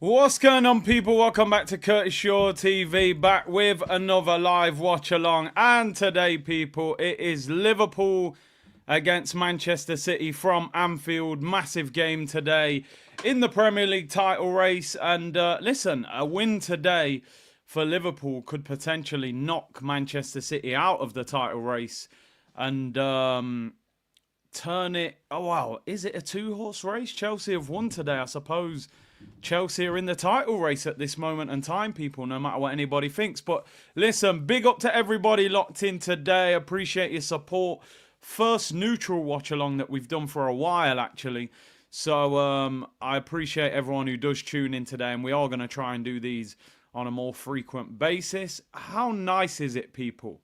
What's going on, people? Welcome back to Curtis Shaw TV, back with another live watch along. And today, people, it is Liverpool against Manchester City from Anfield. Massive game today in the Premier League title race. And listen, a win today for Liverpool could potentially knock Manchester City out of the title race and turn it. Oh, wow. Is it a two-horse race? Chelsea have won today, I suppose. Chelsea are in the title race at this moment in time, people, no matter what anybody thinks. But listen, big up to everybody locked in today. Appreciate your support. First neutral watch along that we've done for a while, actually. So I appreciate everyone who does tune in today. And we are going to try and do these on a more frequent basis. How nice is it, people,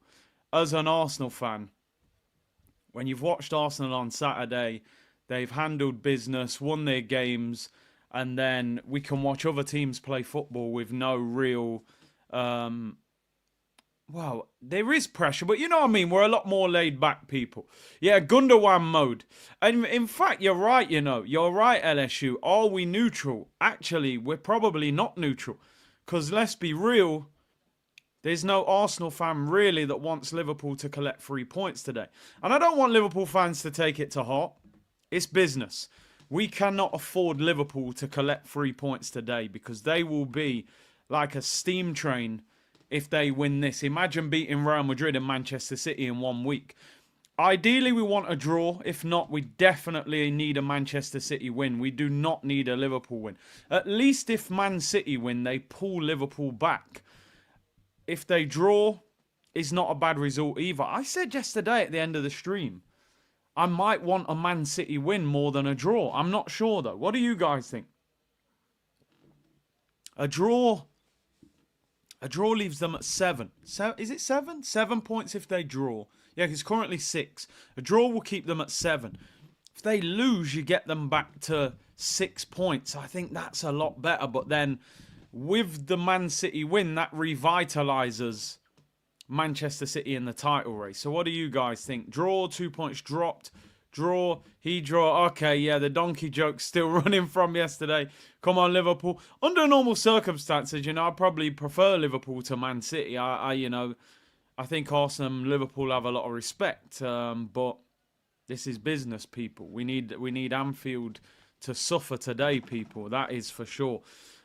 as an Arsenal fan, when you've watched Arsenal on Saturday, they've handled business, won their games, and then we can watch other teams play football with no real, well, there is pressure, but you know what I mean? We're a lot more laid back, people. Yeah, Gundogan mode. And in fact, you're right, You're right, LSU. Are we neutral? Actually, we're probably not neutral. Because let's be real, there's no Arsenal fan really that wants Liverpool to collect 3 points today. And I don't want Liverpool fans to take it to heart. It's business. We cannot afford Liverpool to collect 3 points today because they will be like a steam train if they win this. Imagine beating Real Madrid and Manchester City in 1 week. Ideally, we want a draw. If not, we definitely need a Manchester City win. We do not need a Liverpool win. At least if Man City win, they pull Liverpool back. If they draw, it's not a bad result either. I said yesterday at the end of the stream, I might want a Man City win more than a draw. I'm not sure, though. What do you guys think? A draw leaves them at 7. Is it 7? 7 points if they draw. Yeah, it's currently 6. A draw will keep them at 7. If they lose, you get them back to 6 points. I think that's a lot better. But then with the Man City win, that revitalises Manchester City in the title race. So what do you guys think? Draw, 2 points dropped. Draw, he draw. Okay, yeah, the donkey joke's still running from yesterday. Come on, Liverpool. Under normal circumstances, I probably prefer Liverpool to Man City. I think Arsenal and Liverpool have a lot of respect. But this is business, people. We need Anfield to suffer today, people. That is for sure.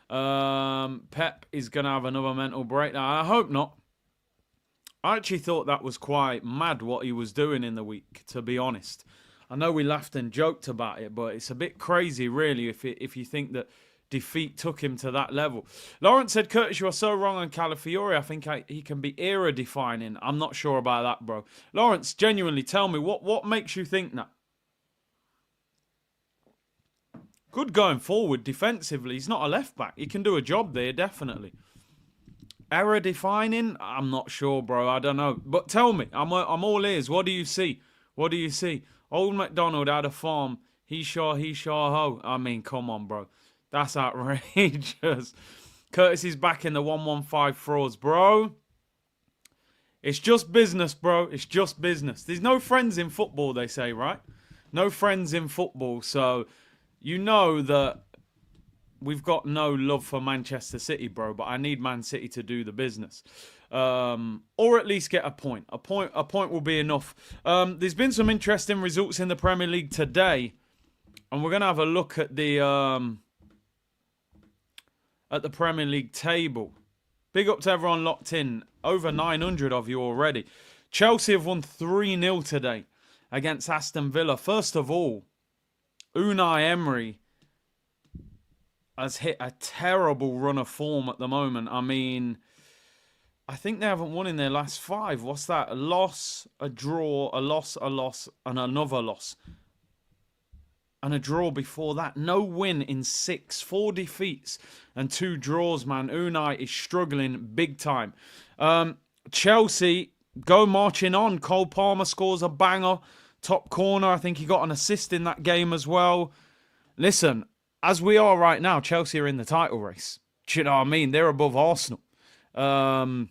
Pep is going to have another mental breakdown. I hope not. I actually thought that was quite mad what he was doing in the week, to be honest. I know we laughed and joked about it, but it's a bit crazy, really, if you think that defeat took him to that level. Lawrence said, Curtis, you are so wrong on Calafiori. I think he can be era-defining. I'm not sure about that, bro. Lawrence, genuinely, tell me, what makes you think that? Good going forward defensively. He's not a left-back. He can do a job there, definitely. Error defining? I'm not sure, bro. I don't know. But tell me. I'm all ears. What do you see? What do you see? Old MacDonald had a farm. He sure ho. I mean, come on, bro. That's outrageous. Curtis is back in the 115 frauds, bro. It's just business, bro. It's just business. There's no friends in football, they say, right? No friends in football. So, you know that we've got no love for Manchester City, bro, but I need Man City to do the business. Or at least get a point. A point will be enough. There's been some interesting results in the Premier League today. And we're going to have a look at the Premier League table. Big up to everyone locked in. Over 900 of you already. Chelsea have won 3-0 today against Aston Villa. First of all, Unai Emery has hit a terrible run of form at the moment. I mean, I think they haven't won in their last 5. What's that? A loss, a draw, a loss, and another loss. And a draw before that. No win in 6. 4 defeats and 2 draws, man. Unai is struggling big time. Chelsea go marching on. Cole Palmer scores a banger. Top corner. I think he got an assist in that game as well. Listen, as we are right now, Chelsea are in the title race. Do you know what I mean? They're above Arsenal. In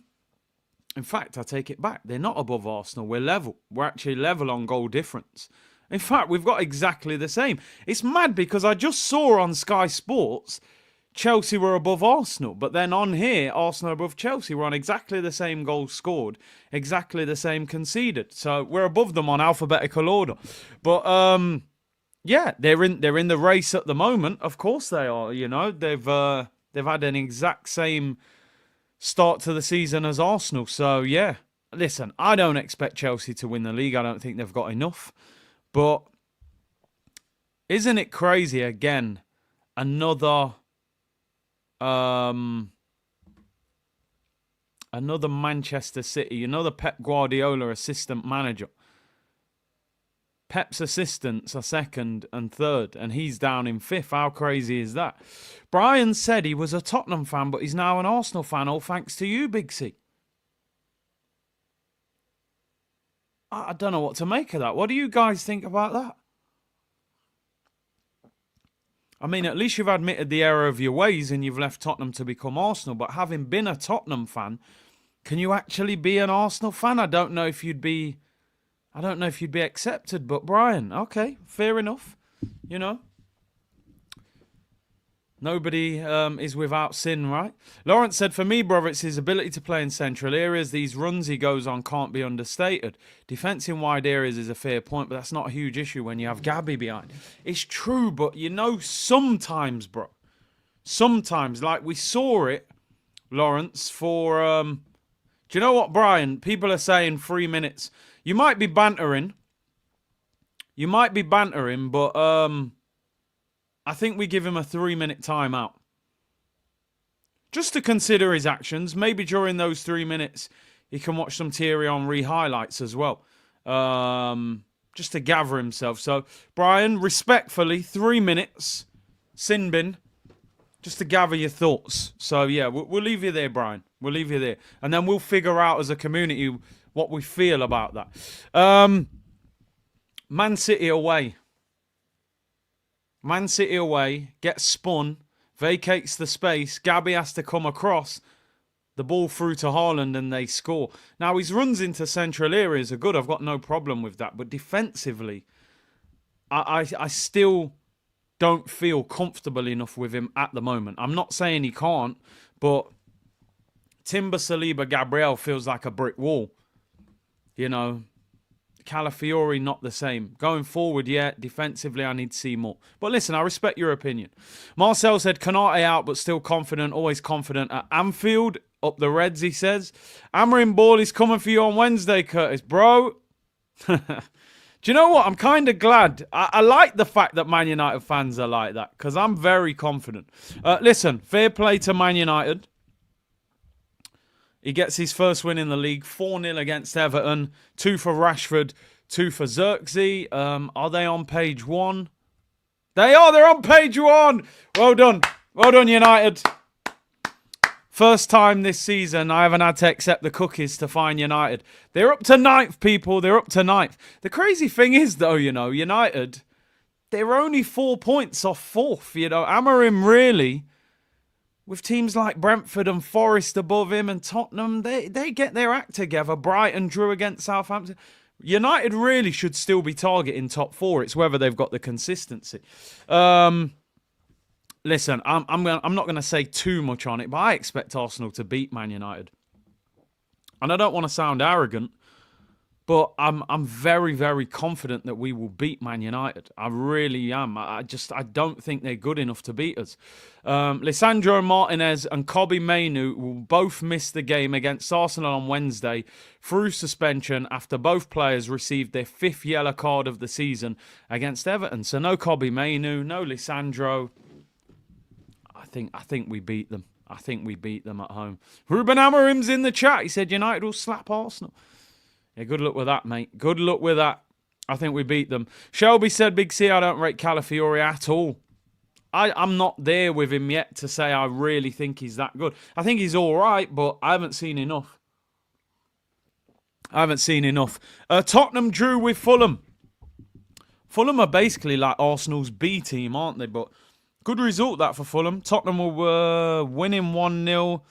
fact, I take it back. They're not above Arsenal. We're level. We're actually level on goal difference. In fact, we've got exactly the same. It's mad because I just saw on Sky Sports Chelsea were above Arsenal. But then on here, Arsenal above Chelsea. We're on exactly the same goals scored, exactly the same conceded. So we're above them on alphabetical order. But yeah, they're in the race at the moment. Of course they are. You know, they've had an exact same start to the season as Arsenal. So yeah, listen, I don't expect Chelsea to win the league. I don't think they've got enough. But isn't it crazy again? Another Manchester City, another Pep Guardiola assistant manager. Pep's assistants are second and third, and he's down in fifth. How crazy is that? Brian said he was a Tottenham fan, but he's now an Arsenal fan, all thanks to you, Big C. I don't know what to make of that. What do you guys think about that? I mean, at least you've admitted the error of your ways and you've left Tottenham to become Arsenal. But having been a Tottenham fan, can you actually be an Arsenal fan? I don't know if you'd be accepted. But Brian, okay, fair enough. You know, nobody is without sin, right? Lawrence said, for me, brother, it's his ability to play in central areas. These runs he goes on can't be understated. Defence in wide areas is a fair point, but that's not a huge issue when you have Gabby behind. It's true, but you know, sometimes, bro. Sometimes, like we saw it, Lawrence, for... do you know what, Brian? People are saying 3 minutes. You might be bantering. But... I think we give him a 3-minute timeout. Just to consider his actions. Maybe during those 3 minutes, he can watch some Thierry Henry highlights as well. Just to gather himself. So, Brian, respectfully, 3 minutes. Sin bin. Just to gather your thoughts. So, yeah, we'll leave you there, Brian. We'll leave you there. And then we'll figure out as a community what we feel about that. Man City away. Man City away, gets spun, vacates the space. Gabby has to come across, the ball through to Haaland and they score. Now, his runs into central areas are good. I've got no problem with that. But defensively, I still don't feel comfortable enough with him at the moment. I'm not saying he can't, but Timber, Saliba, Gabriel feels like a brick wall. You know, Calafiori, not the same. Going forward, yeah, defensively, I need to see more. But listen, I respect your opinion. Marcel said, Konate out, but still confident, always confident at Anfield. Up the Reds, he says. Amorim ball is coming for you on Wednesday, Curtis. Bro, do you know what? I'm kind of glad. I like the fact that Man United fans are like that, because I'm very confident. Listen, fair play to Man United. He gets his first win in the league, 4-0 against Everton, 2 for Rashford, 2 for Xerxes. Are they on page 1? They are, they're on page 1. Well done. Well done, United. First time this season I haven't had to accept the cookies to find United. They're up to 9th, people. They're up to 9th. The crazy thing is, though, you know, United, they're only 4 points off 4th. You know, Amorim really... With teams like Brentford and Forest above him and Tottenham, they get their act together. Brighton drew against Southampton. United really should still be targeting top 4. It's whether they've got the consistency. Listen, I'm not going to say too much on it, but I expect Arsenal to beat Man United. And I don't want to sound arrogant, but I'm very, very confident that we will beat Man United. I really am. I don't think they're good enough to beat us. Lisandro Martinez and Kobe Mainu will both miss the game against Arsenal on Wednesday through suspension after both players received their 5th yellow card of the season against Everton. So no Kobe Mainu, no Lisandro. I think we beat them. I think we beat them at home. Ruben Amorim's in the chat. He said United will slap Arsenal. Yeah, good luck with that, mate. Good luck with that. I think we beat them. Shelby said, Big C, I don't rate Calafiori at all. I'm not there with him yet to say I really think he's that good. I think he's all right, but I haven't seen enough. Tottenham drew with Fulham. Fulham are basically like Arsenal's B team, aren't they? But good result that for Fulham. Tottenham were winning 1-0.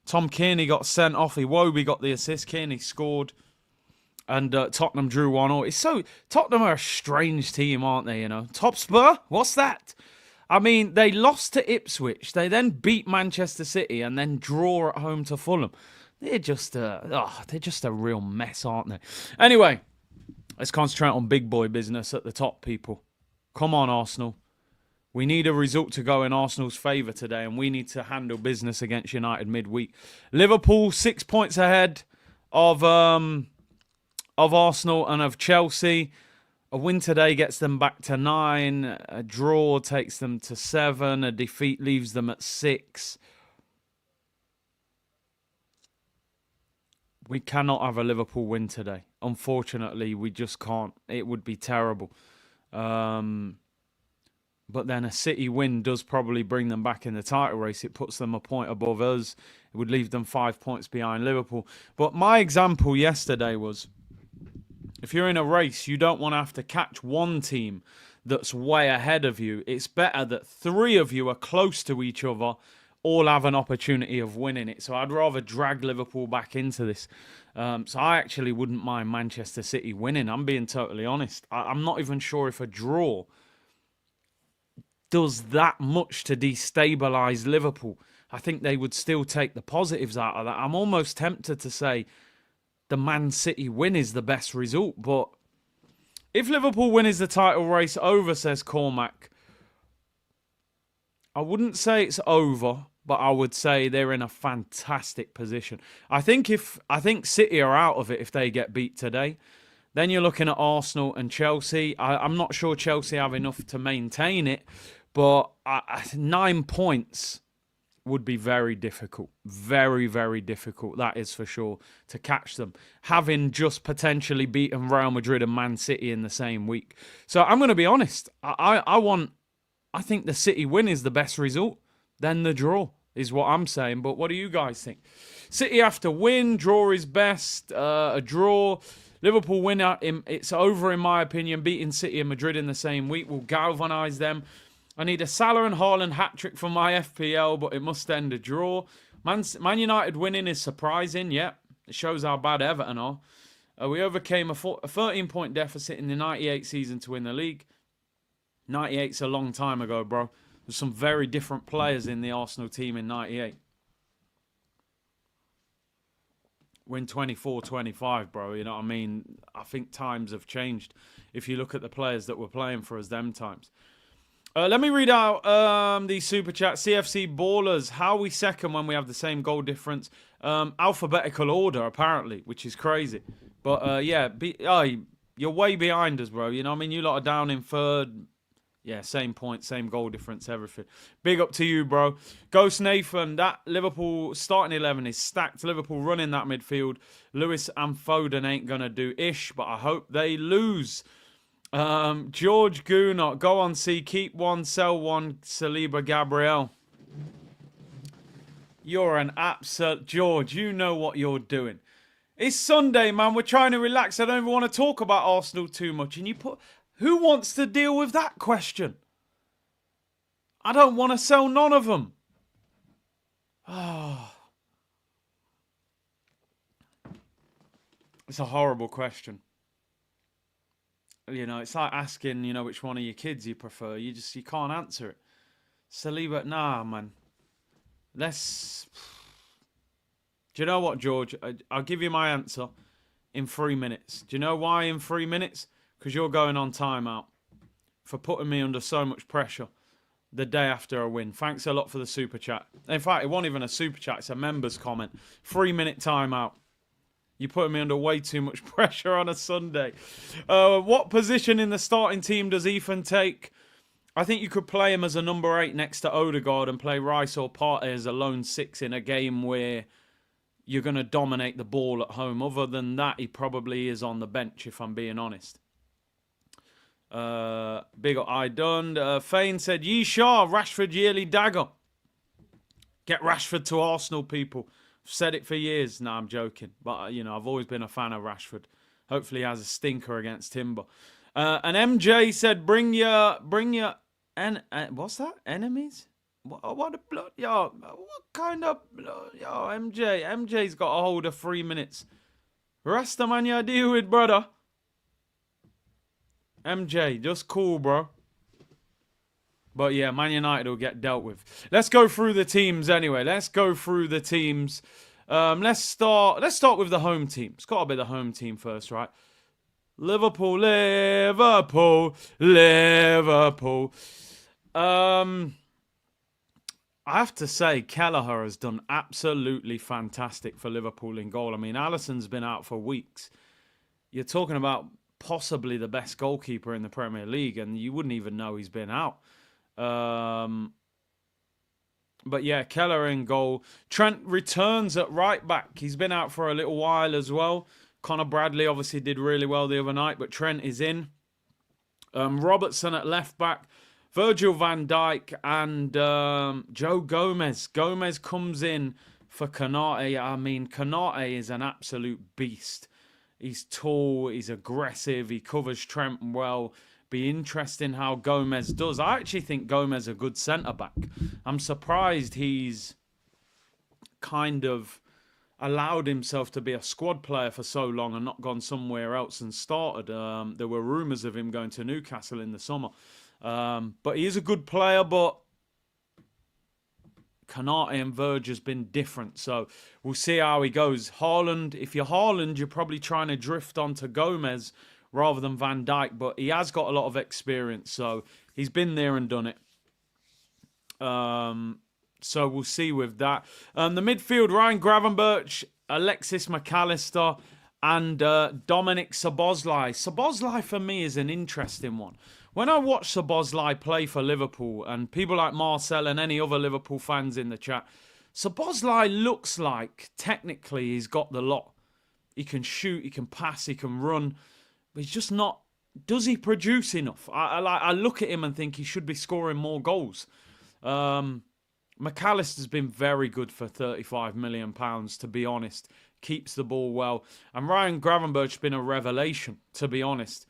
Tom Kearney got sent off. Iwobi got the assist. Kearney scored. And Tottenham drew 1-0. Tottenham are a strange team, aren't they, you know? Top Spur? What's that? I mean, they lost to Ipswich. They then beat Manchester City and then draw at home to Fulham. They're just a real mess, aren't they? Anyway, let's concentrate on big boy business at the top, people. Come on, Arsenal. We need a result to go in Arsenal's favour today, and we need to handle business against United midweek. Liverpool 6 points ahead of Arsenal and of Chelsea. A win today gets them back to 9. A draw takes them to 7. A defeat leaves them at 6. We cannot have a Liverpool win today. Unfortunately, we just can't. It would be terrible. But then a City win does probably bring them back in the title race. It puts them a point above us. It would leave them 5 points behind Liverpool. But my example yesterday was, if you're in a race, you don't want to have to catch one team that's way ahead of you. It's better that 3 of you are close to each other, all have an opportunity of winning it. So I'd rather drag Liverpool back into this. So I actually wouldn't mind Manchester City winning. I'm being totally honest. I'm not even sure if a draw does that much to destabilise Liverpool. I think they would still take the positives out of that. I'm almost tempted to say the Man City win is the best result. But if Liverpool win, is the title race over, says Cormac? I wouldn't say it's over, but I would say they're in a fantastic position. I think City are out of it if they get beat today. Then you're looking at Arsenal and Chelsea. I'm not sure Chelsea have enough to maintain it, but 9 points would be very difficult. Very, very difficult, that is for sure, to catch them, having just potentially beaten Real Madrid and Man City in the same week. So I'm going to be honest. I think the City win is the best result. Then the draw is what I'm saying. But what do you guys think? City have to win. Draw is best. A draw. Liverpool win. It's over, in my opinion. Beating City and Madrid in the same week will galvanise them. I need a Salah and Haaland hat-trick for my FPL, but it must end a draw. Man United winning is surprising. Yep. It shows how bad Everton are. We overcame a 13-point deficit in the 98 season to win the league. 98's a long time ago, bro. There's some very different players in the Arsenal team in 98. Win 24-25, bro. You know what I mean? I think times have changed if you look at the players that were playing for us them times. Let me read out the super chat. CFC Ballers. How are we second when we have the same goal difference? Alphabetical order, apparently, which is crazy. But, yeah, you're way behind us, bro. You know what I mean? You lot are down in third. Yeah, same point, same goal difference, everything. Big up to you, bro. Ghost Nathan, that Liverpool starting 11 is stacked. Liverpool running that midfield. Lewis and Foden ain't going to do ish, but I hope they lose. George Goonot, go on, see. Keep one, sell one. Saliba Gabriel. You're an absolute... George, you know what you're doing. It's Sunday, man. We're trying to relax. I don't even want to talk about Arsenal too much. And you put... Who wants to deal with that question? I don't want to sell none of them. Oh. It's a horrible question. You know, it's like asking, you know, which one of your kids you prefer. You can't answer it. Saliba, nah, man. Let's... Do you know what, George? I'll give you my answer in 3 minutes. Do you know why in 3 minutes? Because you're going on timeout for putting me under so much pressure the day after a win. Thanks a lot for the super chat. In fact, it wasn't even a super chat. It's a member's comment. 3 minute timeout. You're putting me under way too much pressure on a Sunday. What position in the starting team does Ethan take? I think you could play him as a number 8 next to Odegaard and play Rice or Partey as a lone 6 in a game where you're going to dominate the ball at home. Other than that, he probably is on the bench, if I'm being honest. Big up I done. Fane said, Yeeshaw, Rashford yearly dagger. Get Rashford to Arsenal, people. I've said it for years. No, I'm joking. But, you know, I've always been a fan of Rashford. Hopefully he has a stinker against Timber. And MJ said, bring your what's that? Enemies? What a blood? Yo, what kind of blood? Yo, MJ's got a hold of 3 minutes. Rasta man you deal with, brother. MJ, just cool, bro. But yeah, Man United will get dealt with. Let's go through the teams anyway. Let's go through the teams. Let's start with the home team. It's got to be the home team first, right? Liverpool. I have to say, Kelleher has done absolutely fantastic for Liverpool in goal. I mean, Alisson's been out for weeks. You're talking about possibly the best goalkeeper in the Premier League, and you wouldn't even know he's been out. But yeah, Kelleher in goal. Trent returns at right back. He's been out for a little while as well. Connor Bradley obviously did really well the other night, but Trent is in. Robertson at left back. Virgil van Dijk and Joe Gomez. Gomez comes in for Konate. I mean, Konate is an absolute beast. He's tall, he's aggressive, he covers Trent well. Be interesting how Gomez does. I actually think Gomez is a good centre-back. I'm surprised he's kind of allowed himself to be a squad player for so long and not gone somewhere else and started. There were rumours of him going to Newcastle in the summer. But he is a good player, but Konate and Verge has been different. So we'll see how he goes. Haaland, if you're Haaland, you're probably trying to drift onto Gomez rather than Van Dijk. But he has got a lot of experience. So he's been there and done it. So we'll see with that. The midfield, Ryan Gravenberch, Alexis McAllister, and Dominic Szoboszlai. Szoboszlai for me is an interesting one. When I watch Szoboszlai play for Liverpool, and people like Marcel and any other Liverpool fans in the chat, Szoboszlai looks like technically he's got the lot. He can shoot, he can pass, he can run, but he's just not. Does he produce enough? I look at him and think he should be scoring more goals. McAllister's been very good for £35 million, to be honest. Keeps the ball well. And Ryan Gravenberch's been a revelation, to be honest.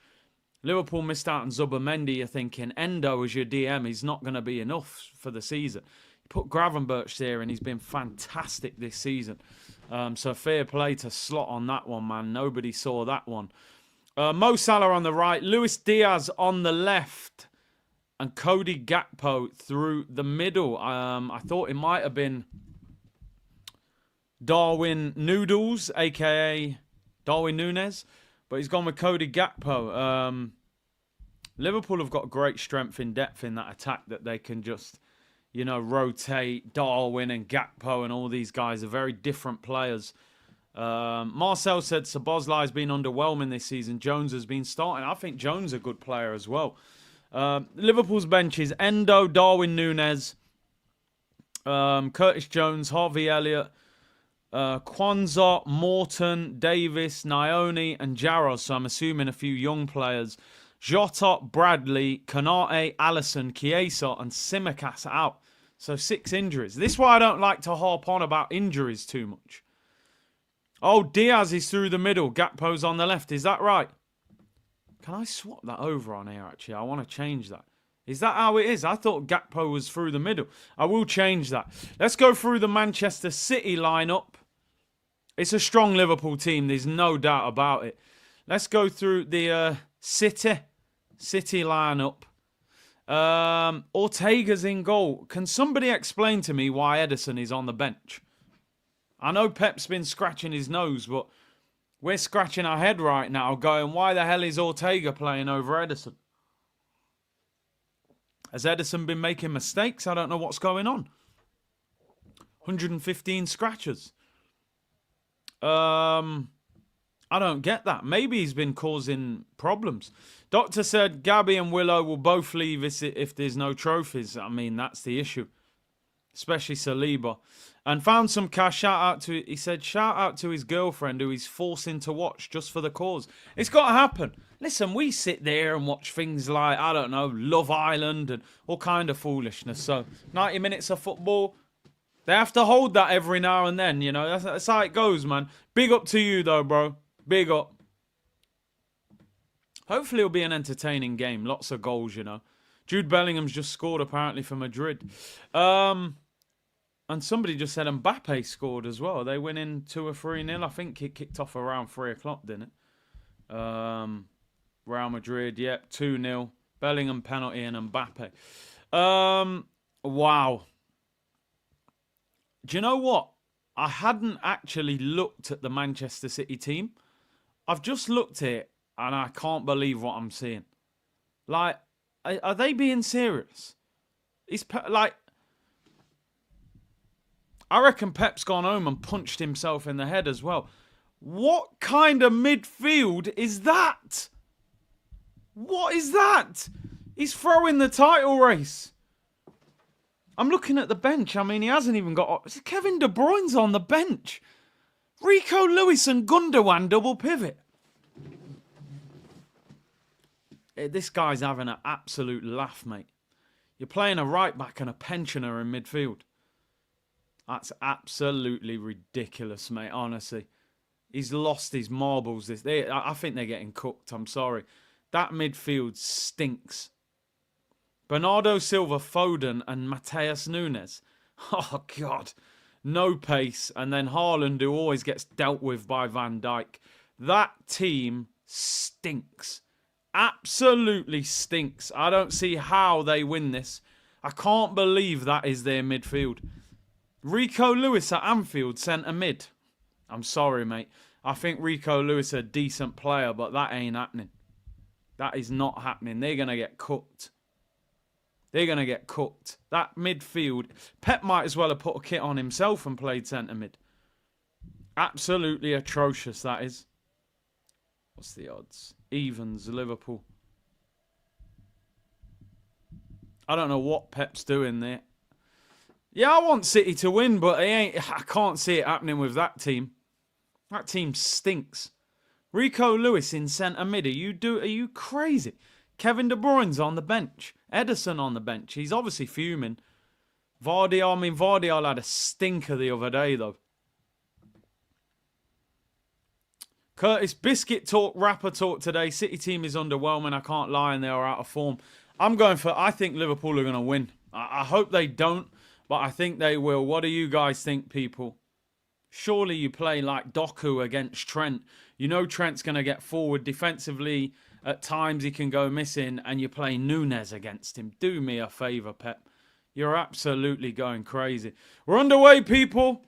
Liverpool missed out on Zubimendi. You're thinking, Endo as your DM, he's not going to be enough for the season. You put Gravenberch there and he's been fantastic this season. So fair play to Slot on that one, man. Nobody saw that one. Mo Salah on the right. Luis Diaz on the left. And Cody Gakpo through the middle. I thought it might have been Darwin Noodles, a.k.a. Darwin Núñez. But he's gone with Cody Gakpo. Liverpool have got great strength in depth in that attack that they can just, rotate. Darwin and Gakpo and all these guys are very different players. Marcel said Szoboszlai has been underwhelming this season. Jones has been starting. I think Jones is a good player as well. Liverpool's bench is Endo, Darwin Núñez, Curtis Jones, Harvey Elliott, Kwanzaa, Morton, Davis, Nione, and Jaros. So I'm assuming a few young players. Jota, Bradley, Konate, Alisson, Chiesa, and Tsimikas out. So 6 injuries. This is why I don't like to harp on about injuries too much. Oh, Diaz is through the middle. Gakpo's on the left. Is that right? Can I swap that over on here, actually? I want to change that. Is that how it is? I thought Gakpo was through the middle. I will change that. Let's go through the Manchester City lineup. It's a strong Liverpool team. There's no doubt about it. Let's go through the City lineup. Ortega's in goal. Can somebody explain to me why Ederson is on the bench? I know Pep's been scratching his nose, but we're scratching our head right now going, why the hell is Ortega playing over Ederson? Has Ederson been making mistakes? I don't know what's going on. 115 scratches. I don't get that. Maybe he's been causing problems. Doctor said Gabby and Willow will both leave if there's no trophies. I mean, that's the issue. Especially Saliba. And found some cash. He said, shout out to his girlfriend who he's forcing to watch just for the cause. It's got to happen. Listen, we sit there and watch things like, I don't know, Love Island and all kind of foolishness. So 90 minutes of football, they have to hold that every now and then, you know. That's how it goes, man. Big up to you, though, bro. Big up. Hopefully it'll be an entertaining game. Lots of goals, you know. Jude Bellingham's just scored, apparently, for Madrid. And somebody just said Mbappe scored as well. They went in 2 or 3-0. I think it kicked off around 3 o'clock, didn't it? Real Madrid, yep, 2-0. Bellingham penalty and Mbappe. Wow. Do you know what? I hadn't actually looked at the Manchester City team. I've just looked at it and I can't believe what I'm seeing. Like, are they being serious? Like, I reckon Pep's gone home and punched himself in the head as well. What kind of midfield is that? What is that? He's throwing the title race. I'm looking at the bench. I mean, he hasn't even got... Kevin De Bruyne's on the bench. Rico Lewis and Gundogan double pivot. This guy's having an absolute laugh, mate. You're playing a right back and a pensioner in midfield. That's absolutely ridiculous, mate, honestly. He's lost his marbles. I think they're getting cooked, I'm sorry. That midfield stinks. Bernardo Silva, Foden and Mateus Nunes. Oh, God. No pace. And then Haaland, who always gets dealt with by Van Dijk. That team stinks. Absolutely stinks. I don't see how they win this. I can't believe that is their midfield. Rico Lewis at Anfield, centre mid. I'm sorry, mate. I think Rico Lewis is a decent player, but that ain't happening. That is not happening. They're going to get cooked. They're going to get cooked. That midfield, Pep might as well have put a kit on himself and played centre mid. Absolutely atrocious, that is. What's the odds? Evens, Liverpool. I don't know what Pep's doing there. Yeah, I want City to win, but I can't see it happening with that team. That team stinks. Rico Lewis in centre mid. Are you crazy? Kevin De Bruyne's on the bench. Ederson on the bench. He's obviously fuming. Vardy had a stinker the other day, though. Curtis, biscuit talk, rapper talk today. City team is underwhelming. I can't lie, and they are out of form. I think Liverpool are going to win. I hope they don't, but I think they will. What do you guys think, people? Surely you play like Doku against Trent. You know Trent's going to get forward defensively. At times he can go missing, and you play Nunes against him. Do me a favour, Pep. You're absolutely going crazy. We're underway, people.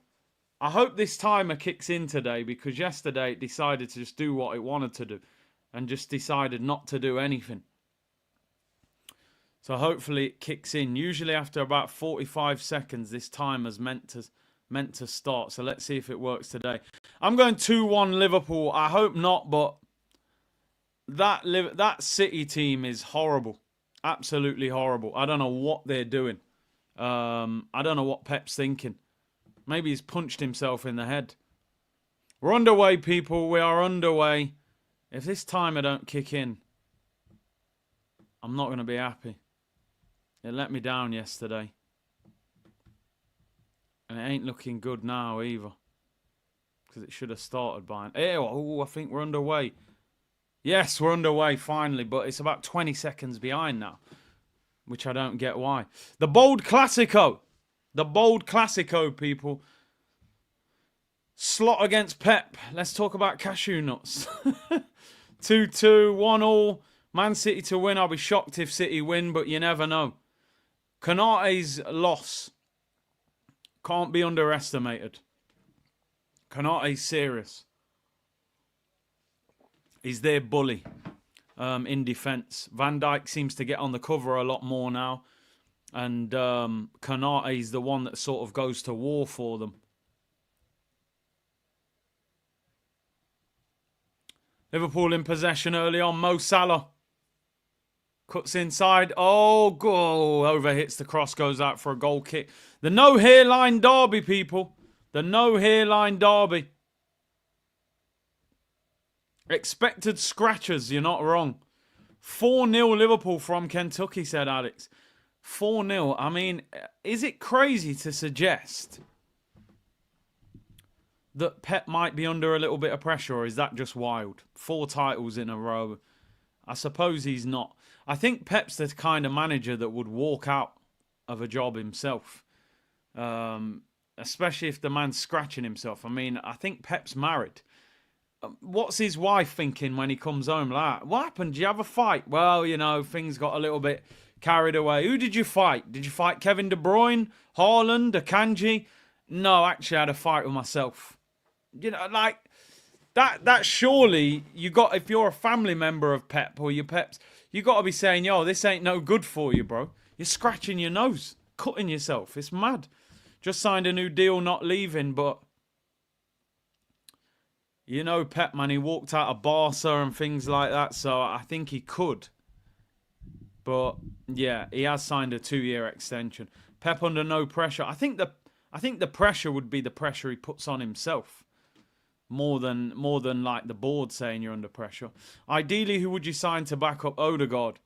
I hope this timer kicks in today, because yesterday it decided to just do what it wanted to do and just decided not to do anything. So hopefully it kicks in. Usually after about 45 seconds, this timer's meant to start. So let's see if it works today. I'm going 2-1 Liverpool. I hope not, but that City team is horrible. Absolutely horrible. I don't know what they're doing. I don't know what Pep's thinking. Maybe he's punched himself in the head. We're underway, people. We are underway. If this timer don't kick in, I'm not going to be happy. It let me down yesterday. And it ain't looking good now either. Because it should have started by... Oh, I think we're underway. Yes, we're underway finally. But it's about 20 seconds behind now. Which I don't get why. The Bold Classico. The Bold Classico, people. Slot against Pep. Let's talk about cashew nuts. 2-2, 1-1. Man City to win. I'll be shocked if City win, but you never know. Konate's loss can't be underestimated. Konate's serious. He's their bully in defence. Van Dijk seems to get on the cover a lot more now. And Konate's the one that sort of goes to war for them. Liverpool in possession early on. Mo Salah cuts inside. Oh, goal. Overhits the cross, goes out for a goal kick. The no hairline derby, people. The no hairline derby. Expected scratchers, you're not wrong. 4-0 Liverpool from Kentucky, said Alex. 4-0. I mean, is it crazy to suggest that Pep might be under a little bit of pressure, or is that just wild? 4 titles in a row. I suppose he's not. I think Pep's the kind of manager that would walk out of a job himself. Especially if the man's scratching himself. I mean, I think Pep's married. What's his wife thinking when he comes home? Like, what happened? Do you have a fight? Well, you know, things got a little bit carried away. Who did you fight? Did you fight Kevin De Bruyne, Haaland, Akanji? No, actually, I had a fight with myself. You know, like that. Surely you got. If you're a family member of Pep or your Peps, you got to be saying, "Yo, this ain't no good for you, bro. You're scratching your nose, cutting yourself. It's mad." Just signed a new deal, not leaving, but you know, Pep, man, he walked out of Barca and things like that, so I think he could. But yeah, he has signed a 2-year extension. Pep under no pressure. I think the pressure would be the pressure he puts on himself, more than like the board saying you're under pressure. Ideally, who would you sign to back up Odegaard?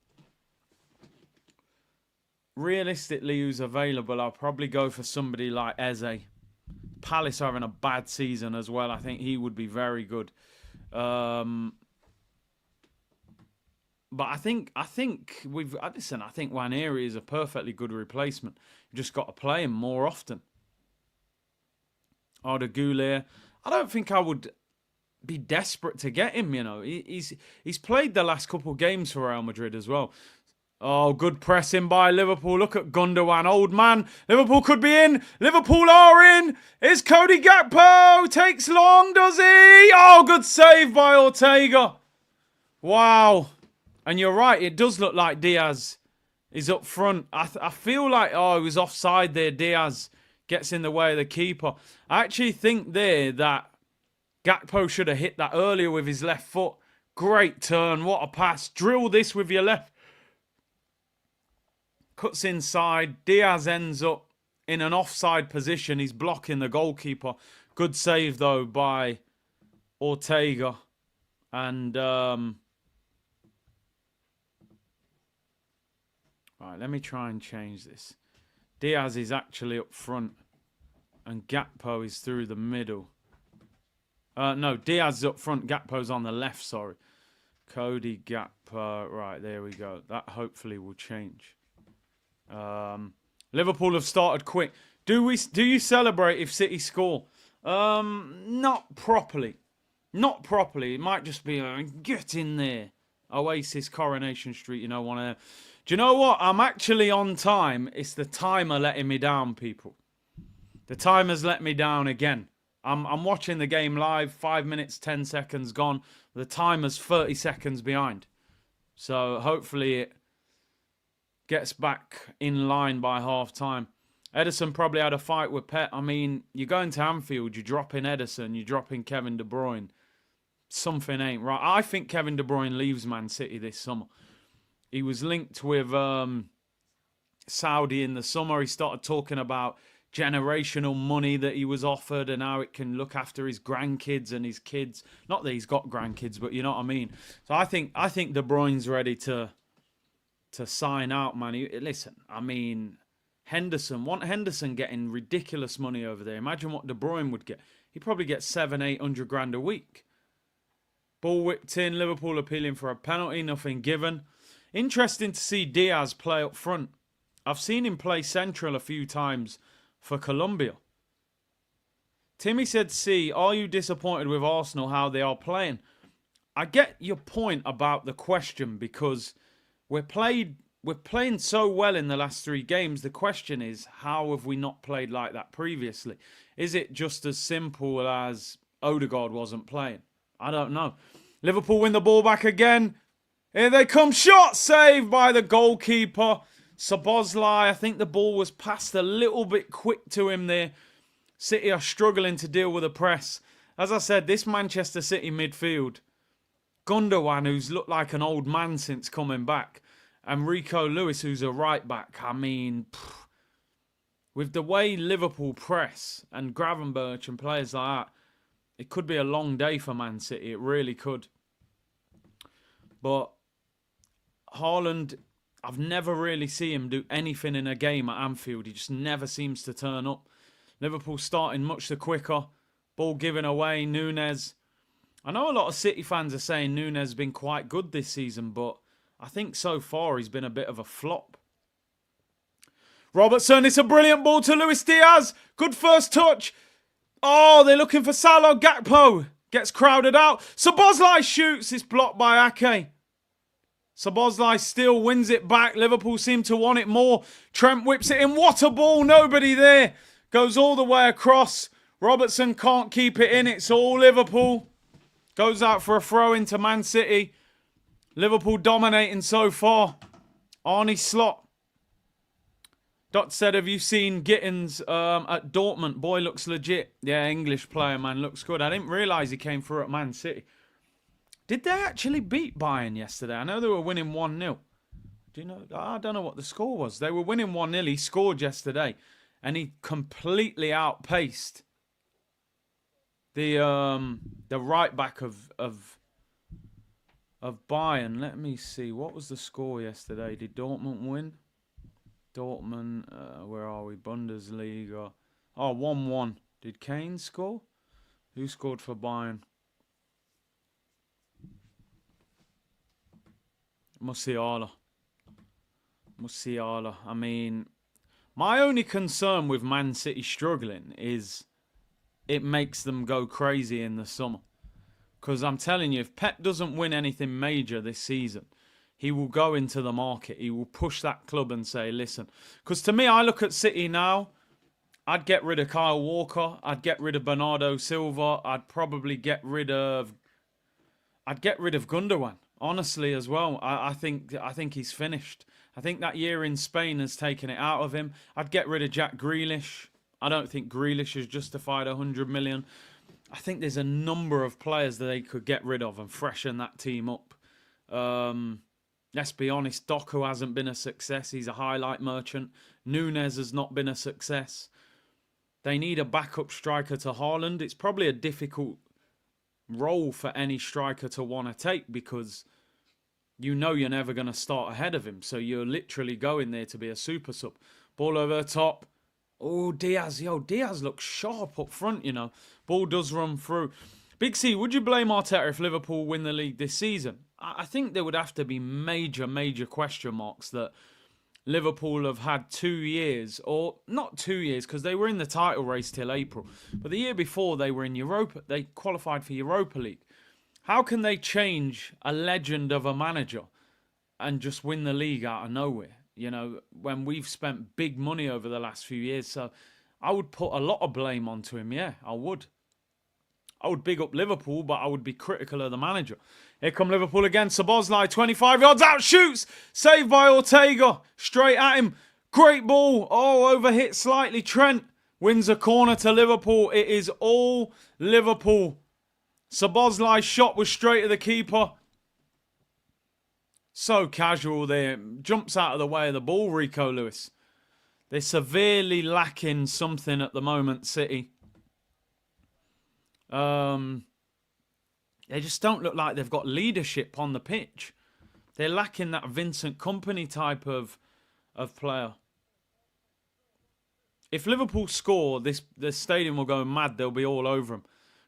Realistically, who's available? I'll probably go for somebody like Eze. Palace are having a bad season as well. I think he would be very good. But I think listen. I think Waneri is a perfectly good replacement. You just got to play him more often. Arda Güler. I don't think I would be desperate to get him. You know, he's played the last couple of games for Real Madrid as well. Oh, good pressing by Liverpool. Look at Gundogan, old man. Liverpool could be in. Liverpool are in. It's Cody Gakpo. Takes long, does he? Oh, good save by Ortega. Wow. And you're right, it does look like Diaz is up front. I feel like, oh, he was offside there. Diaz gets in the way of the keeper. I actually think there that Gakpo should have hit that earlier with his left foot. Great turn. What a pass. Drill this with your left. Cuts inside. Diaz ends up in an offside position. He's blocking the goalkeeper. Good save, though, by Ortega. And, right, let me try and change this. Diaz is actually up front. And Gakpo is through the middle. No, Diaz is up front. Gakpo's on the left, sorry. Cody Gakpo. Right, there we go. That hopefully will change. Liverpool have started quick. Do you celebrate if City score? Not properly. Not properly. It might just be get in there. Oasis, Coronation Street, you know, one of them. Do you know what? I'm actually on time. It's the timer letting me down, people. The timer's let me down again. I'm watching the game live. 5 minutes, 10 seconds gone. The timer's 30 seconds behind. So hopefully it gets back in line by half time. Ederson probably had a fight with Pep. I mean, you're going to Anfield, you're dropping Ederson, you're dropping Kevin De Bruyne. Something ain't right. I think Kevin De Bruyne leaves Man City this summer. He was linked with Saudi in the summer. He started talking about generational money that he was offered and how it can look after his grandkids and his kids. Not that he's got grandkids, but you know what I mean. So I think De Bruyne's ready to sign out, man. Listen, I mean, Henderson getting ridiculous money over there. Imagine what De Bruyne would get. He'd probably get 700-800 grand a week. Ball whipped in. Liverpool appealing for a penalty. Nothing given. Interesting to see Diaz play up front. I've seen him play central a few times for Colombia. Timmy said, are you disappointed with Arsenal, how they are playing? I get your point about the question because we're playing so well in the last 3 games. The question is, how have we not played like that previously? Is it just as simple as Odegaard wasn't playing? I don't know. Liverpool win the ball back again. Here they come. Shot saved by the goalkeeper. Szoboszlai, I think the ball was passed a little bit quick to him there. City are struggling to deal with the press. As I said, this Manchester City midfield, Gundogan, who's looked like an old man since coming back, and Rico Lewis, who's a right back. I mean, with the way Liverpool press and Gravenberch and players like that, it could be a long day for Man City. It really could. But Haaland, I've never really seen him do anything in a game at Anfield. He just never seems to turn up. Liverpool starting much the quicker. Ball given away. Núñez. I know a lot of City fans are saying Núñez has been quite good this season, but I think so far he's been a bit of a flop. Robertson, it's a brilliant ball to Luis Diaz. Good first touch. Oh, they're looking for Salah. Gakpo gets crowded out. Szoboszlai shoots. It's blocked by Ake. Szoboszlai still wins it back. Liverpool seem to want it more. Trent whips it in. What a ball. Nobody there. Goes all the way across. Robertson can't keep it in. It's all Liverpool. Goes out for a throw into Man City. Liverpool dominating so far. Arne Slot. Dot said, have you seen Gittins at Dortmund? Boy, looks legit. Yeah, English player, man. Looks good. I didn't realise he came through at Man City. Did they actually beat Bayern yesterday? I know they were winning 1-0. Do you know? I don't know what the score was. They were winning 1-0. He scored yesterday. And he completely outpaced the right back of Bayern. Let me see. What was the score yesterday? Did Dortmund win? Dortmund, where are we? Bundesliga. Oh, 1-1. Did Kane score? Who scored for Bayern? Musiala. I mean, my only concern with Man City struggling is it makes them go crazy in the summer. Because I'm telling you, if Pep doesn't win anything major this season, he will go into the market. He will push that club and say, listen. Because to me, I look at City now. I'd get rid of Kyle Walker. I'd get rid of Bernardo Silva. I'd probably get rid of Gundogan. Honestly, as well. I think he's finished. I think that year in Spain has taken it out of him. I'd get rid of Jack Grealish. I don't think Grealish has justified 100 million. I think there's a number of players that they could get rid of and freshen that team up. Let's be honest, Doku hasn't been a success. He's a highlight merchant. Nunes has not been a success. They need a backup striker to Haaland. It's probably a difficult role for any striker to want to take because you know you're never going to start ahead of him. So you're literally going there to be a super sub. Ball over the top. Oh, Diaz. Yo, Diaz looks sharp up front, you know. Ball does run through. Big C, would you blame Arteta if Liverpool win the league this season? I think there would have to be major question marks that Liverpool have had 2 years, or not 2 years, because they were in the title race till April. But the year before, they were in Europa. They qualified for Europa League. How can they change a legend of a manager and just win the league out of nowhere? You know, when we've spent big money over the last few years. So I would put a lot of blame onto him. Yeah, I would. I would big up Liverpool, but I would be critical of the manager. Here come Liverpool again. Szoboszlai, 25 yards out, shoots. Saved by Ortega. Straight at him. Great ball. Oh, overhit slightly. Trent wins a corner to Liverpool. It is all Liverpool. Szoboszlai's shot was straight at the keeper. So casual there. Jumps out of the way of the ball, Rico Lewis. They're severely lacking something at the moment, City. They just don't look like they've got leadership on the pitch. They're lacking that Vincent Kompany type of player. If Liverpool score, the stadium will go mad. They'll be all over them.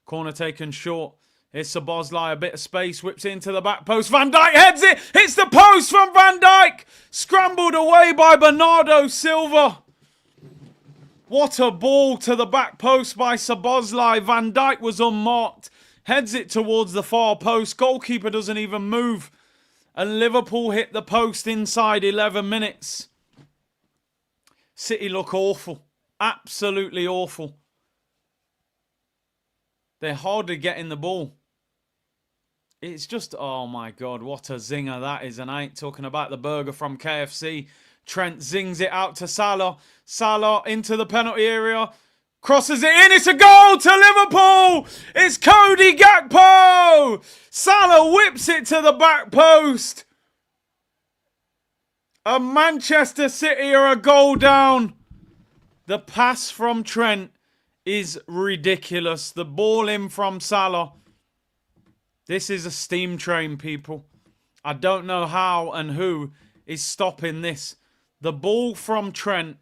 Corner taken short. Here's Szoboszlai, a bit of space, whips it into the back post. Van Dijk heads it. Hits the post from Van Dijk. Scrambled away by Bernardo Silva. What a ball to the back post by Szoboszlai. Van Dijk was unmarked. Heads it towards the far post. Goalkeeper doesn't even move. And Liverpool hit the post inside 11 minutes. City look awful. Absolutely awful. They're hardly getting the ball. It's just, oh my God, what a zinger that is. And I ain't talking about the burger from KFC. Trent zings it out to Salah. Salah into the penalty area. Crosses it in. It's a goal to Liverpool. It's Cody Gakpo. Salah whips it to the back post. And Manchester City are a goal down. The pass from Trent is ridiculous. The ball in from Salah. This is a steam train, people. I don't know how and who is stopping this. The ball from Trent.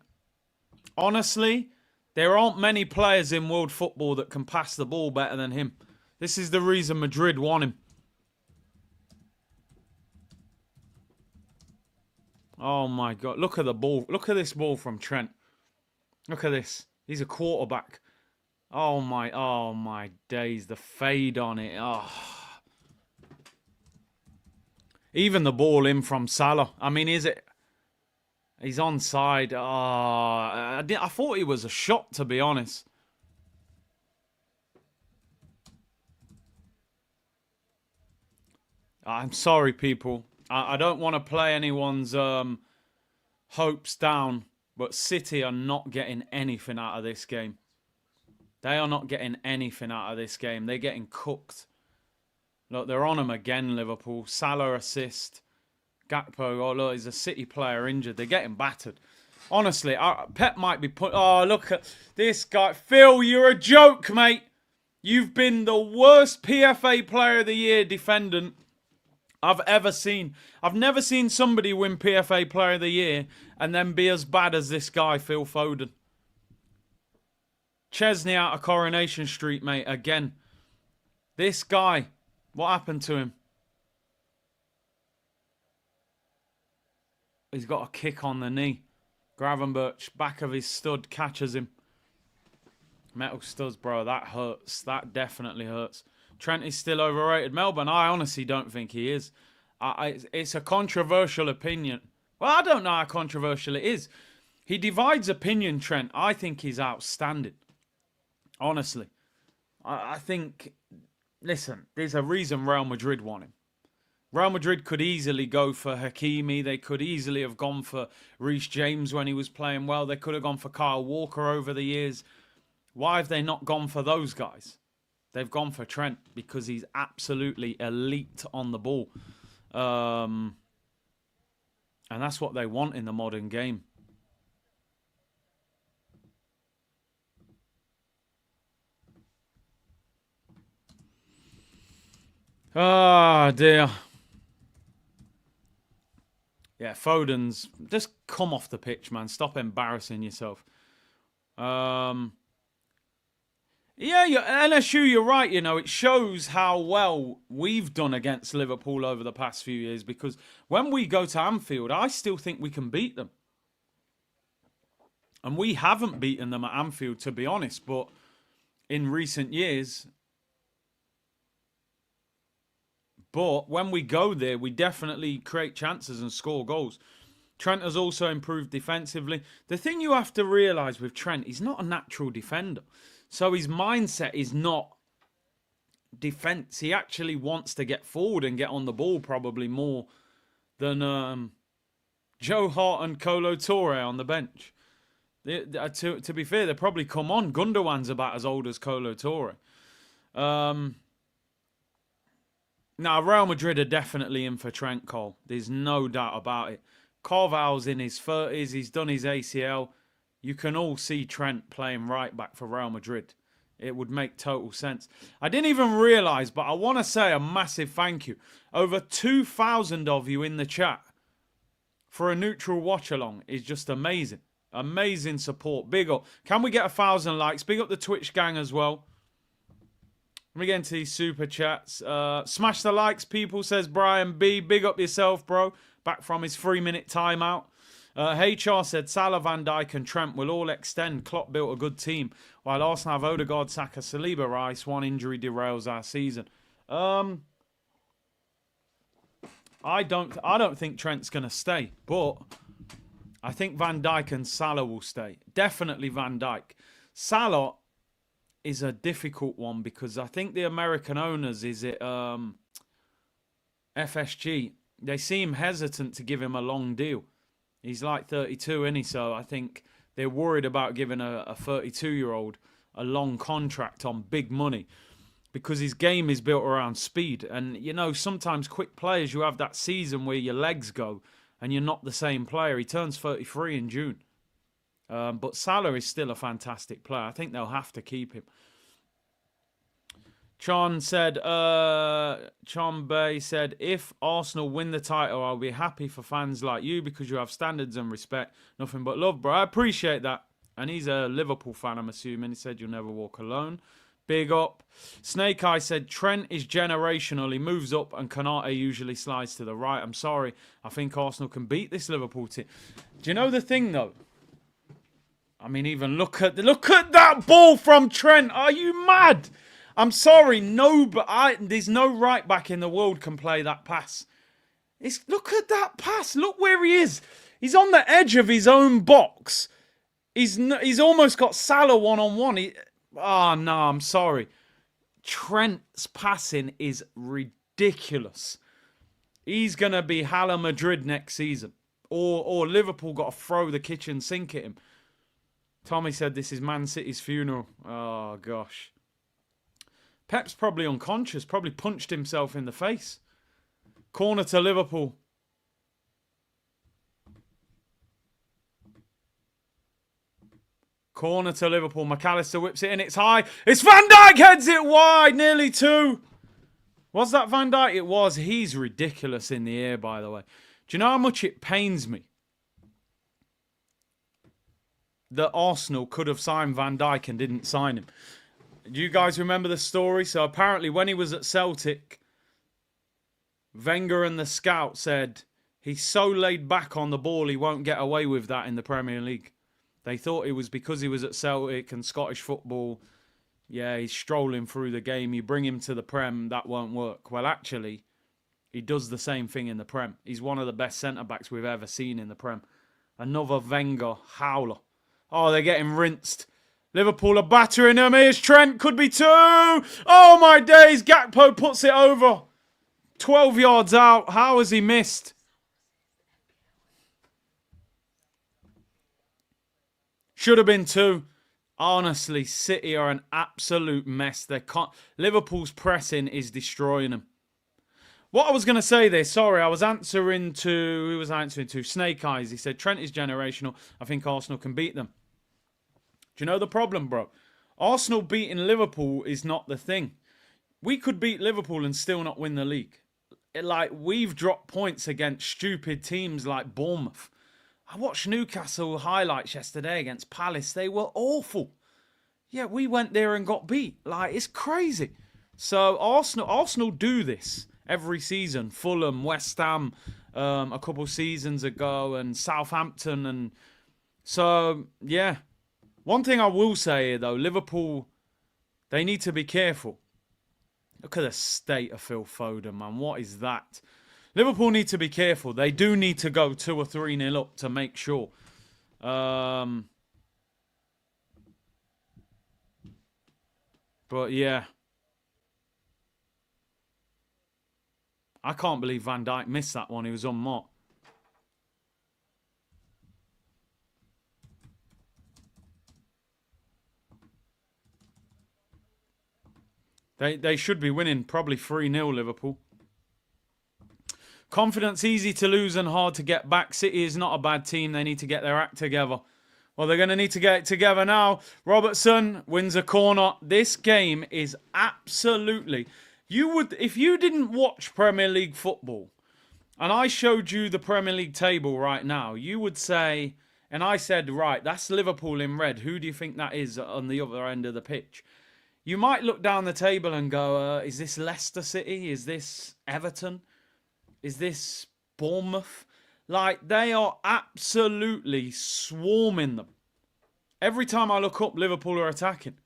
Honestly, there aren't many players in world football that can pass the ball better than him. This is the reason Madrid won him. Oh my God. Look at the ball. Look at this ball from Trent. Look at this. He's a quarterback. Oh my days. The fade on it. Oh. Even the ball in from Salah. I mean, is it... He's onside. I thought it was a shot, to be honest. I'm sorry, people. I don't want to play anyone's hopes down, but City are not getting anything out of this game. They are not getting anything out of this game. They're getting cooked. Look, they're on them again, Liverpool. Salah assist. Gakpo, oh look, he's a City player injured. They're getting battered. Honestly, Pep might be put... Oh, look at this guy. Phil, you're a joke, mate. You've been the worst PFA Player of the Year defendant I've ever seen. I've never seen somebody win PFA Player of the Year and then be as bad as this guy, Phil Foden. Chesney out of Coronation Street, mate, again. This guy, what happened to him? He's got a kick on the knee. Gravenberch, back of his stud, catches him. Metal studs, bro, that hurts. That definitely hurts. Trent is still overrated. Melbourne, I honestly don't think he is. It's a controversial opinion. Well, I don't know how controversial it is. He divides opinion, Trent. I think he's outstanding. Honestly. I think, listen, there's a reason Real Madrid want him. Real Madrid could easily go for Hakimi. They could easily have gone for Reece James when he was playing well. They could have gone for Kyle Walker over the years. Why have they not gone for those guys? They've gone for Trent because he's absolutely elite on the ball. And that's what they want in the modern game. Ah, dear. Yeah, Foden's... Just come off the pitch, man. Stop embarrassing yourself. Yeah, LSU, you're right. You know, it shows how well we've done against Liverpool over the past few years, because when we go to Anfield, I still think we can beat them. And we haven't beaten them at Anfield, to be honest, but in recent years... But when we go there, we definitely create chances and score goals. Trent has also improved defensively. The thing you have to realise with Trent, he's not a natural defender. So his mindset is not defence. He actually wants to get forward and get on the ball probably more than Joe Hart and Kolo Touré on the bench. To be fair, they probably come on. Gundogan's about as old as Kolo Touré. Now, Real Madrid are definitely in for Trent, Cole. There's no doubt about it. Carvalho's in his 30s. He's done his ACL. You can all see Trent playing right back for Real Madrid. It would make total sense. I didn't even realise, but I want to say a massive thank you. Over 2,000 of you in the chat for a neutral watch-along is just amazing. Amazing support. Big up. Can we get 1,000 likes? Big up the Twitch gang as well. Let me get into these super chats. Smash the likes, people, says Brian B. Big up yourself, bro. Back from his 3-minute timeout. HR said Salah, Van Dijk and Trent will all extend. Klopp built a good team. While Arsenal have Odegaard, Saka, Saliba, Rice. One injury derails our season. I don't think Trent's going to stay. But I think Van Dijk and Salah will stay. Definitely Van Dijk. Salah is a difficult one because I think the American owners, is it FSG, they seem hesitant to give him a long deal. He's like 32, isn't he? So I think they're worried about giving a 32-year-old a long contract on big money because his game is built around speed. And, you know, sometimes quick players, you have that season where your legs go and you're not the same player. He turns 33 in June. But Salah is still a fantastic player. I think they'll have to keep him. Chan Bay said, if Arsenal win the title, I'll be happy for fans like you because you have standards and respect. Nothing but love, bro. I appreciate that. And he's a Liverpool fan, I'm assuming. He said, you'll never walk alone. Big up. Snake Eye said, Trent is generational. He moves up and Konate usually slides to the right. I'm sorry. I think Arsenal can beat this Liverpool team. Do you know the thing, though? I mean, even look at that ball from Trent. Are you mad? I'm sorry, no, but there's no right back in the world can play that pass. Look at that pass. Look where he is. He's on the edge of his own box. He's almost got Salah one-on-one. Oh, no, I'm sorry. Trent's passing is ridiculous. He's going to be Hala Madrid next season. Or Liverpool got to throw the kitchen sink at him. Tommy said this is Man City's funeral. Oh, gosh. Pep's probably unconscious. Probably punched himself in the face. Corner to Liverpool. Corner to Liverpool. McAllister whips it in. It's high. It's Van Dijk heads it wide. Nearly 2. Was that Van Dijk? It was. He's ridiculous in the air, by the way. Do you know how much it pains me that Arsenal could have signed Van Dijk and didn't sign him? Do you guys remember the story? So apparently when he was at Celtic, Wenger and the scout said he's so laid back on the ball he won't get away with that in the Premier League. They thought it was because he was at Celtic and Scottish football. Yeah, he's strolling through the game. You bring him to the Prem, that won't work. Well, actually, he does the same thing in the Prem. He's one of the best centre-backs we've ever seen in the Prem. Another Wenger howler. Oh, they're getting rinsed. Liverpool are battering him. Here's Trent. Could be 2. Oh, my days. Gakpo puts it over. 12 yards out. How has he missed? Should have been 2. Honestly, City are an absolute mess. Liverpool's pressing is destroying them. What I was going to say there, sorry, I was answering to... Who was I answering to? Snake Eyes. He said, Trent is generational. I think Arsenal can beat them. Do you know the problem, bro? Arsenal beating Liverpool is not the thing. We could beat Liverpool and still not win the league. We've dropped points against stupid teams like Bournemouth. I watched Newcastle highlights yesterday against Palace. They were awful. Yeah, we went there and got beat. It's crazy. So Arsenal do this every season. Fulham, West Ham, a couple seasons ago, and Southampton. And so, yeah. One thing I will say here, though, Liverpool, they need to be careful. Look at the state of Phil Foden, man. What is that? Liverpool need to be careful. They do need to go 2 or 3-0 up to make sure. But, yeah. I can't believe Van Dijk missed that one. He was unmarked. They should be winning probably 3-0 Liverpool. Confidence easy to lose and hard to get back. City is not a bad team. They need to get their act together. Well, they're going to need to get it together now. Robertson wins a corner. This game is absolutely... If you didn't watch Premier League football and I showed you the Premier League table right now, you would say... And I said, right, that's Liverpool in red. Who do you think that is on the other end of the pitch? You might look down the table and go, is this Leicester City? Is this Everton? Is this Bournemouth? They are absolutely swarming them. Every time I look up, Liverpool are attacking.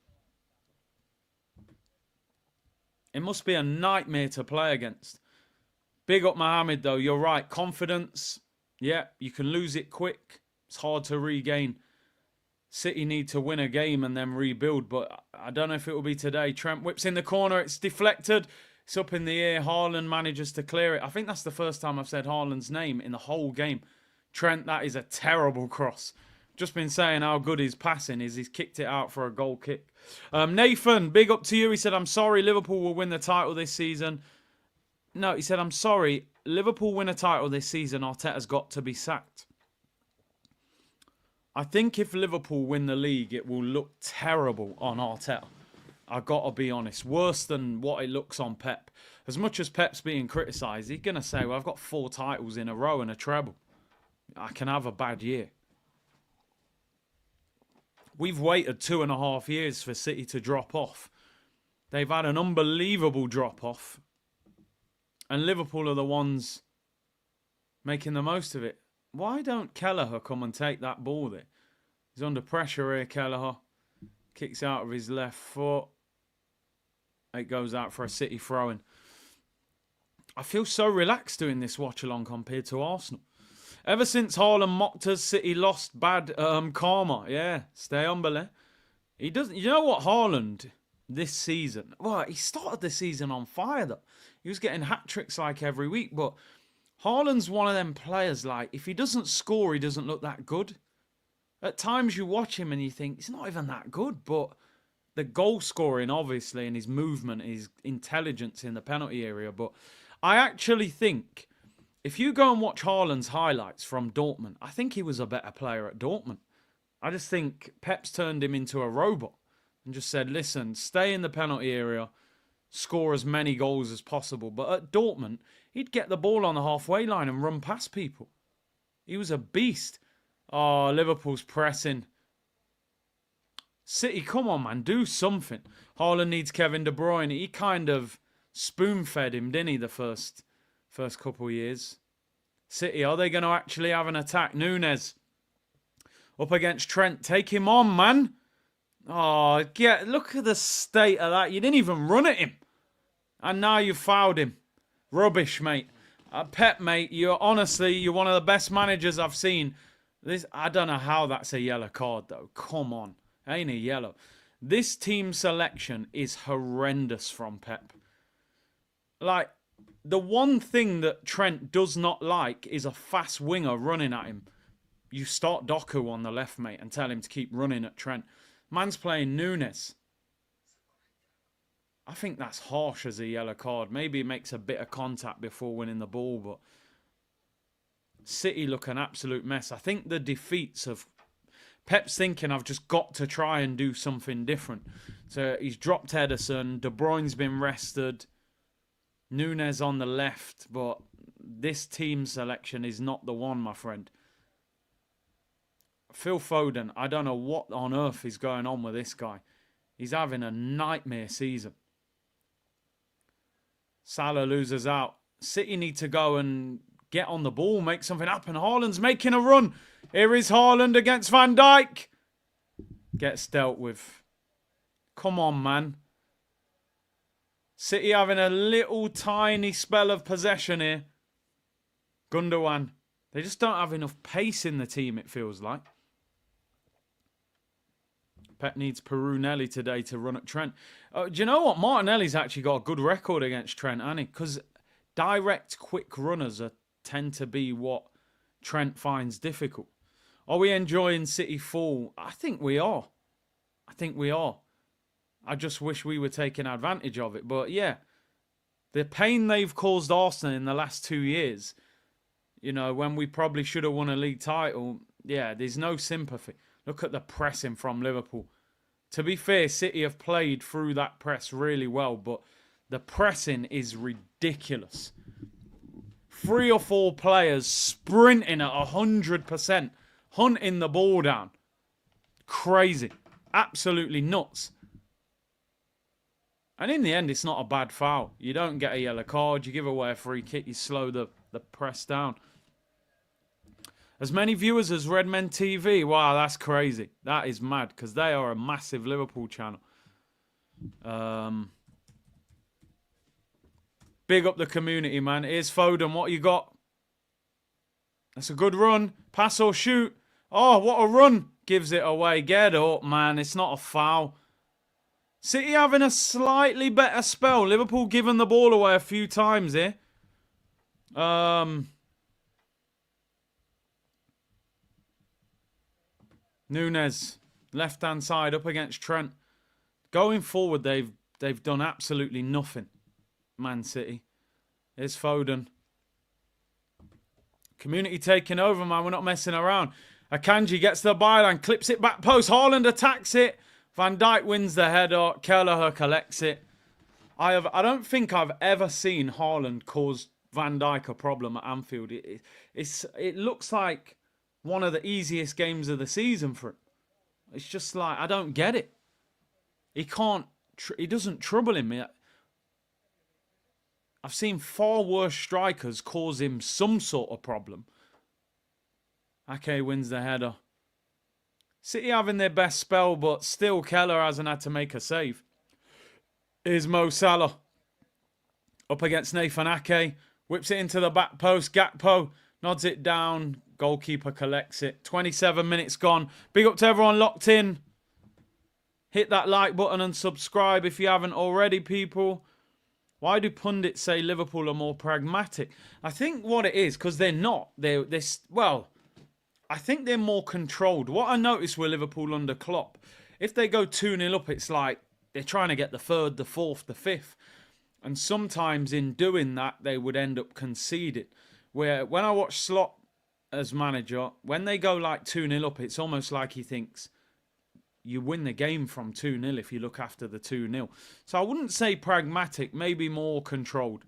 It must be a nightmare to play against. Big up Mohamed, though. You're right. Confidence, yeah, you can lose it quick. It's hard to regain. City need to win a game and then rebuild, but I don't know if it will be today. Trent whips in the corner. It's deflected. It's up in the air. Haaland manages to clear it. I think that's the first time I've said Haaland's name in the whole game. Trent, that is a terrible cross. Just been saying how good his passing is. He's kicked it out for a goal kick. Nathan, big up to you. He said, I'm sorry, Liverpool will win the title this season. No, he said, I'm sorry, Liverpool win a title this season. Arteta's got to be sacked. I think if Liverpool win the league, it will look terrible on Arteta. I've got to be honest. Worse than what it looks on Pep. As much as Pep's being criticised, he's going to say, well, I've got 4 titles in a row and a treble. I can have a bad year. We've waited 2.5 years for City to drop off. They've had an unbelievable drop-off. And Liverpool are the ones making the most of it. Why don't Kelleher come and take that ball there? He's under pressure here, Kelleher. Kicks out of his left foot. It goes out for a City throw-in. I feel so relaxed doing this watch-along compared to Arsenal. Ever since Haaland mocked us, City lost bad karma. Yeah, stay on, Belay. He doesn't. You know what, Haaland this season? Well, he started the season on fire though. He was getting hat tricks like every week, but Haaland's one of them players. Like, if he doesn't score, he doesn't look that good. At times you watch him and you think he's not even that good, but the goal scoring, obviously, and his movement, his intelligence in the penalty area. But I actually think if you go and watch Haaland's highlights from Dortmund, I think he was a better player at Dortmund. I just think Pep's turned him into a robot and just said, listen, stay in the penalty area, score as many goals as possible. But at Dortmund, he'd get the ball on the halfway line and run past people. He was a beast. Oh, Liverpool's pressing. City, come on, man, do something. Haaland needs Kevin De Bruyne. He kind of spoon-fed him, didn't he, the first couple of years. City, are they going to actually have an attack? Núñez up against Trent. Take him on, man. Oh, look at the state of that. You didn't even run at him. And now you fouled him. Rubbish, mate. Pep, mate, you're one of the best managers I've seen. I don't know how that's a yellow card, though. Come on. Ain't a yellow. This team selection is horrendous from Pep. Like, the one thing that Trent does not like is a fast winger running at him. You start Doku on the left, mate, and tell him to keep running at Trent. Man's playing Núñez. I think that's harsh as a yellow card. Maybe it makes a bit of contact before winning the ball, but City look an absolute mess. I think the defeats of Pep's thinking, I've just got to try and do something different. So he's dropped Ederson. De Bruyne's been rested. Núñez on the left. But this team selection is not the one, my friend. Phil Foden, I don't know what on earth is going on with this guy. He's having a nightmare season. Salah loses out. City need to go and get on the ball, make something happen. Haaland's making a run. Here is Haaland against Van Dijk. Gets dealt with. Come on, man. City having a little tiny spell of possession here. Gundogan. They just don't have enough pace in the team, it feels like. Pep needs Perunelli today to run at Trent. Do you know what? Martinelli's actually got a good record against Trent, hasn't he? Because direct, quick runners tend to be what Trent finds difficult. Are we enjoying City fall? I think we are. I just wish we were taking advantage of it. But yeah, the pain they've caused Arsenal in the last 2 years, you know, when we probably should have won a league title, yeah, there's no sympathy. Look at the pressing from Liverpool. To be fair, City have played through that press really well, but the pressing is ridiculous. 3 or 4 players sprinting at 100%, hunting the ball down. Crazy. Absolutely nuts. And in the end, it's not a bad foul. You don't get a yellow card. You give away a free kick. You slow the press down. As many viewers as Redmen TV. Wow, that's crazy. That is mad because they are a massive Liverpool channel. Big up the community, man. Here's Foden. What you got? That's a good run. Pass or shoot. Oh, what a run. Gives it away. Get up, man. It's not a foul. City having a slightly better spell. Liverpool giving the ball away a few times here. Núñez, left-hand side up against Trent. Going forward, they've done absolutely nothing. Man City. Here's Foden. Community taking over, man. We're not messing around. Akanji gets the byline, clips it back post. Haaland attacks it. Van Dijk wins the header. Kelleher collects it. I don't think I've ever seen Haaland cause Van Dijk a problem at Anfield. It looks like one of the easiest games of the season for him. It's just like, I don't get it. He doesn't trouble him. I've seen far worse strikers cause him some sort of problem. Ake wins the header. City having their best spell, but still Kelleher hasn't had to make a save. Here's Mo Salah. Up against Nathan Ake. Whips it into the back post. Gakpo nods it down. Goalkeeper collects it. 27 minutes gone. Big up to everyone locked in. Hit that like button and subscribe if you haven't already, people. Why do pundits say Liverpool are more pragmatic? I think what it is, because they're not. Well, I think they're more controlled. What I noticed with Liverpool under Klopp, if they go 2-0 up, it's like they're trying to get the third, the fourth, the fifth. And sometimes in doing that, they would end up conceding. Where when I watch Slot as manager, when they go like 2-0 up, it's almost like he thinks, you win the game from 2-0 if you look after the 2-0. So I wouldn't say pragmatic, maybe more controlled.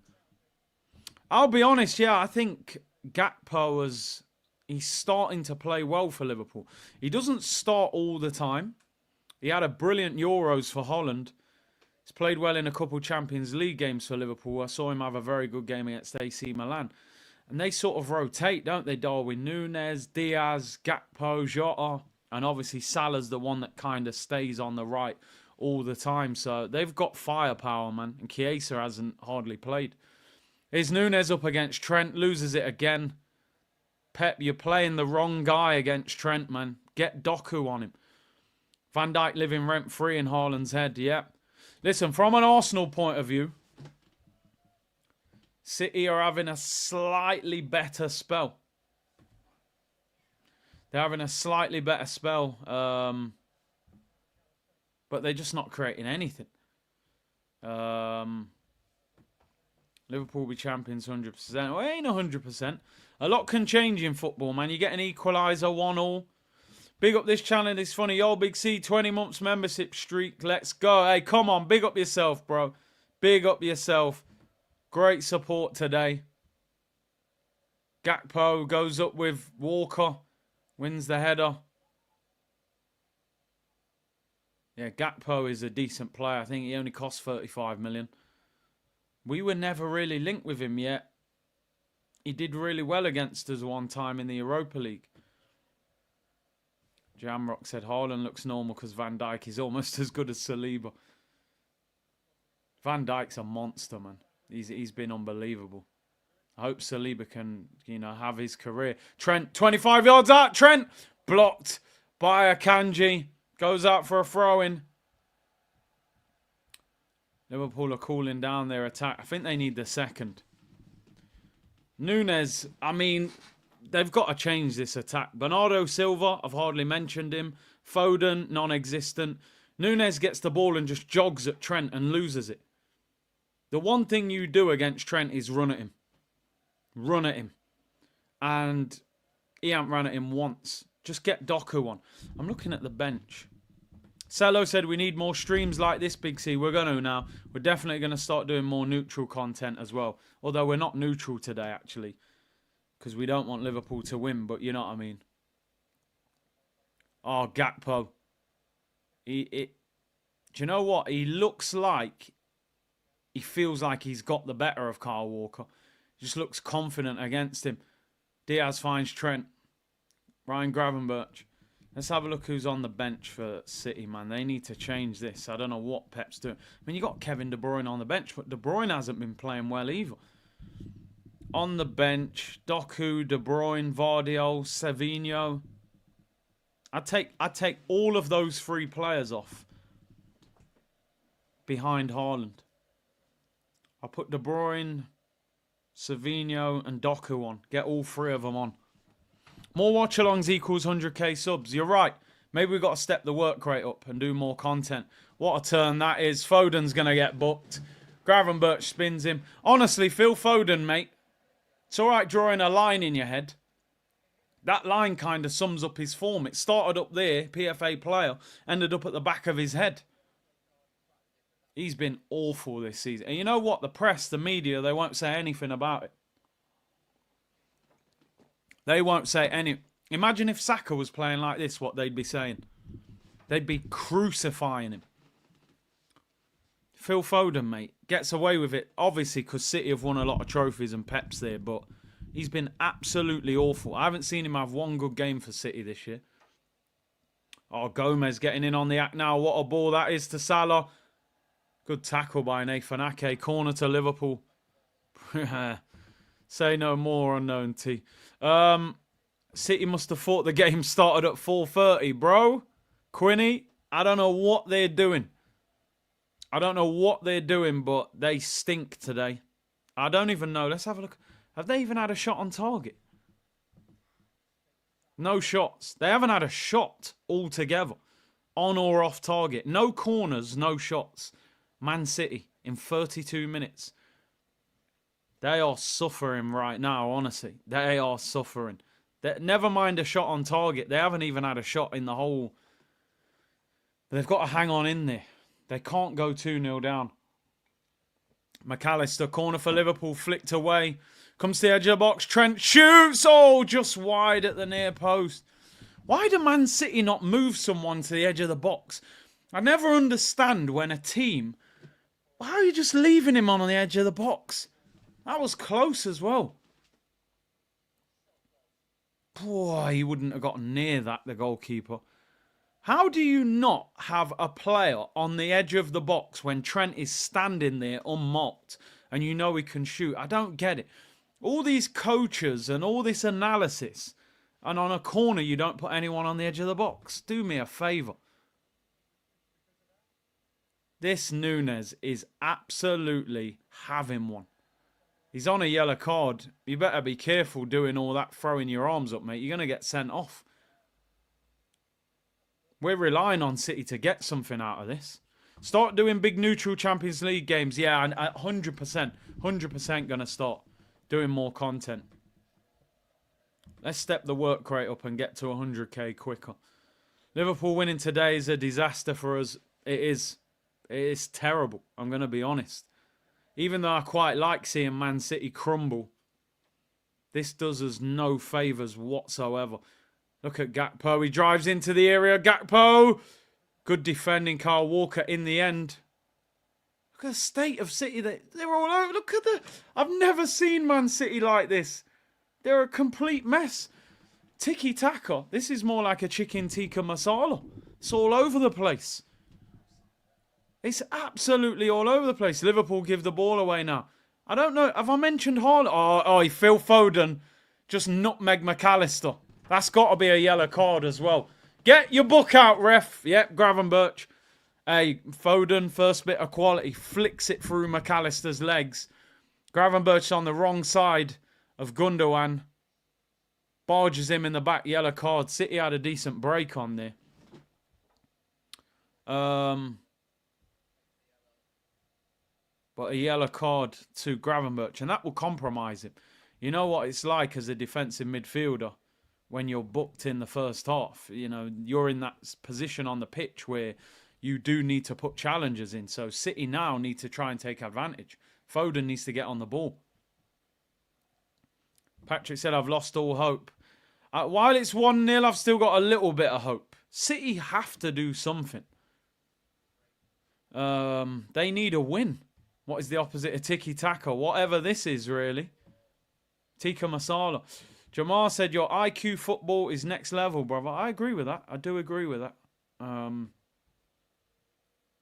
I'll be honest, yeah, I think Gakpo he's starting to play well for Liverpool. He doesn't start all the time. He had a brilliant Euros for Holland. He's played well in a couple Champions League games for Liverpool. I saw him have a very good game against AC Milan. And they sort of rotate, don't they? Darwin Núñez, Diaz, Gakpo, Jota. And obviously Salah's the one that kind of stays on the right all the time. So they've got firepower, man. And Chiesa hasn't hardly played. Here's Núñez up against Trent. Loses it again. Pep, you're playing the wrong guy against Trent, man. Get Doku on him. Van Dijk living rent-free in Haaland's head. Yep. Listen, from an Arsenal point of view, City are having a slightly better spell. They're having a slightly better spell. But they're just not creating anything. Liverpool will be champions 100%. Well, it ain't 100%. A lot can change in football, man. You get an equaliser, 1-1. Big up this channel. It's funny. Yo, Big C, 20 months membership streak. Let's go. Hey, come on. Big up yourself, bro. Big up yourself. Great support today. Gakpo goes up with Walker. Wins the header. Yeah, Gakpo is a decent player. I think he only cost 35 million. We were never really linked with him yet. He did really well against us one time in the Europa League. Jamrock said Haaland looks normal because Van Dijk is almost as good as Saliba. Van Dijk's a monster, man. He's been unbelievable. I hope Saliba can, have his career. Trent, 25 yards out. Trent, blocked by Akanji. Goes out for a throw-in. Liverpool are cooling down their attack. I think they need the second. Núñez, I mean, they've got to change this attack. Bernardo Silva, I've hardly mentioned him. Foden, non-existent. Núñez gets the ball and just jogs at Trent and loses it. The one thing you do against Trent is run at him. Run at him. And he ain't run at him once. Just get Doku on. I'm looking at the bench. Cello said we need more streams like this, Big C. We're going to now. We're definitely going to start doing more neutral content as well. Although we're not neutral today, actually. Because we don't want Liverpool to win, but you know what I mean. Oh, Gakpo. Do you know what? He looks like he feels like he's got the better of Kyle Walker. He just looks confident against him. Diaz finds Trent. Ryan Gravenberch. Let's have a look who's on the bench for City, man. They need to change this. I don't know what Pep's doing. I mean, you got Kevin De Bruyne on the bench, but De Bruyne hasn't been playing well either. On the bench, Doku, De Bruyne, Vardiol, Savinho. I'd take all of those three players off behind Haaland. I'll put De Bruyne, Savinho, and Doku on. Get all three of them on. More watch-alongs equals 100k subs. You're right. Maybe we've got to step the work rate up and do more content. What a turn that is. Foden's going to get booked. Gravenberch spins him. Honestly, Phil Foden, mate. It's all right drawing a line in your head. That line kind of sums up his form. It started up there, PFA player, ended up at the back of his head. He's been awful this season. And you know what? The press, the media, they won't say anything about it. They won't say any. Imagine if Saka was playing like this, what they'd be saying. They'd be crucifying him. Phil Foden, mate, gets away with it. Obviously, because City have won a lot of trophies and Pep's there, but he's been absolutely awful. I haven't seen him have one good game for City this year. Oh, Gomez getting in on the act now. What a ball that is to Salah. Good tackle by Nathan Ake. Corner to Liverpool. Say no more, unknown T. City must have thought the game started at 4:30, bro. Quinny, I don't know what they're doing. I don't know what they're doing, but they stink today. I don't even know. Let's have a look. Have they even had a shot on target? No shots. They haven't had a shot altogether. On or off target. No corners, no shots. Man City in 32 minutes. They are suffering right now, honestly. They are suffering. Never mind a shot on target. They haven't even had a shot in the whole... They've got to hang on in there. They can't go 2-0 down. McAllister, corner for Liverpool, flicked away. Comes to the edge of the box. Trent shoots. Oh, just wide at the near post. Why do Man City not move someone to the edge of the box? I never understand when a team... Why are you just leaving him on the edge of the box? That was close as well. Boy, he wouldn't have gotten near that, the goalkeeper. How do you not have a player on the edge of the box when Trent is standing there unmarked and you know he can shoot? I don't get it. All these coaches and all this analysis, and on a corner you don't put anyone on the edge of the box. Do me a favour. This Núñez is absolutely having one. He's on a yellow card. You better be careful doing all that, throwing your arms up, mate. You're going to get sent off. We're relying on City to get something out of this. Start doing big neutral Champions League games. Yeah, I'm 100%. 100% going to start doing more content. Let's step the work rate up and get to 100k quicker. Liverpool winning today is a disaster for us. It is. It is terrible. I'm going to be honest. Even though I quite like seeing Man City crumble, this does us no favours whatsoever. Look at Gakpo. He drives into the area. Gakpo. Good defending. Kyle Walker in the end. Look at the state of City. They're all over. Look at the... I've never seen Man City like this. They're a complete mess. Tiki-taka. This is more like a chicken tikka masala. It's all over the place. It's absolutely all over the place. Liverpool give the ball away now. I don't know. Have I mentioned Haaland? Oh, Phil Foden just nutmeg McAllister. That's got to be a yellow card as well. Get your book out, ref. Yep, Gravenberch. Hey, Foden, first bit of quality. Flicks it through McAllister's legs. Gravenberch on the wrong side of Gundogan. Barges him in the back. Yellow card. City had a decent break on there. But a yellow card to Gravenberch. And that will compromise him. You know what it's like as a defensive midfielder when you're booked in the first half. You know, you're in that position on the pitch where you do need to put challenges in. So City now need to try and take advantage. Foden needs to get on the ball. Patrick said, I've lost all hope. While it's 1-0, I've still got a little bit of hope. City have to do something. They need a win. What is the opposite of tiki-taka? Whatever this is, really. Tikka masala. Jamar said, your IQ football is next level, brother. I agree with that. I do agree with that.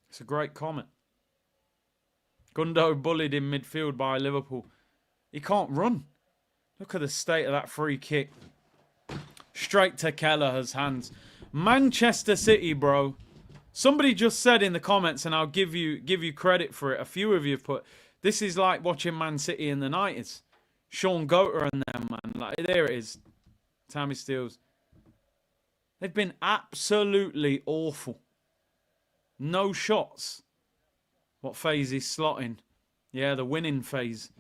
It's a great comment. Gundo bullied in midfield by Liverpool. He can't run. Look at the state of that free kick. Straight to Kelleher's hands. Manchester City, bro. Somebody just said in the comments, and I'll give you credit for it. A few of you have put, this is like watching Man City in the 90s. Sean Goater and them, man. Like, there it is. Tammy Steels. They've been absolutely awful. No shots. What phase is slotting? Yeah, the winning phase.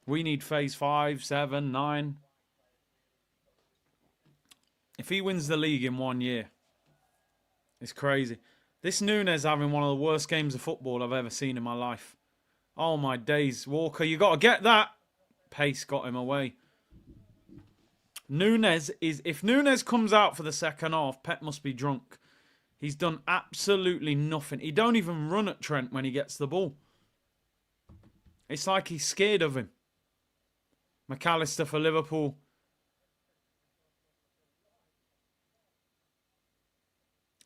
We need phase 5, 7, 9. If he wins the league in 1 year, it's crazy. This Núñez having one of the worst games of football I've ever seen in my life. Oh my days. Walker, you got to get that. Pace got him away. Núñez is... If Núñez comes out for the second half, Pep must be drunk. He's done absolutely nothing. He don't even run at Trent when he gets the ball. It's like he's scared of him. McAllister for Liverpool.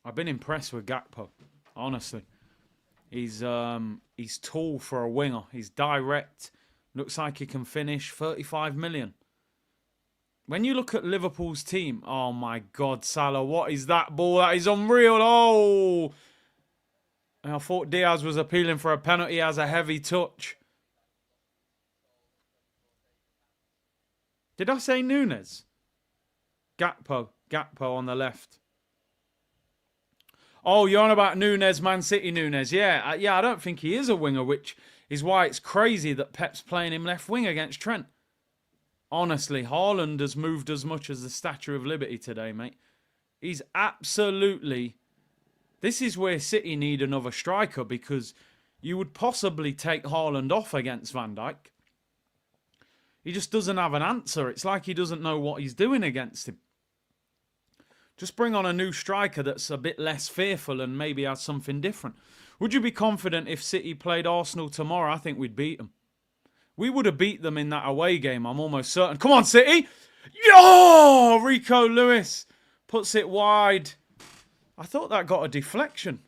I've been impressed with Gakpo, honestly. He's tall for a winger. He's direct, Looks like he can finish 35 million. When you look at Liverpool's team, oh my God, Salah, what is that ball? That is unreal. Oh! And I thought Diaz was appealing for a penalty. He has a heavy touch. Did I say Nunes? Gakpo on the left. Oh, you're on about Nunes, Man City Nunes. Yeah, I don't think he is a winger, which is why it's crazy that Pep's playing him left wing against Trent. Honestly, Haaland has moved as much as the Statue of Liberty today, mate. He's absolutely... This is where City need another striker, because you would possibly take Haaland off against Van Dijk. He just doesn't have an answer. It's like he doesn't know what he's doing against him. Just bring on a new striker that's a bit less fearful and maybe has something different. Would you be confident if City played Arsenal tomorrow? I think we'd beat them. We would have beat them in that away game, I'm almost certain. Come on, City! Yo! Rico Lewis puts it wide. I thought that got a deflection.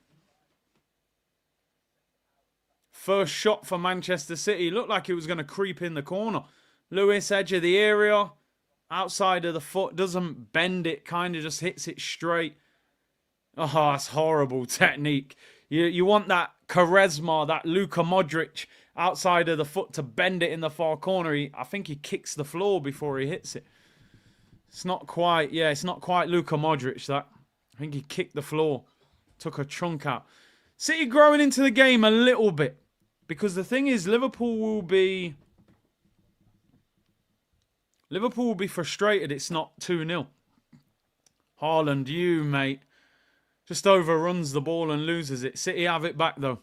First shot for Manchester City. Looked like it was going to creep in the corner. Lewis, edge of the area. Outside of the foot. Doesn't bend it. Kind of just hits it straight. Oh, that's horrible technique. You want that charisma, that Luka Modric outside of the foot to bend it in the far corner. I think he kicks the floor before he hits it. It's not quite, it's not quite Luka Modric, that. I think he kicked the floor. Took a chunk out. City growing into the game a little bit. Because the thing is, Liverpool will be frustrated it's not 2-0. Haaland, you, mate. Just overruns the ball and loses it. City have it back, though.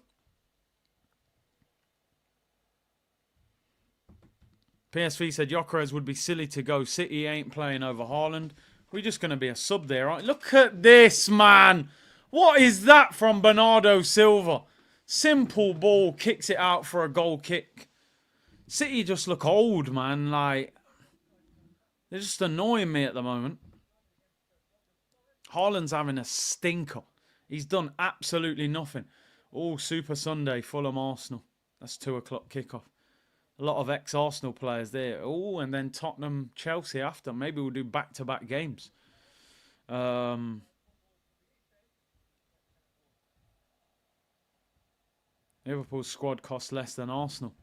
PSV said Gyökeres would be silly to go. City ain't playing over Haaland. We're just going to be a sub there, right? Look at this, man. What is that from Bernardo Silva? Simple ball. Kicks it out for a goal kick. City just look old, man. Like, they're just annoying me at the moment. Haaland's having a stinker. He's done absolutely nothing. Oh, Super Sunday, Fulham Arsenal. That's 2 o'clock kickoff. A lot of ex-Arsenal players there. Oh, and then Tottenham, Chelsea after. Maybe we'll do back-to-back games. Liverpool's squad costs less than Arsenal.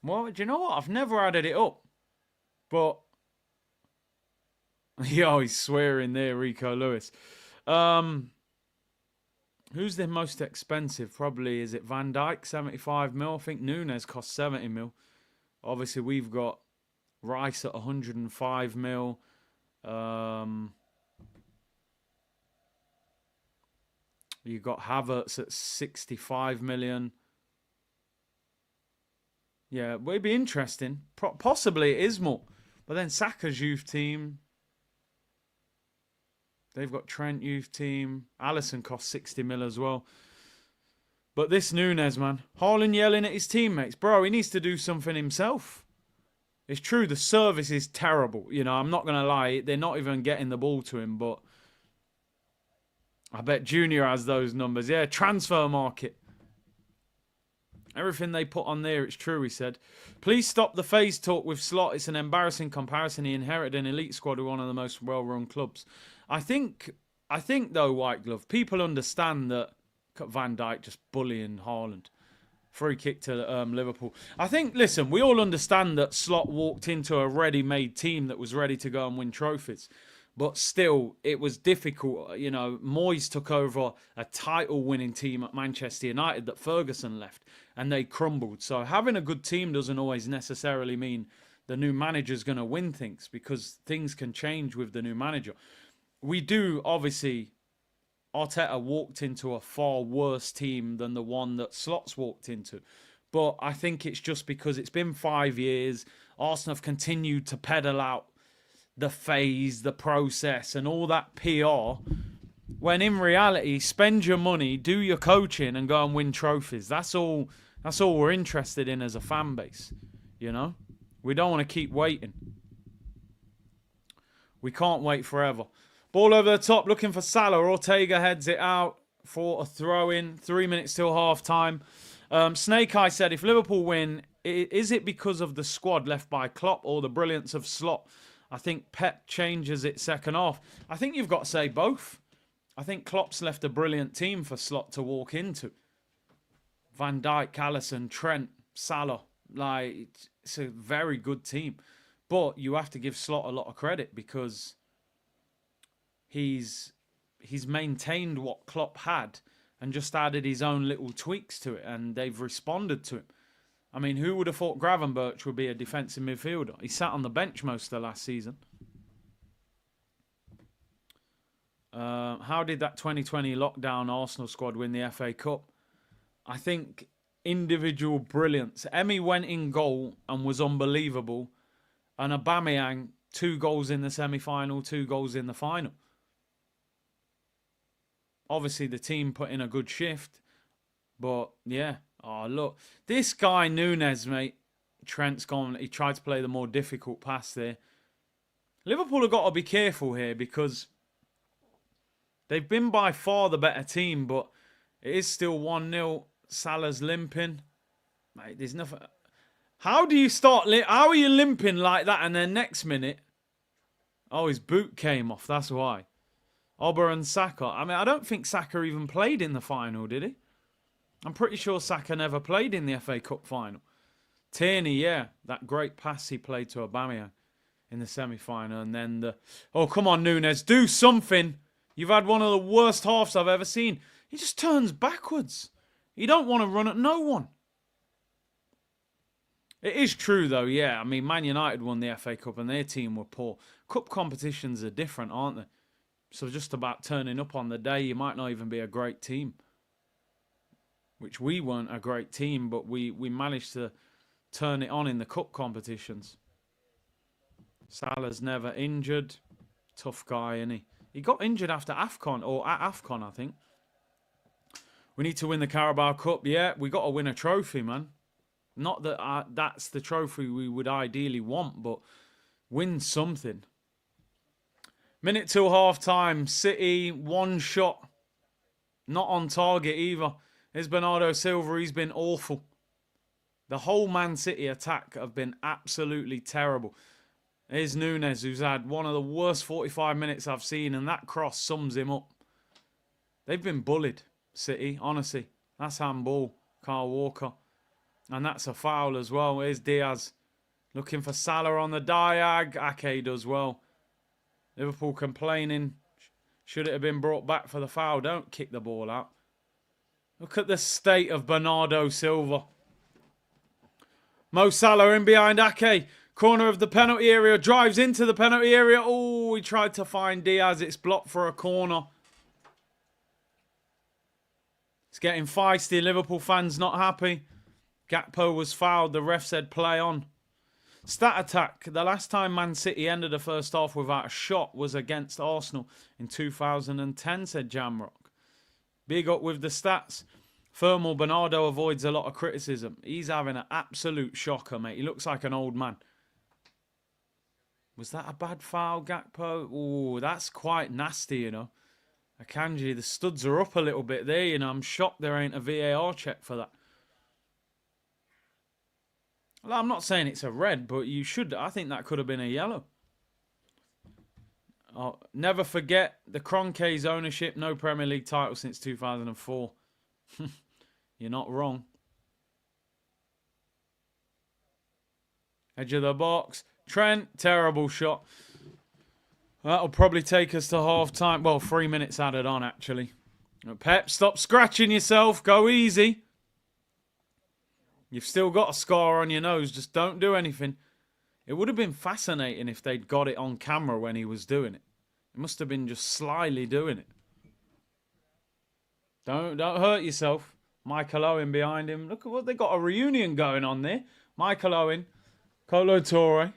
Well, do you know what? I've never added it up. But... Yo, he's swearing there, Rico Lewis. Who's the most expensive? Probably, is it Van Dijk, 75 mil? I think Nunes costs 70 mil. Obviously, we've got Rice at 105 mil. You've got Havertz at 65 million. Yeah, it would be interesting. Possibly it is more. But then Saka's youth team... They've got Trent youth team. Alisson costs 60 mil as well. But this Nunes, man. Haaland yelling at his teammates. Bro, he needs to do something himself. It's true, the service is terrible. You know, I'm not going to lie. They're not even getting the ball to him. But I bet Junior has those numbers. Yeah, transfer market. Everything they put on there, it's true, he said. Please stop the phase talk with Slot. It's an embarrassing comparison. He inherited an elite squad with one of the most well-run clubs. I think though, White Glove, people understand that Van Dijk just bullying Haaland. Free kick to Liverpool. I think, listen, we all understand that Slot walked into a ready-made team that was ready to go and win trophies. But still, it was difficult. You know, Moyes took over a title-winning team at Manchester United that Ferguson left, and they crumbled. So having a good team doesn't always necessarily mean the new manager's going to win things, because things can change with the new manager. We do, obviously, Arteta walked into a far worse team than the one that Slot's walked into. But I think it's just because it's been 5 years. Arsenal have continued to pedal out the phase, the process, and all that PR. When in reality, spend your money, do your coaching, and go and win trophies. That's all we're interested in as a fan base. You know? We don't want to keep waiting. We can't wait forever. Ball over the top, looking for Salah. Ortega heads it out for a throw-in. 3 minutes till half-time. Snake Eye said, if Liverpool win, Is it because of the squad left by Klopp or the brilliance of Slot? I think Pep changes it second half. I think you've got to say both. I think Klopp's left a brilliant team for Slot to walk into. Van Dijk, Alisson, Trent, Salah. Like, it's a very good team. But you have to give Slot a lot of credit because he's maintained what Klopp had and just added his own little tweaks to it, and they've responded to him. I mean, who would have thought Gravenberch would be a defensive midfielder? He sat on the bench most of the last season. How did that 2020 lockdown Arsenal squad win the FA Cup? I think individual brilliance. Emi went in goal and was unbelievable. And Aubameyang, 2 goals in the semi-final, 2 goals in the final. Obviously, the team put in a good shift. But, yeah. Oh, look. This guy, Núñez, mate. Trent's gone. He tried to play the more difficult pass there. Liverpool have got to be careful here because they've been by far the better team, but it is still 1-0. Salah's limping. Mate, there's nothing. How do you start? How are you limping like that? And then next minute, oh, his boot came off. That's why. Ober and Saka. I mean, I don't think Saka even played in the final, did he? I'm pretty sure Saka never played in the FA Cup final. Tierney, yeah. That great pass he played to Aubameyang in the semi-final. And then the... Oh, come on, Núñez. Do something. You've had one of the worst halves I've ever seen. He just turns backwards. You don't want to run at no one. It is true, though, yeah. I mean, Man United won the FA Cup and their team were poor. Cup competitions are different, aren't they? So just about turning up on the day, you might not even be a great team. Which we weren't a great team, but we managed to turn it on in the cup competitions. Salah's never injured. Tough guy, isn't he? He got injured after AFCON, or at AFCON, I think. We need to win the Carabao Cup. Yeah, we got to win a trophy, man. Not that that's the trophy we would ideally want, but win something. Minute till half-time. City, 1 shot. Not on target either. Here's Bernardo Silva. He's been awful. The whole Man City attack have been absolutely terrible. Here's Núñez, who's had one of the worst 45 minutes I've seen, and that cross sums him up. They've been bullied, City, honestly. That's handball, Kyle Walker. And that's a foul as well. Here's Diaz. Looking for Salah on the diag. Ake does well. Liverpool complaining. Should it have been brought back for the foul? Don't kick the ball out. Look at the state of Bernardo Silva. Mo Salah in behind Ake. Corner of the penalty area. Drives into the penalty area. Oh, he tried to find Diaz. It's blocked for a corner. It's getting feisty. Liverpool fans not happy. Gakpo was fouled. The ref said play on. Stat attack. The last time Man City ended the first half without a shot was against Arsenal in 2010, said Jamrock. Big up with the stats. Thermal Bernardo avoids a lot of criticism. He's having an absolute shocker, mate. He looks like an old man. Was that a bad foul, Gakpo? Oh, that's quite nasty, you know. Akanji, the studs are up a little bit there, you know. I'm shocked there ain't a VAR check for that. Well, I'm not saying it's a red, but you should. I think that could have been a yellow. Oh, never forget the Kroenke's ownership. No Premier League title since 2004. You're not wrong. Edge of the box. Trent, terrible shot. That'll probably take us to half time. Well, 3 minutes added on, actually. Pep, stop scratching yourself. Go easy. You've still got a scar on your nose. Just don't do anything. It would have been fascinating if they'd got it on camera when he was doing it. It must have been just slyly doing it. Don't hurt yourself. Michael Owen behind him. Look at what they got, a reunion going on there. Michael Owen, Kolo Toure.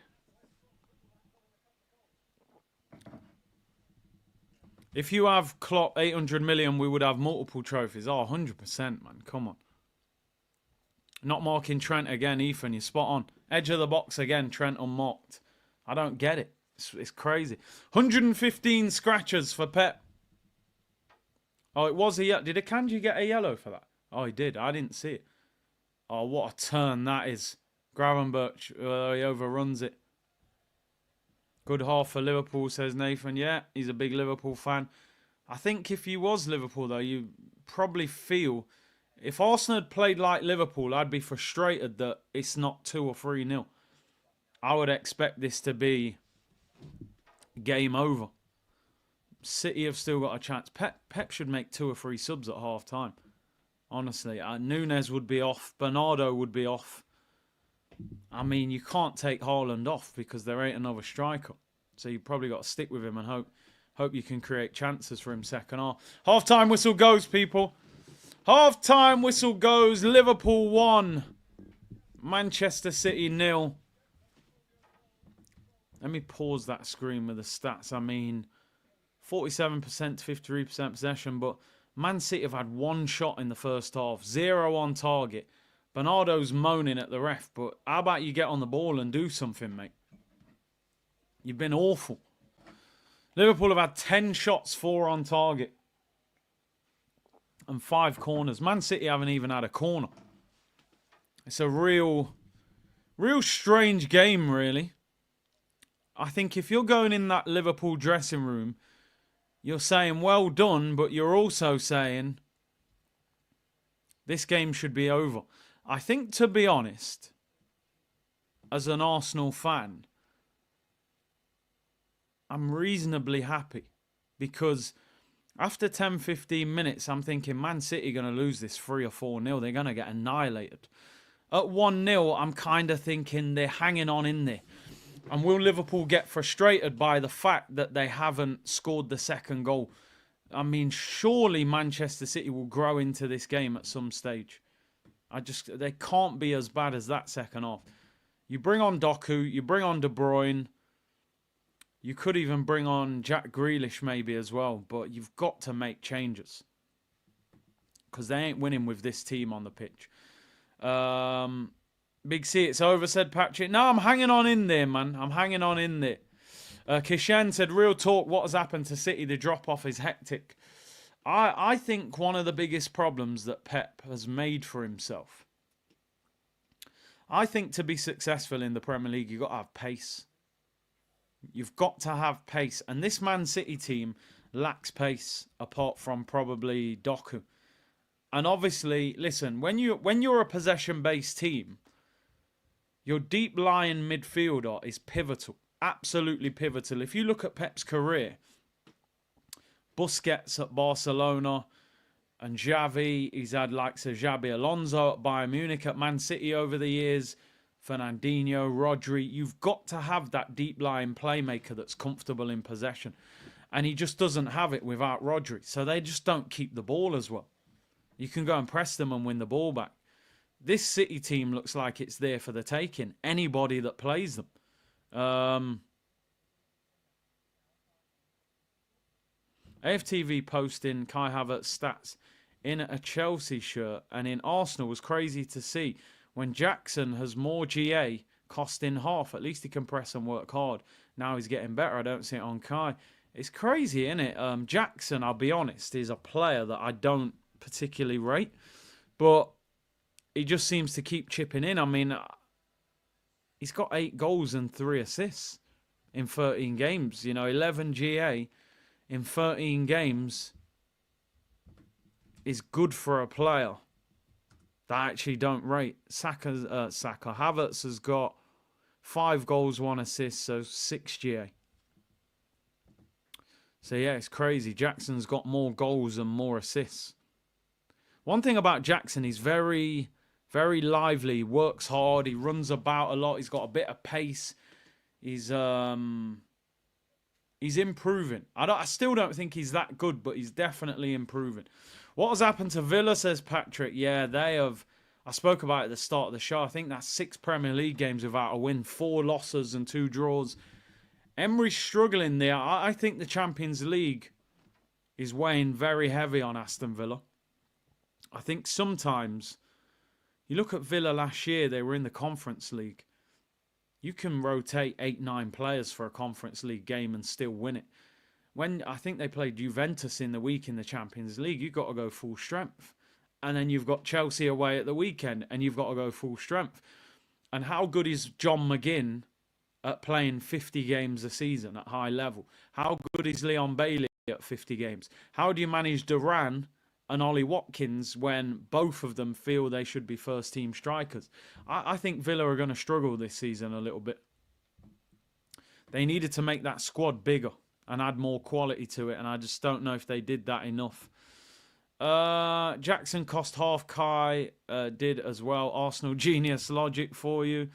If you have Klopp 800 million, we would have multiple trophies. Oh, 100%, man. Come on. Not marking Trent again, Ethan. You're spot on. Edge of the box again, Trent unmarked. I don't get it. It's crazy. 115 scratches for Pep. Oh, it was a... Did Akanji get a yellow for that? Oh, he did. I didn't see it. Oh, what a turn that is. Gravenberch, he overruns it. Good half for Liverpool, says Nathan. Yeah, he's a big Liverpool fan. I think if he was Liverpool, though, you probably feel... If Arsenal had played like Liverpool, I'd be frustrated that it's not 2 or 3-0. I would expect this to be game over. City have still got a chance. Pep should make 2 or 3 subs at half time. Honestly, Nunes would be off. Bernardo would be off. I mean, you can't take Haaland off because there ain't another striker. So you probably got to stick with him and hope you can create chances for him second half. Half-time whistle goes, people. Half-time whistle goes. Liverpool 1. Manchester City 0. Let me pause that screen with the stats. I mean, 47% to 53% possession, but Man City have had 1 shot in the first half. 0 on target. Bernardo's moaning at the ref, but how about you get on the ball and do something, mate? You've been awful. Liverpool have had 10 shots, 4 on target. And 5 corners. Man City haven't even had a corner. It's a real strange game, really. I think if you're going in that Liverpool dressing room, you're saying, well done, but you're also saying, this game should be over. I think, to be honest, as an Arsenal fan, I'm reasonably happy. Because after 10-15 minutes, I'm thinking, Man City are going to lose this 3 or 4-0. They're going to get annihilated. At 1-0, I'm kind of thinking they're hanging on in there. And will Liverpool get frustrated by the fact that they haven't scored the second goal? I mean, surely Manchester City will grow into this game at some stage. They can't be as bad as that second half. You bring on Doku, you bring on De Bruyne. You could even bring on Jack Grealish maybe as well. But you've got to make changes. Because they ain't winning with this team on the pitch. Big C, it's over, said Patrick. No, I'm hanging on in there, man. I'm hanging on in there. Kishan said, real talk, what has happened to City? The drop-off is hectic. I think one of the biggest problems that Pep has made for himself, I think to be successful in the Premier League, you've got to have pace. You've got to have pace. And this Man City team lacks pace, apart from probably Doku. And obviously, listen, when you're a possession-based team, your deep-lying midfielder is pivotal. Absolutely pivotal. If you look at Pep's career, Busquets at Barcelona and Xavi, he's had likes of Xabi Alonso at Bayern Munich, at Man City over the years, Fernandinho, Rodri. You've got to have that deep-lying playmaker that's comfortable in possession. And he just doesn't have it without Rodri. So they just don't keep the ball as well. You can go and press them and win the ball back. This City team looks like it's there for the taking. Anybody that plays them. AFTV posting Kai Havertz stats in a Chelsea shirt and in Arsenal was crazy to see. When Jackson has more GA, costing half. At least he can press and work hard. Now he's getting better. I don't see it on Kai. It's crazy, isn't it? Jackson, I'll be honest, is a player that I don't particularly rate. But he just seems to keep chipping in. I mean, he's got 8 goals and 3 assists in 13 games. You know, 11 GA in 13 games is good for a player that I actually don't rate. Havertz has got 5 goals, 1 assist, so 6 GA. So yeah, it's crazy. Jackson's got more goals and more assists. One thing about Jackson, he's very, very lively. He works hard. He runs about a lot. He's got a bit of pace. He's improving. I still don't think he's that good, but he's definitely improving. What has happened to Villa, says Patrick? Yeah, they have. I spoke about it at the start of the show. I think that's 6 Premier League games without a win, 4 losses and 2 draws. Emery's struggling there. I think the Champions League is weighing very heavy on Aston Villa. I think sometimes, you look at Villa last year, they were in the Conference League. You can rotate 8-9 players for a Conference League game and still win it. When I think they played Juventus in the week in the Champions League, you've got to go full strength. And then you've got Chelsea away at the weekend and you've got to go full strength. And how good is John McGinn at playing 50 games a season at high level? How good is Leon Bailey at 50 games? How do you manage Duran and Ollie Watkins when both of them feel they should be first team strikers? I think Villa are going to struggle this season a little bit. They needed to make that squad bigger and add more quality to it, and I just don't know if they did that enough. Jackson cost half. Kai did as well. Arsenal genius logic for you.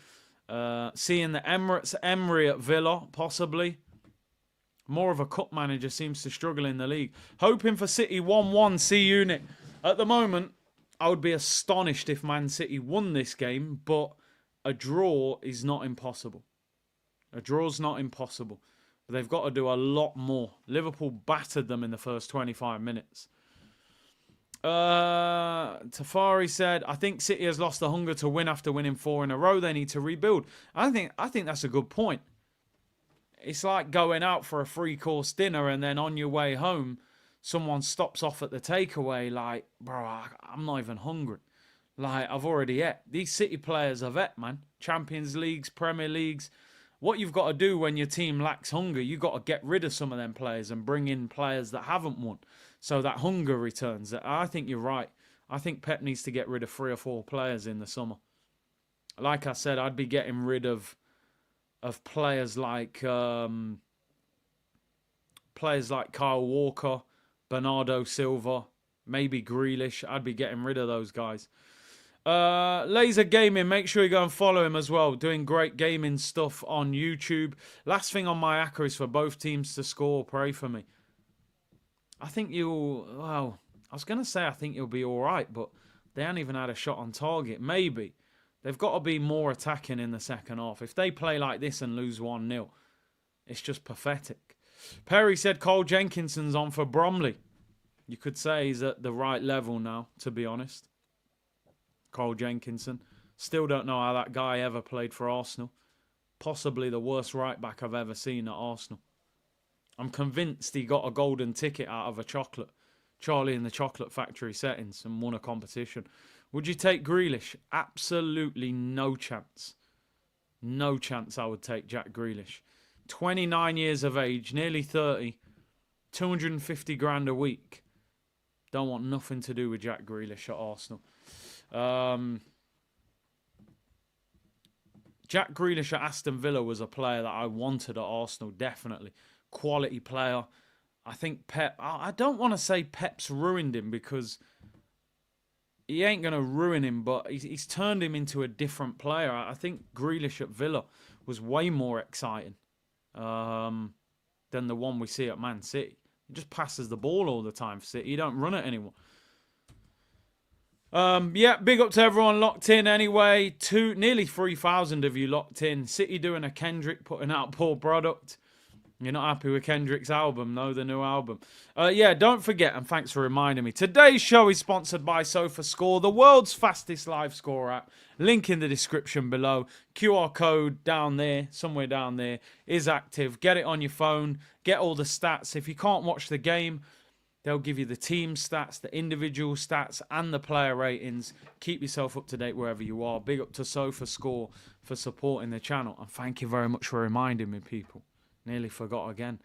Seeing the Emirates Emery at Villa, possibly. More of a cup manager, seems to struggle in the league. Hoping for City 1-1 C Unit. At the moment, I would be astonished if Man City won this game, but a draw is not impossible. A draw's not impossible. But they've got to do a lot more. Liverpool battered them in the first 25 minutes. Tafari said, I think City has lost the hunger to win after winning 4 in a row. They need to rebuild. I think that's a good point. It's like going out for a 3-course dinner and then on your way home, someone stops off at the takeaway like, bro, I'm not even hungry. Like, I've already ate. These City players have ate, man. Champions Leagues, Premier Leagues. What you've got to do when your team lacks hunger, you've got to get rid of some of them players and bring in players that haven't won. So that hunger returns. I think you're right. I think Pep needs to get rid of 3 or 4 players in the summer. Like I said, I'd be getting rid of players like Kyle Walker, Bernardo Silva, maybe Grealish. I'd be getting rid of those guys. Laser Gaming, make sure you go and follow him as well. Doing great gaming stuff on YouTube. Last thing on my ACCA is for both teams to score. Pray for me. I think well, I was going to say I think you'll be all right, but they haven't even had a shot on target. Maybe. They've got to be more attacking in the second half. If they play like this and lose 1-0, it's just pathetic. Perry said Cole Jenkinson's on for Bromley. You could say he's at the right level now, to be honest. Cole Jenkinson. Still don't know how that guy ever played for Arsenal. Possibly the worst right back I've ever seen at Arsenal. I'm convinced he got a golden ticket out of a chocolate. Charlie in the Chocolate Factory settings and won a competition. Would you take Grealish? Absolutely no chance. No chance I would take Jack Grealish. 29 years of age, nearly 30. 250 grand a week. Don't want nothing to do with Jack Grealish at Arsenal. Jack Grealish at Aston Villa was a player that I wanted at Arsenal, definitely. Quality player. I think Pep, I don't want to say Pep's ruined him because he ain't going to ruin him, but he's turned him into a different player. I think Grealish at Villa was way more exciting than the one we see at Man City. He just passes the ball all the time for City. You don't run it anymore. Yeah, big up to everyone locked in anyway. Nearly 3,000 of you locked in. City doing a Kendrick, putting out poor product. You're not happy with Kendrick's album, no, the new album. Yeah, don't forget, and thanks for reminding me, today's show is sponsored by SofaScore, the world's fastest live score app. Link in the description below. QR code down there, somewhere down there, is active. Get it on your phone. Get all the stats. If you can't watch the game, they'll give you the team stats, the individual stats, and the player ratings. Keep yourself up to date wherever you are. Big up to SofaScore for supporting the channel. And thank you very much for reminding me, people. Nearly forgot again.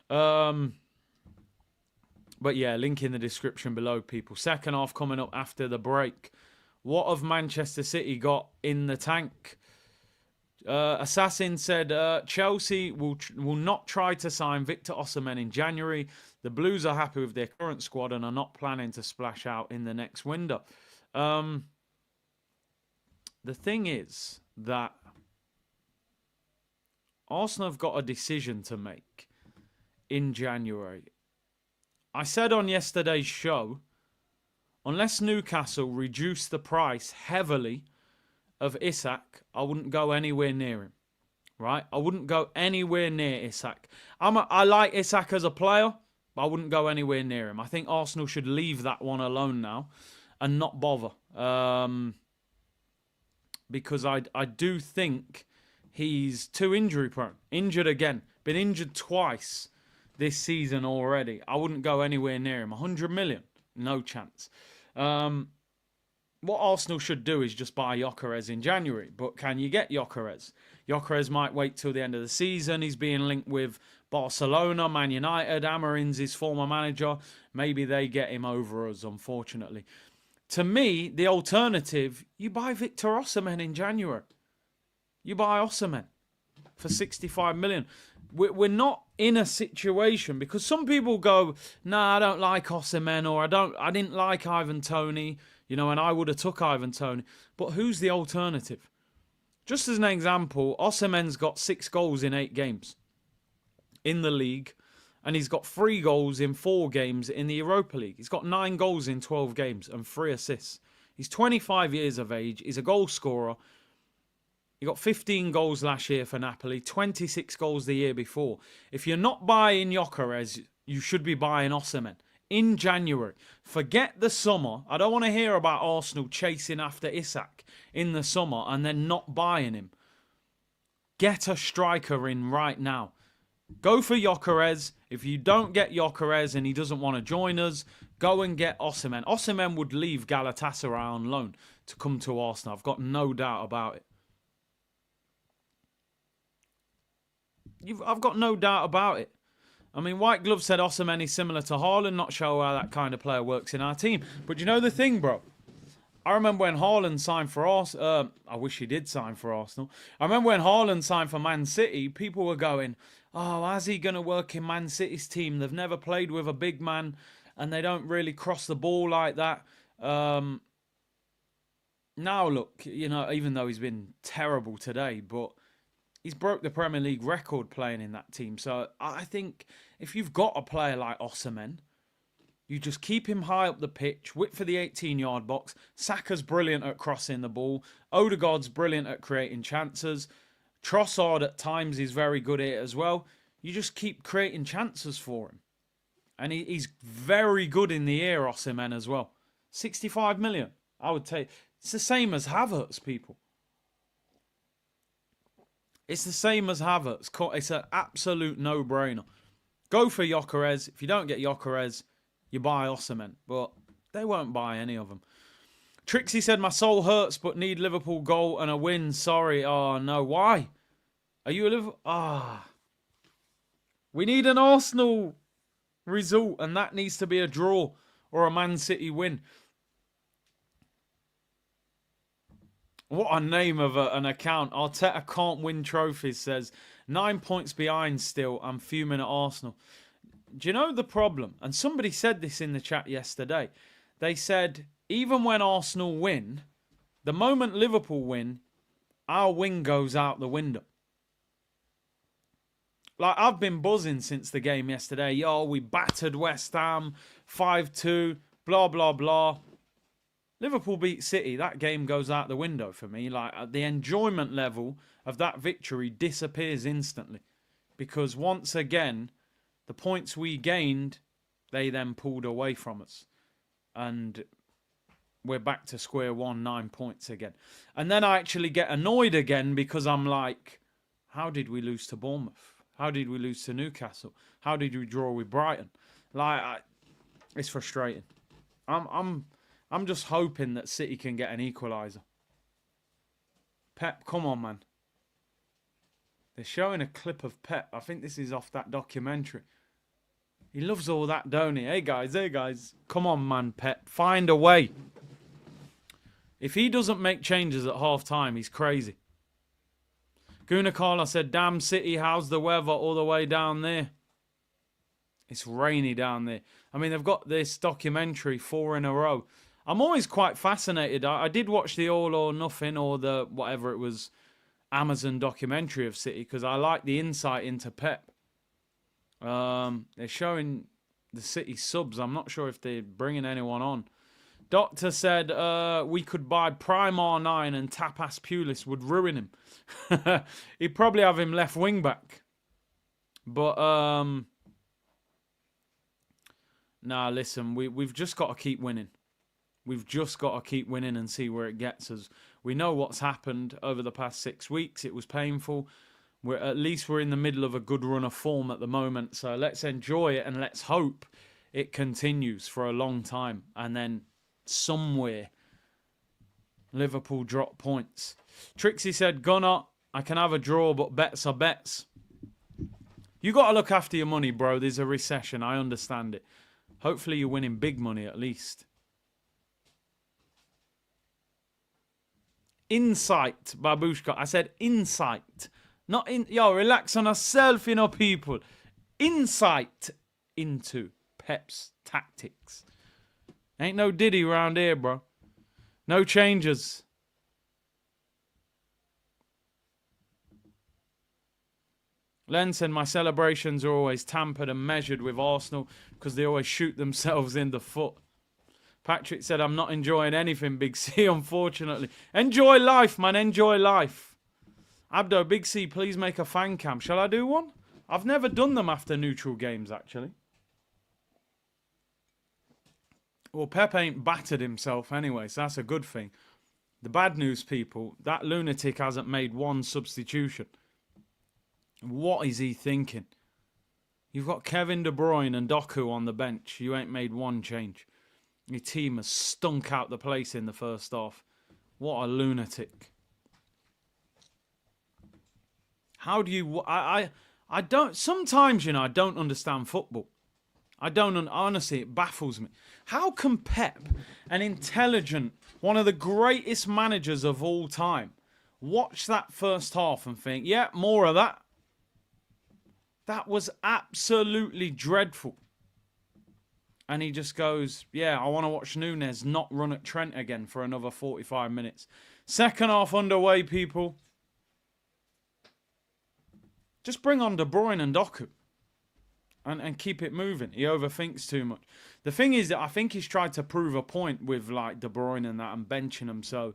But yeah, link in the description below, people. Second half coming up after the break. What have Manchester City got in the tank? Assassin said Chelsea will not try to sign Victor Osimhen in January. The Blues are happy with their current squad and are not planning to splash out in the next window. The thing is that Arsenal have got a decision to make in January. I said on yesterday's show, unless Newcastle reduce the price heavily of Isak, I wouldn't go anywhere near him. Right? I wouldn't go anywhere near Isak. I like Isak as a player, but I wouldn't go anywhere near him. I think Arsenal should leave that one alone now and not bother. Because I do think he's too injury prone. Injured again. Been injured twice this season already. I wouldn't go anywhere near him. 100 million? No chance. what Arsenal should do is just buy Gyökeres in January. But can you get Gyökeres? Gyökeres might wait till the end of the season. He's being linked with Barcelona, Man United. Amarin's his former manager. Maybe they get him over us, unfortunately. To me, the alternative, you buy Victor Osimhen in January. You buy Osimhen for 65 million. We're not in a situation, because some people go, nah, I don't like Osimhen, or I didn't like Ivan Toney, you know, and I would have took Ivan Toney. But who's the alternative? Just as an example, Osimhen's got 6 goals in 8 games in the league, and he's got 3 goals in 4 games in the Europa League. He's got 9 goals in 12 games and 3 assists. He's 25 years of age. He's a goal scorer. He got 15 goals last year for Napoli, 26 goals the year before. If you're not buying Gyökeres, you should be buying Osimhen in January. Forget the summer. I don't want to hear about Arsenal chasing after Isak in the summer and then not buying him. Get a striker in right now. Go for Gyökeres. If you don't get Gyökeres and he doesn't want to join us, go and get Osimhen. Osimhen would leave Galatasaray on loan to come to Arsenal. I've got no doubt about it. I've got no doubt about it. I mean, White Glove said Osimhen is similar to Haaland. Not sure how that kind of player works in our team. But you know the thing, bro? I remember when Haaland signed for Arsenal. I wish he did sign for Arsenal. I remember when Haaland signed for Man City, people were going, oh, how's he going to work in Man City's team? They've never played with a big man, and they don't really cross the ball like that. Now, look, you know, even though he's been terrible today, but he's broke the Premier League record playing in that team. So I think if you've got a player like Osimhen, you just keep him high up the pitch, whip for the 18-yard box. Saka's brilliant at crossing the ball. Odegaard's brilliant at creating chances. Trossard at times is very good at it as well. You just keep creating chances for him. And he's very good in the air, Osimhen, as well. 65 million, I would take. It's the same as Havertz, people. It's the same as Havertz. It's an absolute no-brainer. Go for Gyökeres. If you don't get Gyökeres, you buy Osimhen. But they won't buy any of them. Trixie said, my soul hurts but need Liverpool goal and a win. Sorry. Oh, no. Why? Are you a Liverpool? We need an Arsenal result, and that needs to be a draw or a Man City win. What a name of an account. Arteta can't win trophies, says. 9 points behind still. I'm fuming at Arsenal. Do you know the problem? And somebody said this in the chat yesterday. They said, even when Arsenal win, the moment Liverpool win, our win goes out the window. Like, I've been buzzing since the game yesterday. Yo, we battered West Ham 5-2, blah, blah, blah. Liverpool beat City. That game goes out the window for me. Like, the enjoyment level of that victory disappears instantly. Because once again, the points we gained, they then pulled away from us. And we're back to square one, 9 points again. And then I actually get annoyed again because I'm like, how did we lose to Bournemouth? How did we lose to Newcastle? How did we draw with Brighton? Like, it's frustrating. I'm just hoping that City can get an equaliser. Pep, come on, man. They're showing a clip of Pep. I think this is off that documentary. He loves all that, don't he? Hey, guys. Come on, man, Pep. Find a way. If he doesn't make changes at half-time, he's crazy. Guna Carla said, damn City, how's the weather all the way down there? It's rainy down there. I mean, they've got this documentary 4 in a row. I'm always quite fascinated. I did watch the All or Nothing or the whatever it was Amazon documentary of City because I like the insight into Pep. They're showing the City subs. I'm not sure if they're bringing anyone on. Doctor said we could buy Prime R9 and Tapas Pulis would ruin him. He'd probably have him left wing back. But nah, listen, we've just got to keep winning. We've just got to keep winning and see where it gets us. We know what's happened over the past 6 weeks. It was painful. At least we're in the middle of a good run of form at the moment. So let's enjoy it and let's hope it continues for a long time. And then somewhere Liverpool drop points. Trixie said, Gunnar, I can have a draw, but bets are bets. You got to look after your money, bro. There's a recession. I understand it. Hopefully you're winning big money at least. Insight, Babushka. I said insight. Not in... Yo, relax on yourself, you know, people. Insight into Pep's tactics. Ain't no Diddy around here, bro. No changes. Len said, my celebrations are always tampered and measured with Arsenal because they always shoot themselves in the foot. Patrick said, I'm not enjoying anything, Big C, unfortunately. Enjoy life, man. Enjoy life. Abdo, Big C, please make a fan cam. Shall I do one? I've never done them after neutral games, actually. Well, Pep ain't battered himself anyway, so that's a good thing. The bad news, people, that lunatic hasn't made one substitution. What is he thinking? You've got Kevin De Bruyne and Doku on the bench. You ain't made one change. Your team has stunk out the place in the first half. What a lunatic. How do you... I don't... Sometimes, you know, I don't understand football. I don't... Honestly, it baffles me. How can Pep, an intelligent, one of the greatest managers of all time, watch that first half and think, yeah, more of that? That was absolutely dreadful. And he just goes, yeah, I want to watch Núñez not run at Trent again for another 45 minutes. Second half underway, people. Just bring on De Bruyne and Doku. And keep it moving. He overthinks too much. The thing is that I think he's tried to prove a point with like De Bruyne and that and benching him. So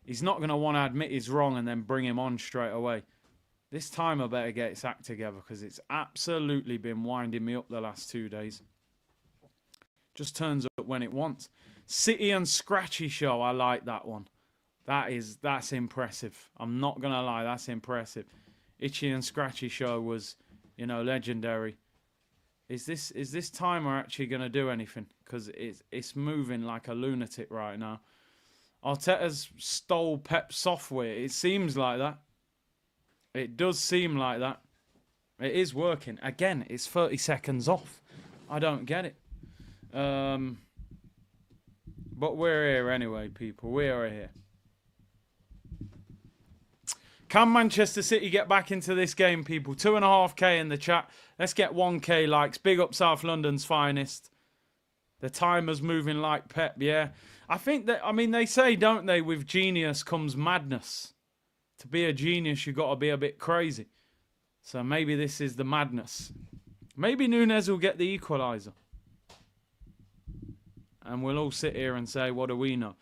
he's not going to want to admit he's wrong and then bring him on straight away. This time I better get its act together because it's absolutely been winding me up the last 2 days. Just turns up when it wants. City and Scratchy Show, I like that one. That's impressive. I'm not going to lie, that's impressive. Itchy and Scratchy Show was, you know, legendary. Is this timer actually going to do anything? Because it's moving like a lunatic right now. Arteta's stole Pep's software. It seems like that. It does seem like that. It is working. Again, it's 30 seconds off. I don't get it. But we're here anyway, people. We are here. Can Manchester City get back into this game, people? 2.5K in the chat. Let's get 1K likes. Big up South London's finest. The timer's moving like Pep, yeah. I think that, I mean, they say, don't they, with genius comes madness. To be a genius, you got to be a bit crazy. So maybe this is the madness. Maybe Núñez will get the equaliser. And we'll all sit here and say, what do we know?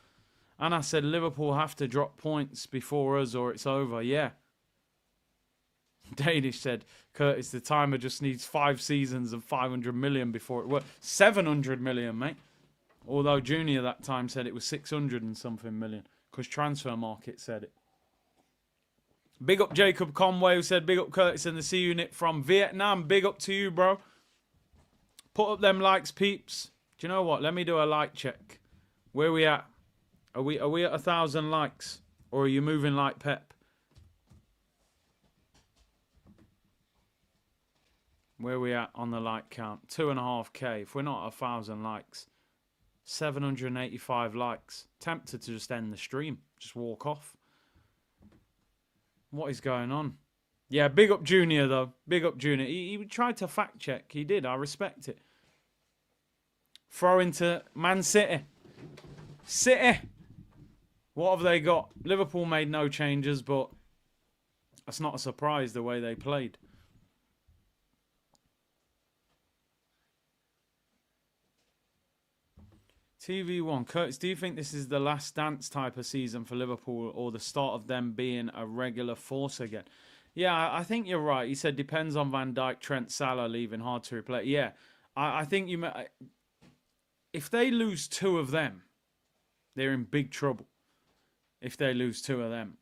And I said, Liverpool have to drop points before us or it's over. Yeah. Danish said, Curtis, the timer just needs 5 seasons of 500 million before it works. 700 million, mate. Although Junior that time said it was 600 and something million. Because Transfer Market said it. Big up Jacob Conway who said, big up Curtis and the C Unit from Vietnam. Big up to you, bro. Put up them likes, peeps. Do you know what? Let me do a like check. Where we at? Are we at 1,000 likes? Or are you moving like Pep? Where are we at on the like count? 2.5K. If we're not at 1,000 likes. 785 likes. Tempted to just end the stream. Just walk off. What is going on? Yeah, big up Junior, though. Big up Junior. He tried to fact check. He did. I respect it. Throw into Man City. City. What have they got? Liverpool made no changes, but that's not a surprise the way they played. TV1. Curtis, do you think this is the last dance type of season for Liverpool or the start of them being a regular force again? Yeah, I think you're right. He said depends on Van Dijk, Trent, Salah leaving, hard to replace. Yeah, I think you... If they lose 2 of them, they're in big trouble. If they lose 2 of them.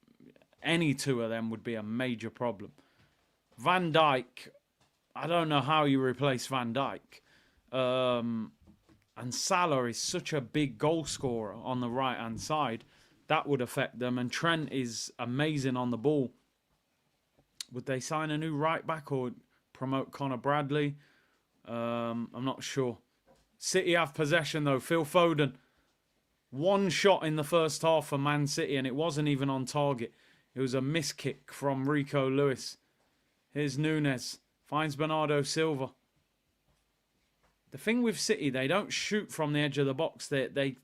Any 2 of them would be a major problem. Van Dijk, I don't know how you replace Van Dijk. And Salah is such a big goal scorer on the right-hand side. That would affect them. And Trent is amazing on the ball. Would they sign a new right back or promote Connor Bradley? I'm not sure. City have possession though. Phil Foden. One shot in the first half for Man City and it wasn't even on target. It was a miss kick from Rico Lewis. Here's Nunes. Finds Bernardo Silva. The thing with City, they don't shoot from the edge of the box. They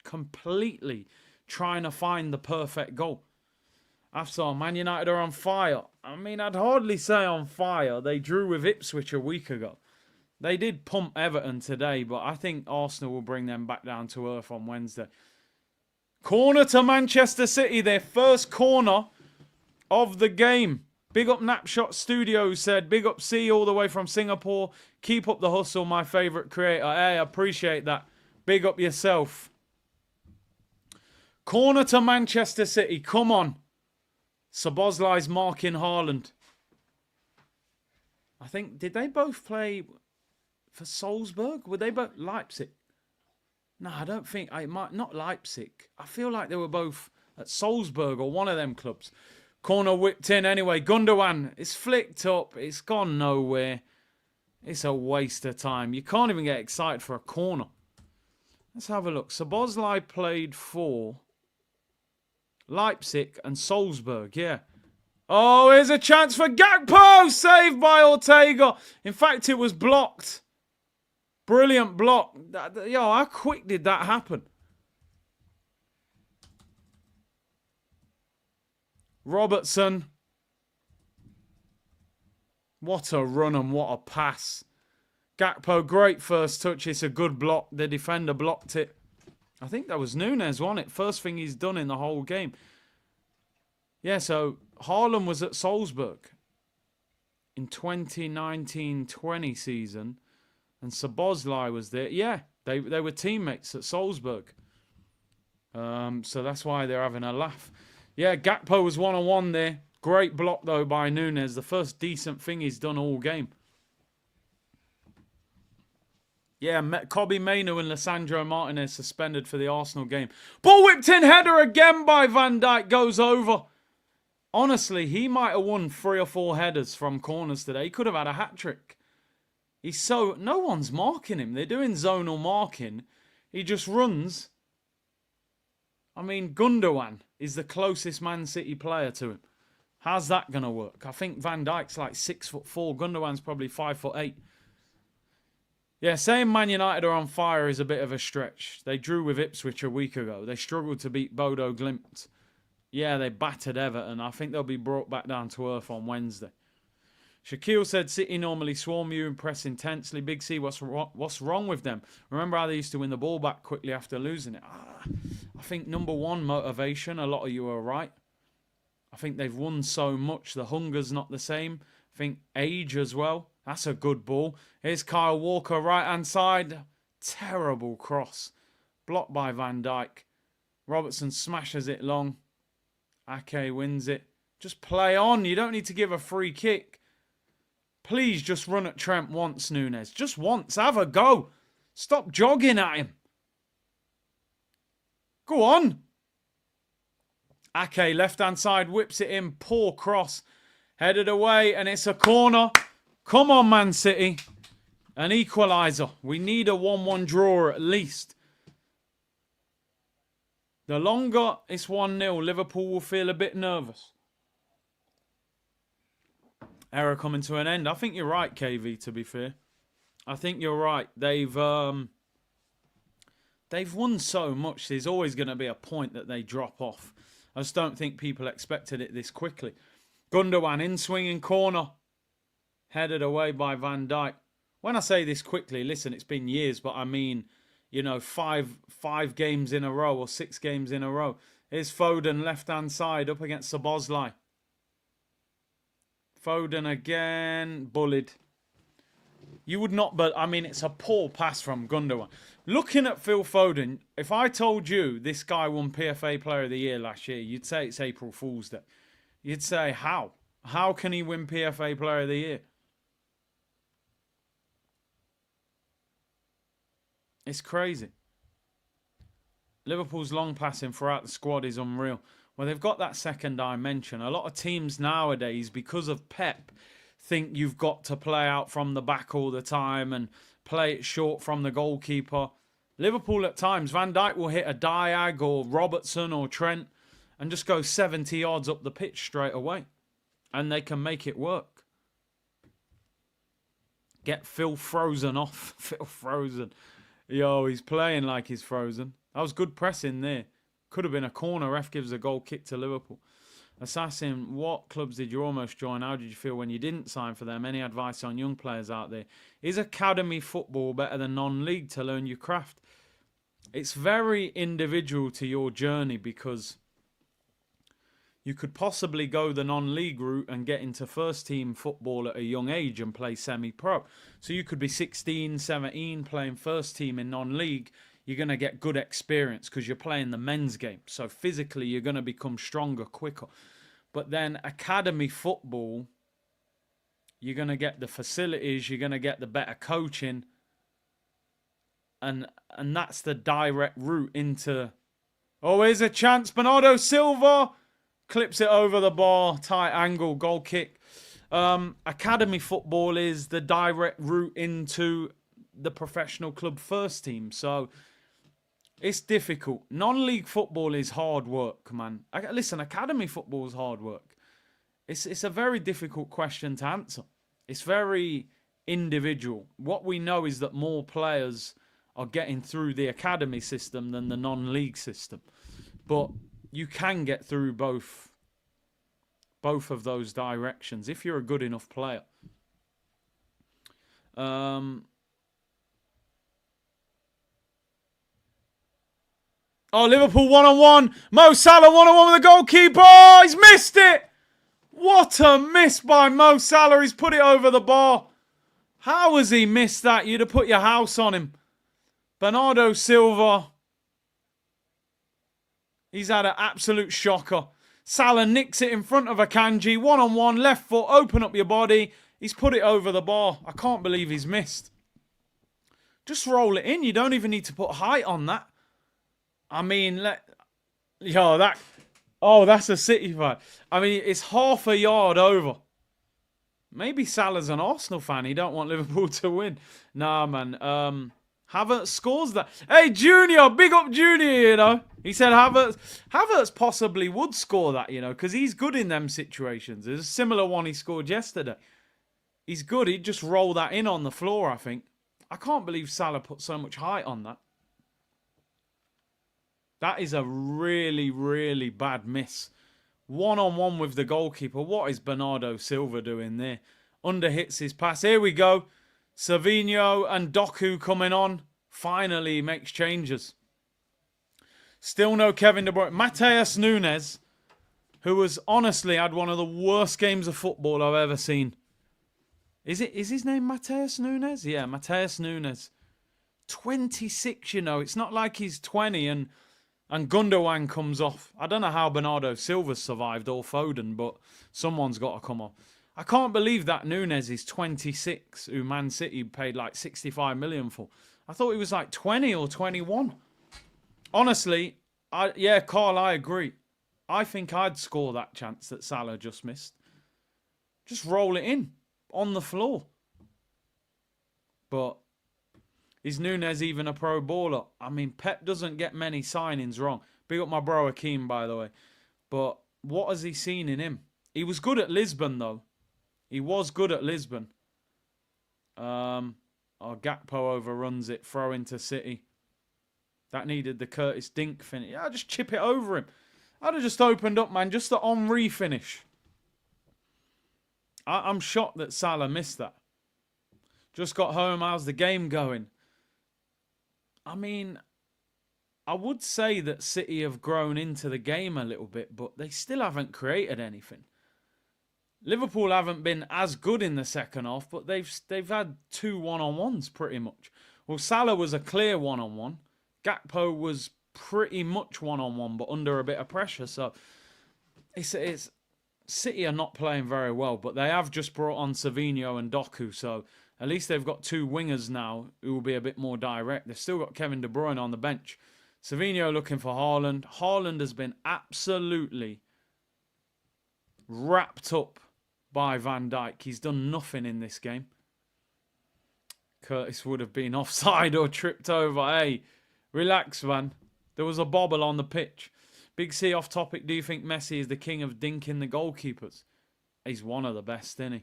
completely trying to find the perfect goal. After Man United are on fire. I mean, I'd hardly say on fire. They drew with Ipswich a week ago. They did pump Everton today, but I think Arsenal will bring them back down to earth on Wednesday. Corner to Manchester City, their first corner of the game. Big up Napshot Studios said, big up C all the way from Singapore. Keep up the hustle, my favourite creator. Hey, I appreciate that. Big up yourself. Corner to Manchester City, come on. Szoboszlai's marking Haaland. I think, did they both play for Salzburg? Were they both Leipzig? No, I don't think. It might not Leipzig. I feel like they were both at Salzburg or one of them clubs. Corner whipped in anyway. Gundogan, it's flicked up. It's gone nowhere. It's a waste of time. You can't even get excited for a corner. Let's have a look. Szoboszlai played for Leipzig and Salzburg, yeah. Oh, here's a chance for Gakpo! Saved by Ortega. In fact, it was blocked. Brilliant block. Yo, how quick did that happen? Robertson. What a run and what a pass. Gakpo, great first touch. It's a good block. The defender blocked it. I think that was Nunes, wasn't it? First thing he's done in the whole game. Yeah, so Haaland was at Salzburg in 2019-20 season. And Szoboszlai was there. Yeah, they were teammates at Salzburg. So that's why they're having a laugh. Yeah, Gakpo was one-on-one there. Great block, though, by Nunes. The first decent thing he's done all game. Yeah, Kobbie Mainoo and Lisandro Martinez suspended for the Arsenal game. Ball whipped in, header again by Van Dijk. Goes over. Honestly, he might have won 3 or 4 headers from corners today. He could have had a hat-trick. He's so... No one's marking him. They're doing zonal marking. He just runs. I mean, Gundogan is the closest Man City player to him. How's that going to work? I think Van Dijk's like 6'4". Gundogan's probably 5'8". Yeah, saying Man United are on fire is a bit of a stretch. They drew with Ipswich a week ago. They struggled to beat Bodo Glimt. Yeah, they battered Everton. I think they'll be brought back down to earth on Wednesday. Shaquille said, City normally swarm you and press intensely. Big C, what's wrong with them? Remember how they used to win the ball back quickly after losing it? I think number one, motivation. A lot of you are right. I think they've won so much. The hunger's not the same. I think age as well. That's a good ball. Here's Kyle Walker, right-hand side. Terrible cross. Blocked by Van Dijk. Robertson smashes it long. Ake wins it. Just play on. You don't need to give a free kick. Please just run at Trent once, Nunes. Just once. Have a go. Stop jogging at him. Go on. Ake, left-hand side, whips it in. Poor cross. Headed away, and it's a corner. Come on, Man City. An equaliser. We need a 1-1 draw at least. The longer it's 1-0, Liverpool will feel a bit nervous. Error coming to an end. I think you're right, KV, to be fair. I think you're right. They've won so much. There's always going to be a point that they drop off. I just don't think people expected it this quickly. Gundogan in swinging corner. Headed away by Van Dijk. When I say this quickly, listen, it's been years, but I mean, you know, five games in a row or 6 games in a row. Here's Foden, left-hand side, up against Szoboszlai. Foden again, bullied. You would not, but I mean, it's a poor pass from Gundogan. Looking at Phil Foden, if I told you this guy won PFA Player of the Year last year, you'd say it's April Fool's Day. You'd say, how? How can he win PFA Player of the Year? It's crazy. Liverpool's long passing throughout the squad is unreal. Well, they've got that second dimension. A lot of teams nowadays, because of Pep, think you've got to play out from the back all the time and play it short from the goalkeeper. Liverpool at times, Van Dijk will hit a diag or Robertson or Trent and just go 70 yards up the pitch straight away. And they can make it work. Get Phil frozen off. Phil frozen. Yo, he's playing like he's frozen. That was good pressing there. Could have been a corner. Ref gives a goal kick to Liverpool. Assassin, what clubs did you almost join? How did you feel when you didn't sign for them? Any advice on young players out there? Is academy football better than non-league to learn your craft? It's very individual to your journey, because you could possibly go the non-league route and get into first team football at a young age and play semi-pro. So you could be 16, 17 playing first team in non-league. You're going to get good experience because you're playing the men's game. So physically you're going to become stronger quicker. But then academy football, you're going to get the facilities, you're going to get the better coaching. And that's the direct route into... Oh, here's a chance. Bernardo Silva clips it over the bar. Tight angle, goal kick. Academy football is the direct route into the professional club first team. So it's difficult. Non-league football is hard work, man. Listen, academy football is hard work. It's a very difficult question to answer. It's very individual. What we know is that more players are getting through the academy system than the non-league system. But you can get through both of those directions if you're a good enough player. Oh, Liverpool one-on-one. Mo Salah one-on-one with the goalkeeper. He's missed it. What a miss by Mo Salah. He's put it over the bar. How has he missed that? You'd have put your house on him. Bernardo Silva. He's had an absolute shocker. Salah nicks it in front of Akanji. One-on-one, left foot, open up your body. He's put it over the bar. I can't believe he's missed. Just roll it in. You don't even need to put height on that. I mean, that's a City fight. I mean, it's half a yard over. Maybe Salah's an Arsenal fan. He don't want Liverpool to win. Nah, man. Havertz scores that. Hey, Junior, big up Junior, you know. He said Havertz possibly would score that, you know, because he's good in them situations. There's a similar one he scored yesterday. He's good. He'd just roll that in on the floor, I think. I can't believe Salah put so much height on that. That is a really, really bad miss. One-on-one with the goalkeeper. What is Bernardo Silva doing there? Underhits his pass. Here we go. Savinho and Doku coming on. Finally makes changes. Still no Kevin De Bruyne. Matheus Nunes, who has honestly had one of the worst games of football I've ever seen. Is his name Matheus Nunes? Yeah, Matheus Nunes. 26, you know. It's not like he's 20 and Gundogan comes off. I don't know how Bernardo Silva survived or Foden, but someone's got to come off. I can't believe that Nunes is 26, who Man City paid like 65 million for. I thought he was like 20 or 21. Honestly, Carl, I agree. I think I'd score that chance that Salah just missed. Just roll it in on the floor. But is Nunes even a pro baller? I mean, Pep doesn't get many signings wrong. Big up my bro Akeem, by the way. But what has he seen in him? He was good at Lisbon, though. He was good at Lisbon. Gakpo overruns it. Throw into City. That needed the Curtis Dink finish. Yeah, just chip it over him. I'd have just opened up, man. Just the Henry finish. I'm shocked that Salah missed that. Just got home. How's the game going? I mean, I would say that City have grown into the game a little bit, but they still haven't created anything. Liverpool haven't been as good in the second half, but they've had two one-on-ones pretty much. Well, Salah was a clear one-on-one. Gakpo was pretty much one-on-one, but under a bit of pressure. So it's City are not playing very well, but they have just brought on Savinho and Doku, so at least they've got two wingers now who will be a bit more direct. They've still got Kevin De Bruyne on the bench. Savinho looking for Haaland. Haaland has been absolutely wrapped up by Van Dijk. He's done nothing in this game. Curtis would have been offside or tripped over. Hey, relax, man. There was a bobble on the pitch. Big C off topic. Do you think Messi is the king of dinking the goalkeepers? He's one of the best, isn't he?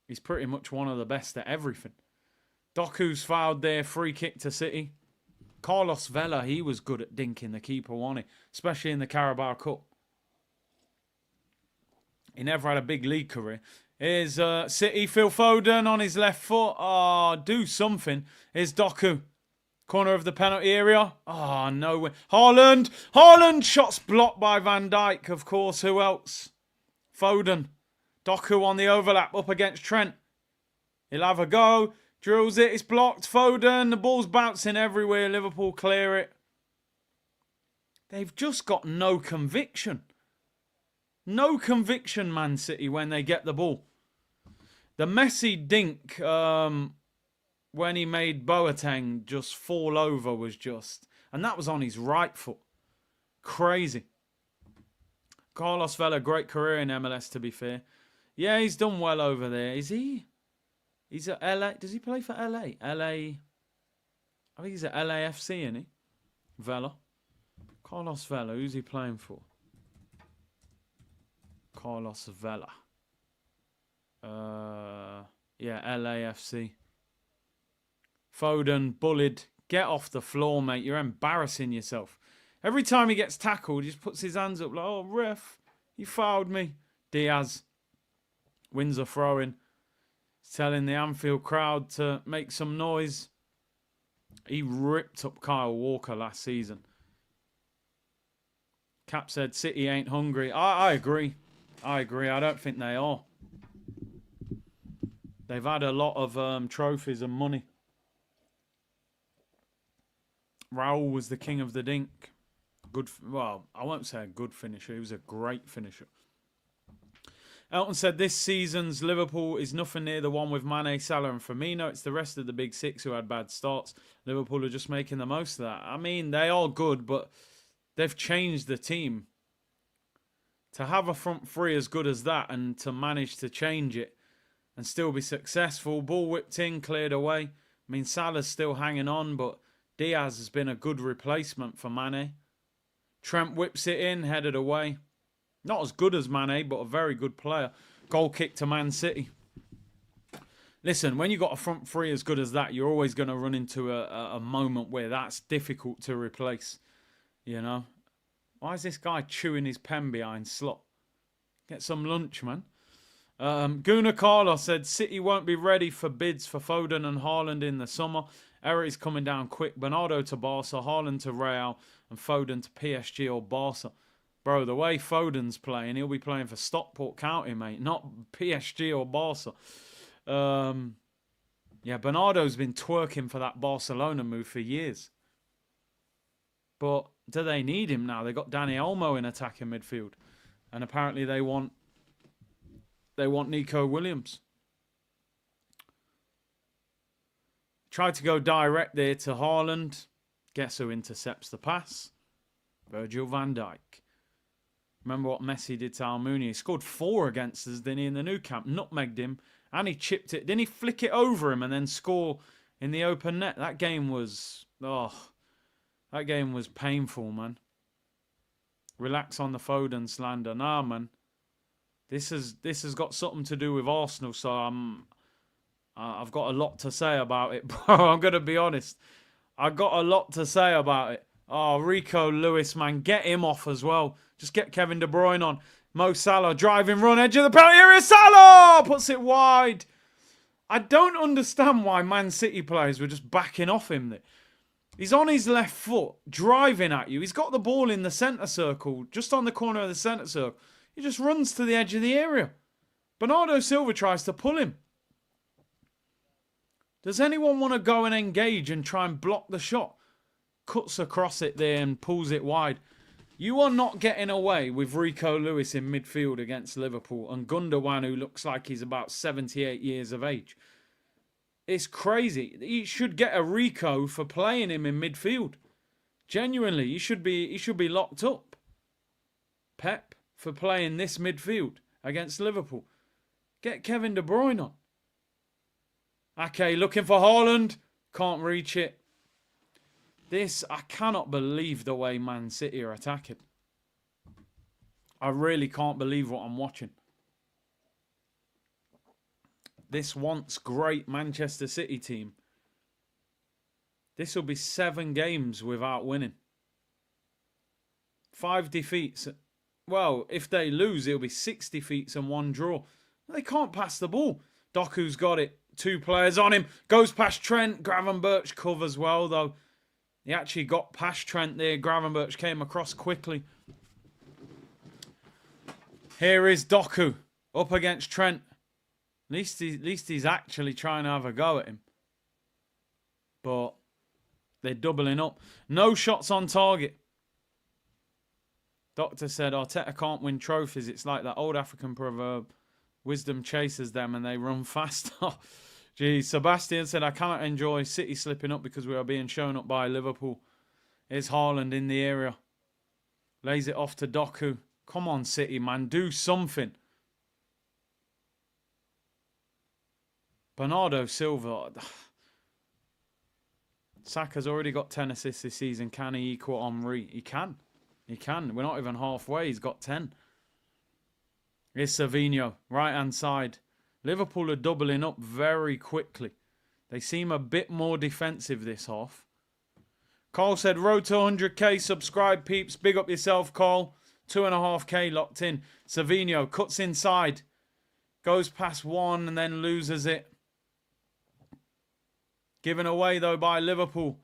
He's pretty much one of the best at everything. Doku's fouled there. Free kick to City. Carlos Vela, he was good at dinking the keeper, wasn't he? Especially in the Carabao Cup. He never had a big league career. Here's City, Phil Foden on his left foot. Oh, do something. Here's Doku. Corner of the penalty area. Oh, no way. Haaland. Haaland. Shots blocked by Van Dijk, of course. Who else? Foden. Doku on the overlap up against Trent. He'll have a go. Drills it. It's blocked. Foden. The ball's bouncing everywhere. Liverpool clear it. They've just got no conviction. No conviction, Man City, when they get the ball. The Messi dink when he made Boateng just fall over was just... And that was on his right foot. Crazy. Carlos Vela, great career in MLS, to be fair. Yeah, he's done well over there. Is he? He's at LA. Does he play for LA? LA... I think he's at LAFC, isn't he? Vela. Carlos Vela, who's he playing for? Carlos Vela. Yeah, LAFC. Foden, bullied. Get off the floor, mate. You're embarrassing yourself. Every time he gets tackled, he just puts his hands up like, oh, ref, you fouled me. Diaz wins a throw-in. He's telling the Anfield crowd to make some noise. He ripped up Kyle Walker last season. Cap said City ain't hungry. I agree. I agree. I don't think they are. They've had a lot of trophies and money. Raul was the king of the dink. Good. Well, I won't say a good finisher. He was a great finisher. Elton said this season's Liverpool is nothing near the one with Mane, Salah and Firmino. It's the rest of the big six who had bad starts. Liverpool are just making the most of that. I mean, they are good, but they've changed the team. To have a front three as good as that and to manage to change it and still be successful. Ball whipped in, cleared away. I mean, Salah's still hanging on, but Diaz has been a good replacement for Mane. Trent whips it in, headed away. Not as good as Mane, but a very good player. Goal kick to Man City. Listen, when you've got a front three as good as that, you're always going to run into a moment where that's difficult to replace. You know? Why is this guy chewing his pen behind slot? Get some lunch, man. Guna Carlos said City won't be ready for bids for Foden and Haaland in the summer. Eric is coming down quick. Bernardo to Barca, Haaland to Real, and Foden to PSG or Barca. Bro, the way Foden's playing, he'll be playing for Stockport County, mate, not PSG or Barca. Yeah, Bernardo's been twerking for that Barcelona move for years. But do they need him now? They got Dani Olmo in attacking midfield. And apparently they want Nico Williams. Tried to go direct there to Haaland. Guess who intercepts the pass? Virgil van Dijk. Remember what Messi did to Almunia? He scored 4 against us, didn't he, in the Nou Camp? Nutmegged him, and he chipped it. Didn't he flick it over him and then score in the open net? That game was... Oh, that game was painful, man. Relax on the Foden slander. Nah, man. This has got something to do with Arsenal, so I've got a lot to say about it, bro. I'm going to be honest. I've got a lot to say about it. Oh, Rico Lewis, man. Get him off as well. Just get Kevin De Bruyne on. Mo Salah, driving run, edge of the penalty area. Salah puts it wide. I don't understand why Man City players were just backing off him. He's on his left foot, driving at you. He's got the ball in the centre circle, just on the corner of the centre circle. He just runs to the edge of the area. Bernardo Silva tries to pull him. Does anyone want to go and engage and try and block the shot? Cuts across it there and pulls it wide. You are not getting away with Rico Lewis in midfield against Liverpool and Gundogan, who looks like he's about 78 years of age. It's crazy. He should get a Rico for playing him in midfield. Genuinely, he should be locked up. Pep, for playing this midfield against Liverpool. Get Kevin De Bruyne on. Okay, looking for Haaland. Can't reach it. I cannot believe the way Man City are attacking. I really can't believe what I'm watching. This once great Manchester City team. This will be 7 games without winning. 5 defeats. Well, if they lose, it'll be 6 defeats and 1 draw. They can't pass the ball. Doku's got it. 2 players on him. Goes past Trent. Gravenberch covers well, though. He actually got past Trent there. Gravenberch came across quickly. Here is Doku up against Trent. At least he's actually trying to have a go at him. But they're doubling up. No shots on target. Doctor said Arteta can't win trophies. It's like that old African proverb. Wisdom chases them and they run faster. Geez, Sebastian said, I cannot enjoy City slipping up because we are being shown up by Liverpool. Here's Haaland in the area. Lays it off to Doku. Come on, City, man. Do something. Bernardo Silva. Saka's already got 10 assists this season. Can he equal Henry? He can. He can. We're not even halfway. He's got 10. Here's Savinho. Right-hand side. Liverpool are doubling up very quickly. They seem a bit more defensive this half. Carl said, road to 100k. Subscribe, peeps. Big up yourself, Carl. 2.5k locked in. Savinho cuts inside. Goes past one and then loses it. Given away, though, by Liverpool.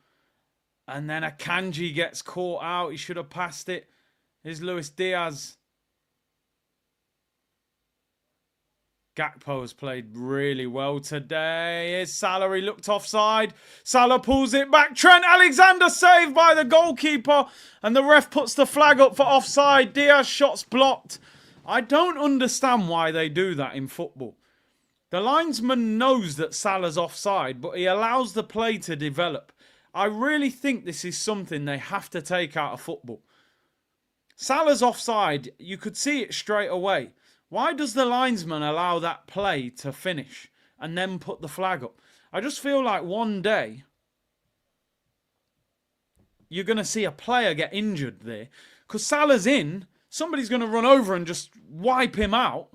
And then Akanji gets caught out. He should have passed it. Here's Luis Diaz. Gakpo has played really well today. Here's Salah. He looked offside. Salah pulls it back. Trent Alexander saved by the goalkeeper. And the ref puts the flag up for offside. Diaz shot's blocked. I don't understand why they do that in football. The linesman knows that Salah's offside, but he allows the play to develop. I really think this is something they have to take out of football. Salah's offside, you could see it straight away. Why does the linesman allow that play to finish and then put the flag up? I just feel like one day you're going to see a player get injured there. Because Salah's in, somebody's going to run over and just wipe him out,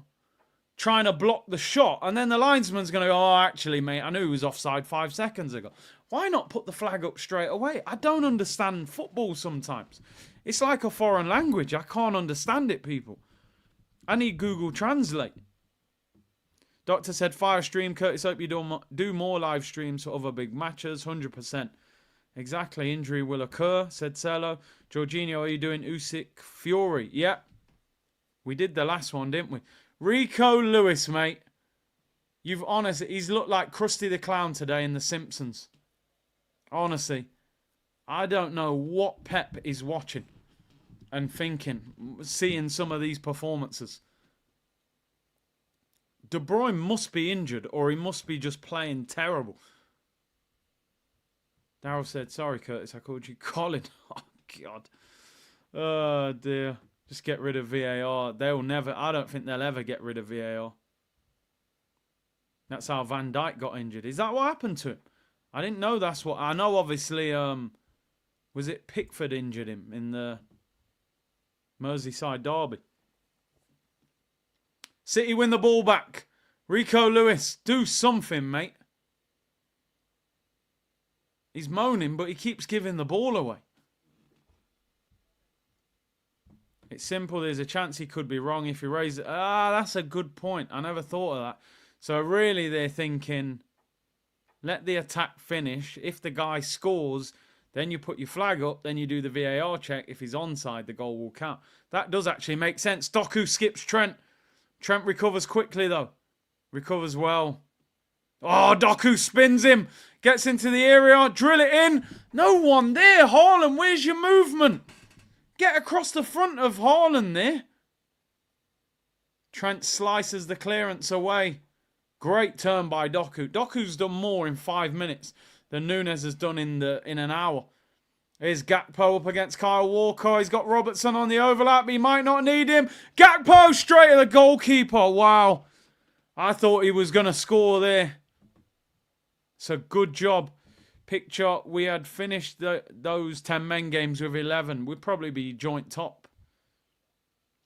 trying to block the shot. And then the linesman's going to go, oh, actually, mate, I knew he was offside 5 seconds ago. Why not put the flag up straight away? I don't understand football sometimes. It's like a foreign language. I can't understand it, people. I need Google Translate. Doctor said, fire stream. Curtis, hope you do more live streams for other big matches. 100%. Exactly. Injury will occur, said Cello. Jorginho, are you doing Usyk Fury? Yeah. We did the last one, didn't we? Rico Lewis, mate. You've honestly, he's looked like Krusty the Clown today in The Simpsons. Honestly. I don't know what Pep is watching and thinking, seeing some of these performances. De Bruyne must be injured or he must be just playing terrible. Darryl said, sorry, Curtis, I called you Colin. Oh, God. Oh, dear. Just get rid of VAR. They'll never, I don't think they'll ever get rid of VAR. That's how Van Dijk got injured. Is that what happened to him? I didn't know that's what, I know obviously, was it Pickford injured him in the Merseyside derby? City win the ball back. Rico Lewis, do something, mate. He's moaning, but he keeps giving the ball away. It's simple. There's a chance he could be wrong if he raises it. Ah, that's a good point. I never thought of that. So really they're thinking, let the attack finish. If the guy scores, then you put your flag up. Then you do the VAR check. If he's onside, the goal will count. That does actually make sense. Doku skips Trent. Trent recovers quickly, though. Recovers well. Oh, Doku spins him. Gets into the area. Drill it in. No one there. Haaland, where's your movement? Get across the front of Haaland there. Trent slices the clearance away. Great turn by Doku. Doku's done more in 5 minutes than Nunes has done in an hour. Here's Gakpo up against Kyle Walker. He's got Robertson on the overlap. He might not need him. Gakpo straight at the goalkeeper. Wow. I thought he was going to score there. So good job. Picture, we had finished those 10 men games with 11. We'd probably be joint top.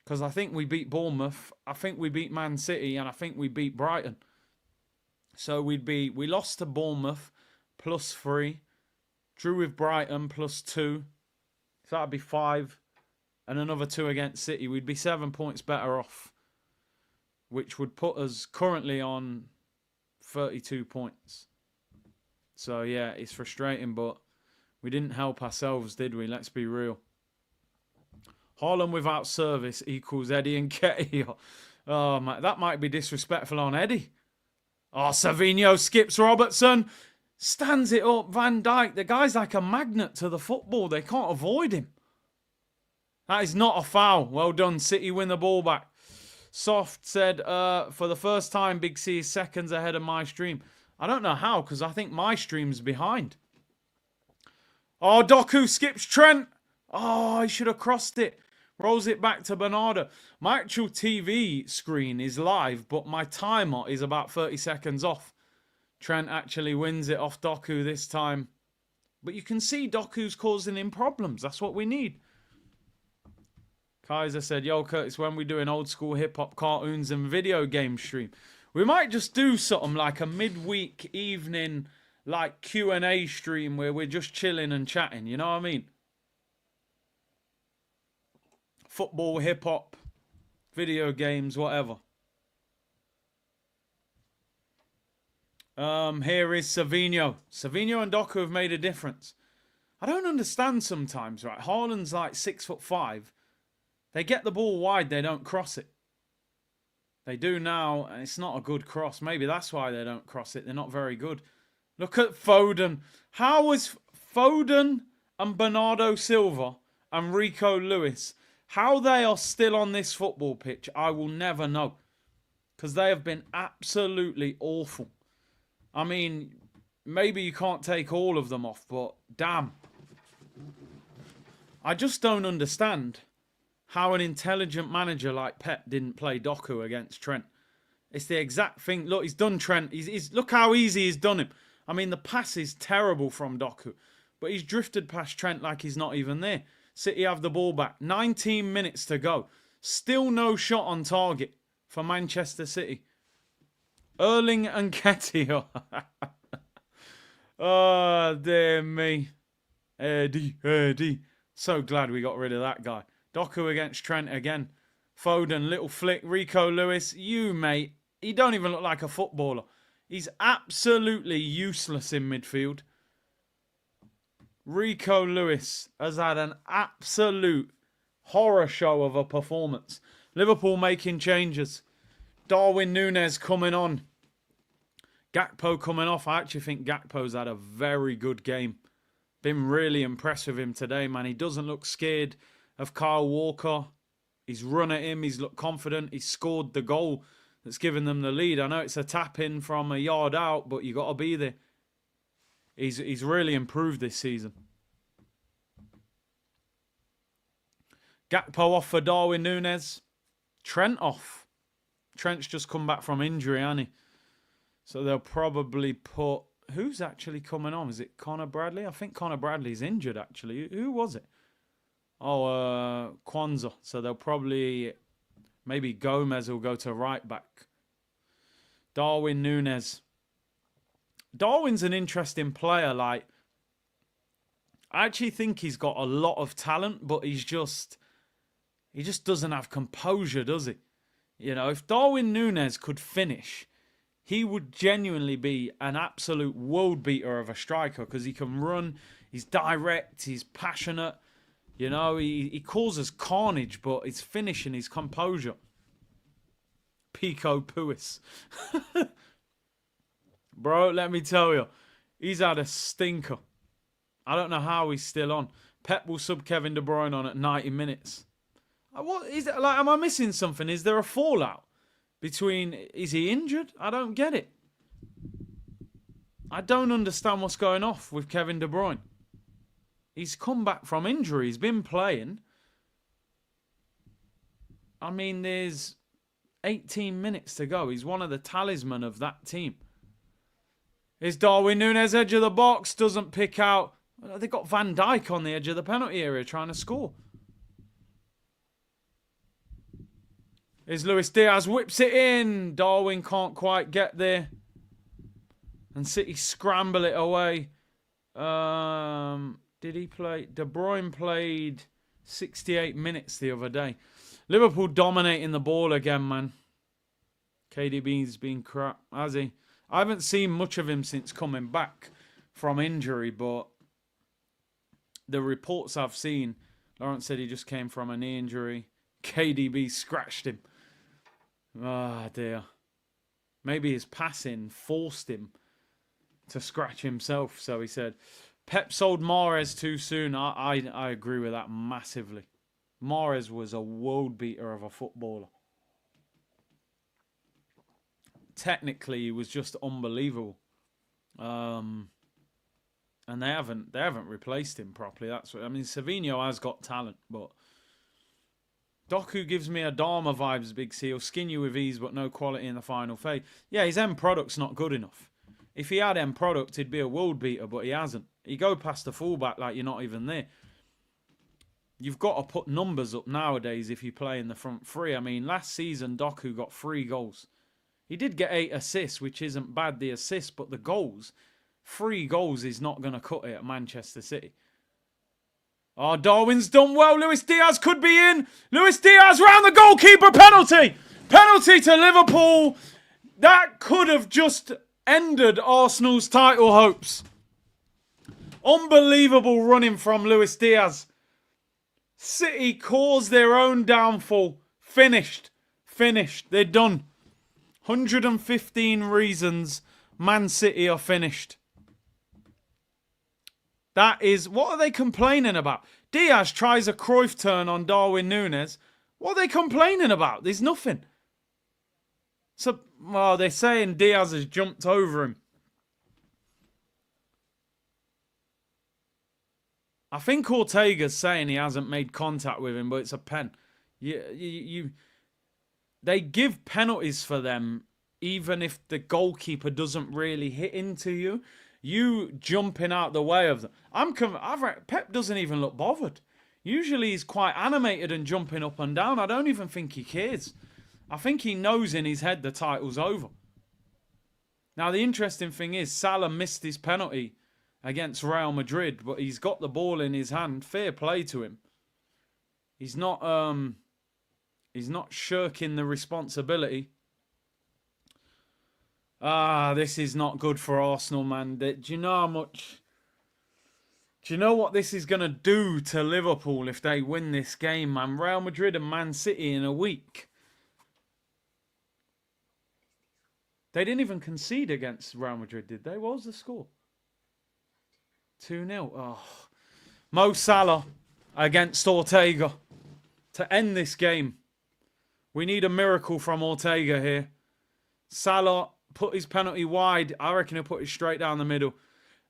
Because I think we beat Bournemouth. I think we beat Man City. And I think we beat Brighton. So we lost to Bournemouth +3. Drew with Brighton +2. So that'd be 5. And another 2 against City. We'd be 7 points better off. Which would put us currently on 32 points. So yeah, it's frustrating, but we didn't help ourselves, did we? Let's be real. Haaland without service equals Eddie and Ketty. Oh, man, that might be disrespectful on Eddie. Oh, Savinho skips Robertson. Stands it up. Van Dijk. The guy's like a magnet to the football. They can't avoid him. That is not a foul. Well done. City win the ball back. Soft said, for the first time, Big C is seconds ahead of my stream. I don't know how, because I think my stream's behind. Oh, Doku skips Trent. Oh, he should have crossed it. Rolls it back to Bernardo. My actual TV screen is live, but my timer is about 30 seconds off. Trent actually wins it off Doku this time. But you can see Doku's causing him problems. That's what we need. Kaiser said, yo, Curtis, when we do an old school hip-hop cartoons and video game stream, we might just do something like a midweek evening like Q&A stream where we're just chilling and chatting. You know what I mean? Football, hip-hop, video games, whatever. Here is Savinho. Savinho and Doku have made a difference. I don't understand sometimes, right? Haaland's like 6'5". They get the ball wide, they don't cross it. They do now, and it's not a good cross. Maybe that's why they don't cross it. They're not very good. Look at Foden. How was Foden and Bernardo Silva and Rico Lewis, how they are still on this football pitch, I will never know. Because they have been absolutely awful. I mean, maybe you can't take all of them off, but damn. I just don't understand how an intelligent manager like Pep didn't play Doku against Trent. It's the exact thing. Look, he's done Trent. Look how easy he's done him. I mean, the pass is terrible from Doku. But he's drifted past Trent like he's not even there. City have the ball back. 19 minutes to go. Still no shot on target for Manchester City. Erling and Ketty. Oh, dear me. Eddie. So glad we got rid of that guy. Doku against Trent again. Foden, little flick. Rico Lewis, you mate. He don't even look like a footballer. He's absolutely useless in midfield. Rico Lewis has had an absolute horror show of a performance. Liverpool making changes. Darwin Núñez coming on. Gakpo coming off. I actually think Gakpo's had a very good game. Been really impressed with him today, man. He doesn't look scared of Kyle Walker. He's run at him. He's looked confident. He's scored the goal that's given them the lead. I know it's a tap-in from a yard out, but you got to be there. He's really improved this season. Gakpo off for Darwin Núñez. Trent off. Trent's just come back from injury, hasn't he? So they'll probably put... Who's actually coming on? Is it Connor Bradley? I think Connor Bradley's injured, actually. Who was it? Oh, Kwanzaa. So they'll probably... Maybe Gomez will go to right back. Darwin Núñez. Darwin's an interesting player. Like, I actually think he's got a lot of talent, but he just doesn't have composure, does he? You know, if Darwin Núñez could finish, he would genuinely be an absolute world beater of a striker because he can run, he's direct, he's passionate. You know, he causes carnage, but his finishing, his composure. Pico Puis. Bro, let me tell you, he's had a stinker. I don't know how he's still on. Pep will sub Kevin De Bruyne on at 90 minutes. What is it? Like, am I missing something? Is there a fallout between? Is he injured? I don't get it. I don't understand what's going off with Kevin De Bruyne. He's come back from injury. He's been playing. I mean, there's 18 minutes to go. He's one of the talisman of that team. It's Darwin Núñez, edge of the box. Doesn't pick out. They got Van Dijk on the edge of the penalty area trying to score. Here's Luis Diaz. Whips it in. Darwin can't quite get there. And City scramble it away. Did he play? De Bruyne played 68 minutes the other day. Liverpool dominating the ball again, man. KDB's been crap, has he? I haven't seen much of him since coming back from injury, but the reports I've seen, Lawrence said he just came from a knee injury. KDB scratched him. Ah, dear. Maybe his passing forced him to scratch himself, so he said. Pep sold Mahrez too soon. I agree with that massively. Mahrez was a world beater of a footballer. Technically, he was just unbelievable. And they haven't replaced him properly. That's what I mean. Savinho has got talent, but Doku gives me Adama vibes, Big C. He'll skin you with ease, but no quality in the final phase. Yeah, his end product's not good enough. If he had end product, he'd be a world beater, but he hasn't. He go past the fullback like you're not even there. You've got to put numbers up nowadays if you play in the front three. I mean, last season, Doku got 3 goals. He did get 8 assists, which isn't bad, the assists, but the goals, 3 goals is not going to cut it at Manchester City. Oh, Darwin's done well. Luis Diaz could be in. Luis Diaz round the goalkeeper. Penalty. Penalty to Liverpool. That could have just ended Arsenal's title hopes. Unbelievable running from Luis Diaz. City caused their own downfall. Finished. They're done. 115 reasons Man City are finished. That is, what are they complaining about? Diaz tries a Cruyff turn on Darwin Núñez. What are they complaining about? There's nothing. So, well, they're saying Diaz has jumped over him. I think Ortega's saying he hasn't made contact with him, but it's a pen. They give penalties for them even if the goalkeeper doesn't really hit into you. You jumping out the way of them. Pep doesn't even look bothered. Usually he's quite animated and jumping up and down. I don't even think he cares. I think he knows in his head the title's over. Now, the interesting thing is Salah missed his penalty against Real Madrid, but he's got the ball in his hand. Fair play to him. He's not shirking the responsibility. This is not good for Arsenal, man. Do you know what this is going to do to Liverpool if they win this game, man? Real Madrid and Man City in a week. They didn't even concede against Real Madrid, did they? What was the score? 2-0. Oh. Mo Salah against Ortega to end this game. We need a miracle from Ortega here. Salah put his penalty wide. I reckon he'll put it straight down the middle.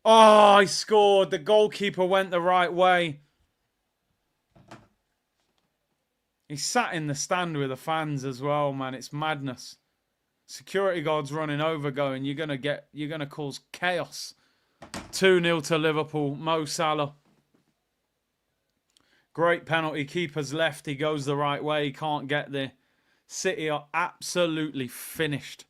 Oh, he scored. The goalkeeper went the right way. He sat in the stand with the fans as well, man. It's madness. Security guards running over going, you're gonna cause chaos. 2-0 to Liverpool. Mo Salah. Great penalty. Keeper's left. He goes the right way. He can't get there. City are absolutely finished.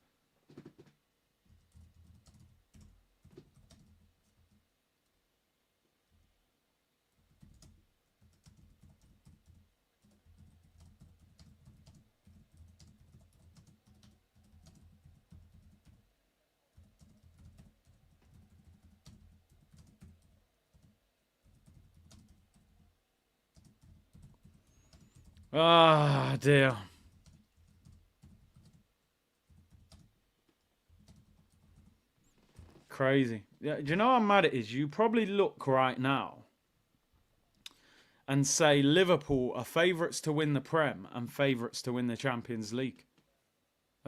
Ah, dear. Crazy. Yeah, do you know how mad it is? You probably look right now and say Liverpool are favourites to win the Prem and favourites to win the Champions League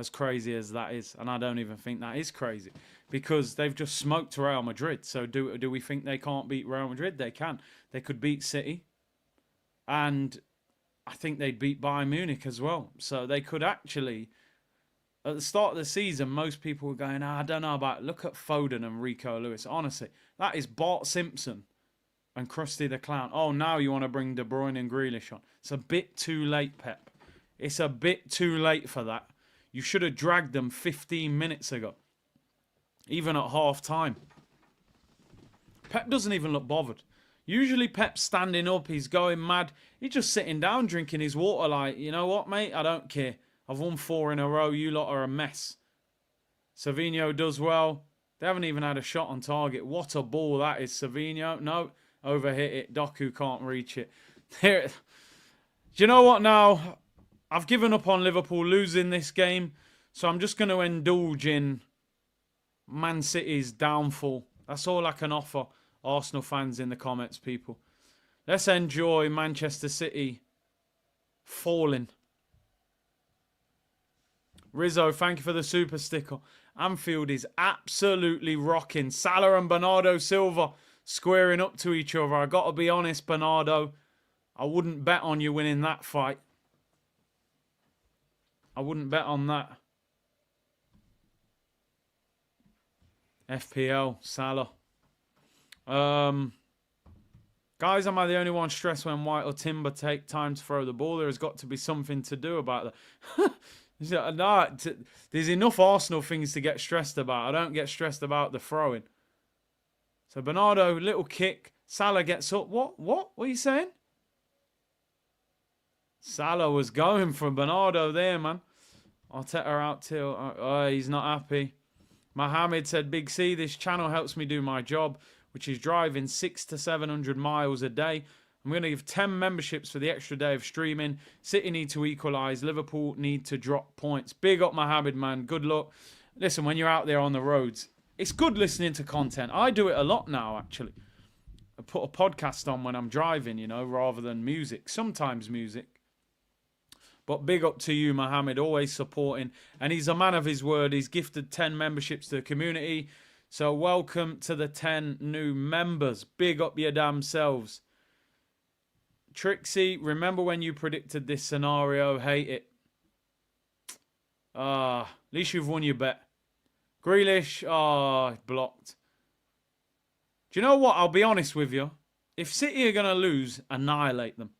as crazy as that is. And I don't even think that is crazy because they've just smoked Real Madrid. So do we think they can't beat Real Madrid? They can. They could beat City. And I think they'd beat Bayern Munich as well. So they could actually, at the start of the season, most people were going, I don't know about, look at Foden and Rico Lewis. Honestly, that is Bart Simpson and Krusty the Clown. Oh, now you want to bring De Bruyne and Grealish on. It's a bit too late, Pep. It's a bit too late for that. You should have dragged them 15 minutes ago. Even at half time. Pep doesn't even look bothered. Usually Pep's standing up, he's going mad. He's just sitting down drinking his water like, you know what, mate? I don't care. I've won 4 in a row. You lot are a mess. Savinho does well. They haven't even had a shot on target. What a ball that is, Savinho. No, overhit it. Doku can't reach it. There. Do you know what now? I've given up on Liverpool losing this game. So I'm just going to indulge in Man City's downfall. That's all I can offer Arsenal fans in the comments, people. Let's enjoy Manchester City falling. Rizzo, thank you for the super sticker. Anfield is absolutely rocking. Salah and Bernardo Silva squaring up to each other. I got to be honest, Bernardo, I wouldn't bet on you winning that fight. I wouldn't bet on that. FPL, Salah. Guys, am I the only one stressed when White or Timber take time to throw the ball? There has got to be something to do about that. No, there's enough Arsenal things to get stressed about. I don't get stressed about the throwing. So Bernardo, little kick. Salah gets up. What? What are you saying? Salah was going for Bernardo there, man. Arteta out till... Oh, he's not happy. Mohammed said, Big C, this channel helps me do my job, which is driving 600 to 700 miles a day. I'm going to give 10 memberships for the extra day of streaming. City need to equalise. Liverpool need to drop points. Big up Mohammed, man. Good luck. Listen, when you're out there on the roads, it's good listening to content. I do it a lot now, actually. I put a podcast on when I'm driving, you know, rather than music. Sometimes music. But big up to you, Mohammed, always supporting. And he's a man of his word. He's gifted 10 memberships to the community. So welcome to the 10 new members. Big up your damn selves. Trixie, remember when you predicted this scenario? Hate it. At least you've won your bet. Grealish, blocked. Do you know what? I'll be honest with you. If City are going to lose, annihilate them.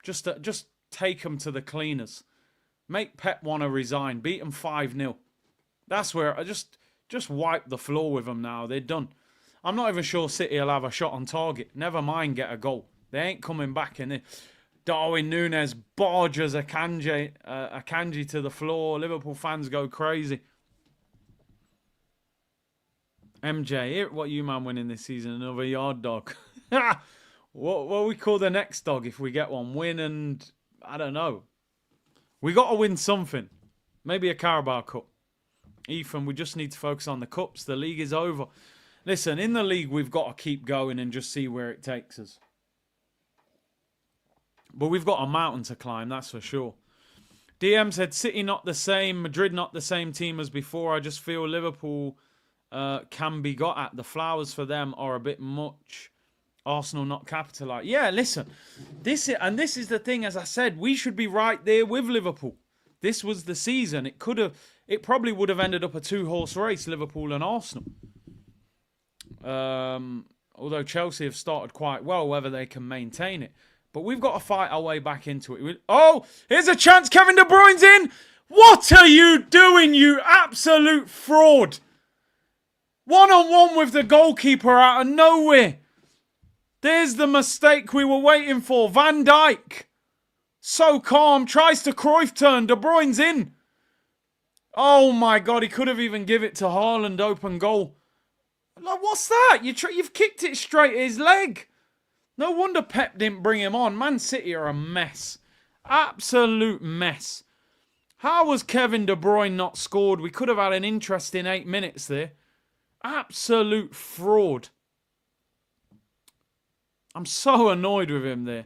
Just take them to the cleaners. Make Pep want to resign. Beat them 5-0. That's where I just wipe the floor with them now. They're done. I'm not even sure City will have a shot on target. Never mind get a goal. They ain't coming back in it. Darwin Núñez barges Akanji to the floor. Liverpool fans go crazy. MJ, what you man winning this season? Another yard dog. What we call the next dog if we get one? Win and... I don't know. We got to win something. Maybe a Carabao Cup. Ethan, we just need to focus on the cups. The league is over. Listen, in the league, we've got to keep going and just see where it takes us. But we've got a mountain to climb, that's for sure. DM said, City not the same. Madrid not the same team as before. I just feel Liverpool can be got at. The flowers for them are a bit much. Arsenal not capitalise. Yeah, listen. This is the thing, as I said, we should be right there with Liverpool. This was the season. It probably would have ended up a 2-horse race, Liverpool and Arsenal. Although Chelsea have started quite well, whether they can maintain it. But we've got to fight our way back into it. Oh, here's a chance. Kevin De Bruyne's in. What are you doing, you absolute fraud? One-on-one with the goalkeeper out of nowhere. There's the mistake we were waiting for. Van Dijk. So calm. Tries to Cruyff turn. De Bruyne's in. Oh my God. He could have even give it to Haaland. Open goal. Like, what's that? You've kicked it straight at his leg. No wonder Pep didn't bring him on. Man City are a mess. Absolute mess. How was Kevin De Bruyne not scored? We could have had an interesting 8 minutes there. Absolute fraud. I'm so annoyed with him there.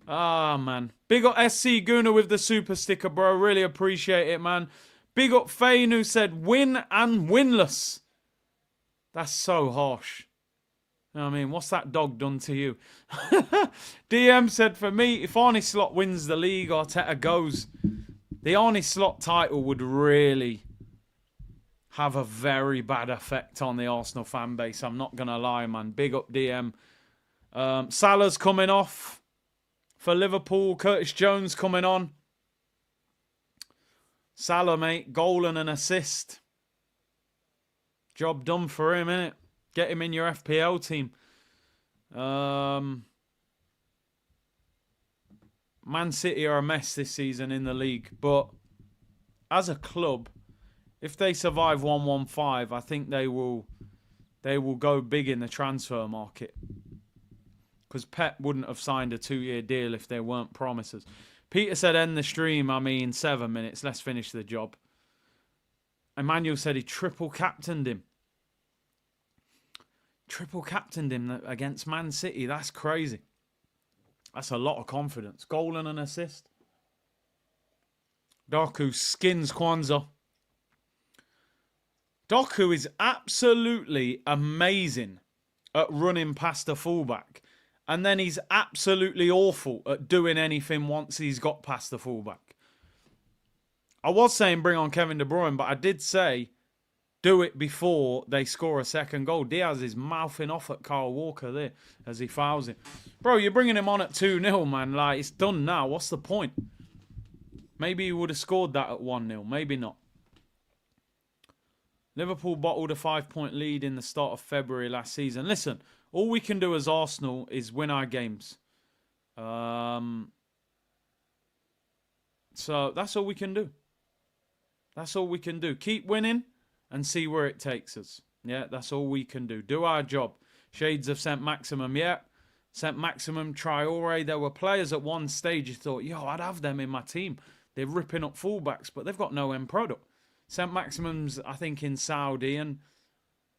Ah, man. Big up SC Guna with the super sticker, bro. Really appreciate it, man. Big up Fane who said win and winless. That's so harsh. You know what I mean? What's that dog done to you? DM said, for me, if Arne Slot wins the league, Arteta goes. The Arne Slot title would really have a very bad effect on the Arsenal fan base. I'm not going to lie, man. Big up DM. Salah's coming off for Liverpool. Curtis Jones coming on. Salah, mate. Goal and an assist. Job done for him, innit? Get him in your FPL team. Man City are a mess this season in the league. But as a club, if they survive 1-1-5, I think they will go big in the transfer market. Because Pep wouldn't have signed a 2-year deal if there weren't promises. Peter said end the stream. I mean, 7 minutes. Let's finish the job. Emmanuel said he triple captained him. Triple captained him against Man City. That's crazy. That's a lot of confidence. Goal and an assist. Doku skins Kwanzaa. Doku is absolutely amazing at running past a fullback. And then he's absolutely awful at doing anything once he's got past the fullback. I was saying bring on Kevin De Bruyne, but I did say do it before they score a second goal. Diaz is mouthing off at Kyle Walker there as he fouls him. Bro, you're bringing him on at 2-0, man. Like, it's done now. What's the point? Maybe he would have scored that at 1-0. Maybe not. Liverpool bottled a 5-point lead in the start of February last season. Listen, all we can do as Arsenal is win our games. So that's all we can do. That's all we can do. Keep winning and see where it takes us. Yeah, that's all we can do. Do our job. Shades of St. Maximum, yeah. St. Maximum, Traore. There were players at one stage you thought, yo, I'd have them in my team. They're ripping up fullbacks, but they've got no end product. St. Maximum's, I think, in Saudi, and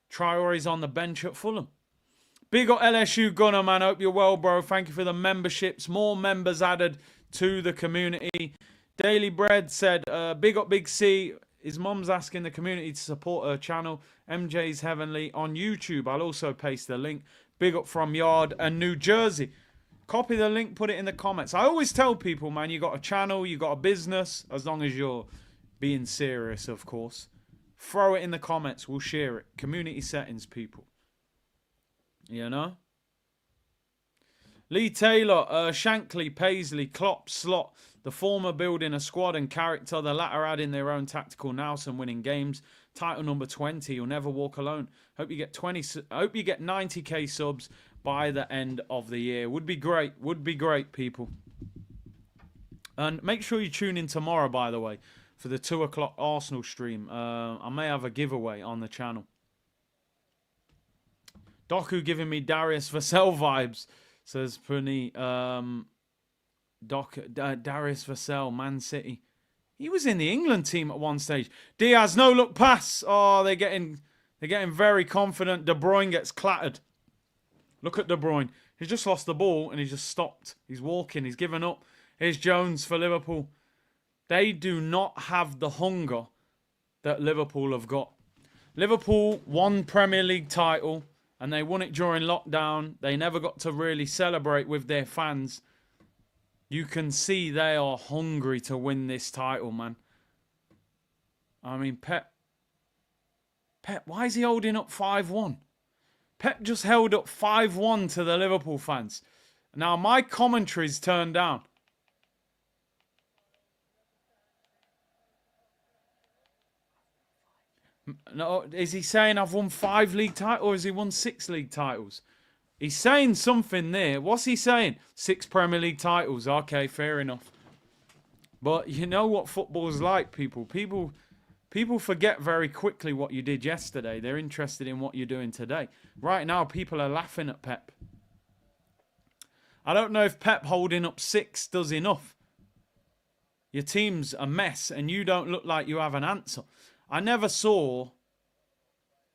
Traore's on the bench at Fulham. Big up LSU Gunner, man. Hope you're well, bro. Thank you for the memberships. More members added to the community. Daily Bread said, big up Big C. His mum's asking the community to support her channel, MJ's Heavenly, on YouTube. I'll also paste the link. Big up from Yard and New Jersey. Copy the link, put it in the comments. I always tell people, man, you got a channel, you got a business, as long as you're being serious, of course. Throw it in the comments. We'll share it. Community settings, people. You know? Lee Taylor, Shankly, Paisley, Klopp, Slot. The former building a squad and character, the latter adding their own tactical nous and winning games. Title number 20, you'll never walk alone. Hope you get 90k subs by the end of the year. Would be great, people. And make sure you tune in tomorrow, by the way, for the 2 o'clock Arsenal stream. I may have a giveaway on the channel. Doku giving me Darius Vassell vibes, says Puni. Darius Vassell, Man City. He was in the England team at one stage. Diaz, no look pass. Oh, they're getting very confident. De Bruyne gets clattered. Look at De Bruyne. He's just lost the ball and he's just stopped. He's walking. He's given up. Here's Jones for Liverpool. They do not have the hunger that Liverpool have got. Liverpool won Premier League title and they won it during lockdown. They never got to really celebrate with their fans. You can see they are hungry to win this title, man. I mean, Pep, why is he holding up 5-1? Pep just held up 5-1 to the Liverpool fans. Now, my commentary's turned down. No, is he saying I've won 5 league titles or has he won 6 league titles? He's saying something there. What's he saying? 6 Premier League titles. Okay, fair enough. But you know what football's like, people. People forget very quickly what you did yesterday. They're interested in what you're doing today. Right now, people are laughing at Pep. I don't know if Pep holding up 6 does enough. Your team's a mess and you don't look like you have an answer. I never saw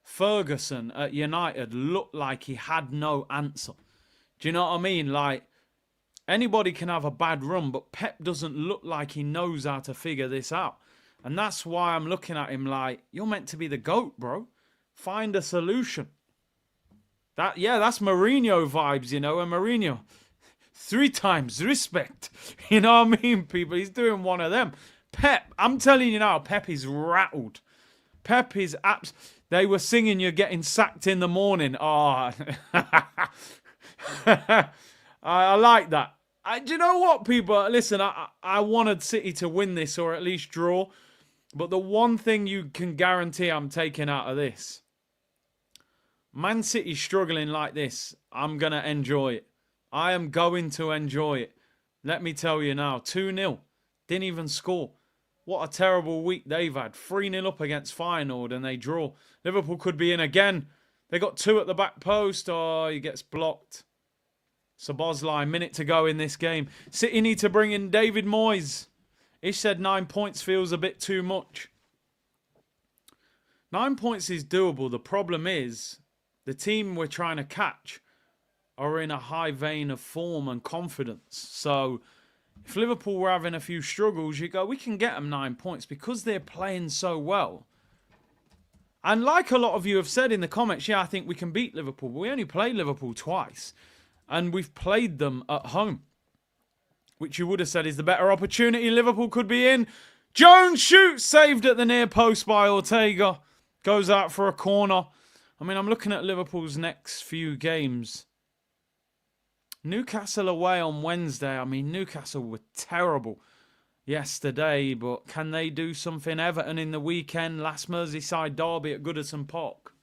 Ferguson at United looked like he had no answer. Do you know what I mean? Like, Anybody can have a bad run, but Pep doesn't look like he knows how to figure this out. And that's why I'm looking at him like, you're meant to be the GOAT, bro. Find a solution. That's Mourinho vibes, you know, and Mourinho, 3 times respect. You know what I mean, people? He's doing one of them. Pep, I'm telling you now, Pep is rattled. Pep is they were singing You're Getting Sacked in the Morning. Oh, I like that. Do you know what, people? Listen, I wanted City to win this or at least draw. But the one thing you can guarantee I'm taking out of this, Man City struggling like this, I'm going to enjoy it. I am going to enjoy it. Let me tell you now, 2-0. Didn't even score. What a terrible week they've had. 3-0 up against Feyenoord and they draw. Liverpool could be in again. They got 2 at the back post. Oh, he gets blocked. Szoboszlai, minute to go in this game. City need to bring in David Moyes. Ish said 9 points feels a bit too much. 9 points is doable. The problem is the team we're trying to catch are in a high vein of form and confidence. So if Liverpool were having a few struggles, you go, we can get them 9 points because they're playing so well. And like a lot of you have said in the comments, yeah, I think we can beat Liverpool. But we only played Liverpool twice. And we've played them at home, which you would have said is the better opportunity Liverpool could be in. Jones shoots, saved at the near post by Ortega. Goes out for a corner. I mean, I'm looking at Liverpool's next few games. Newcastle away on Wednesday. I mean, Newcastle were terrible yesterday, but can they do something? Everton in the weekend, last Merseyside derby at Goodison Park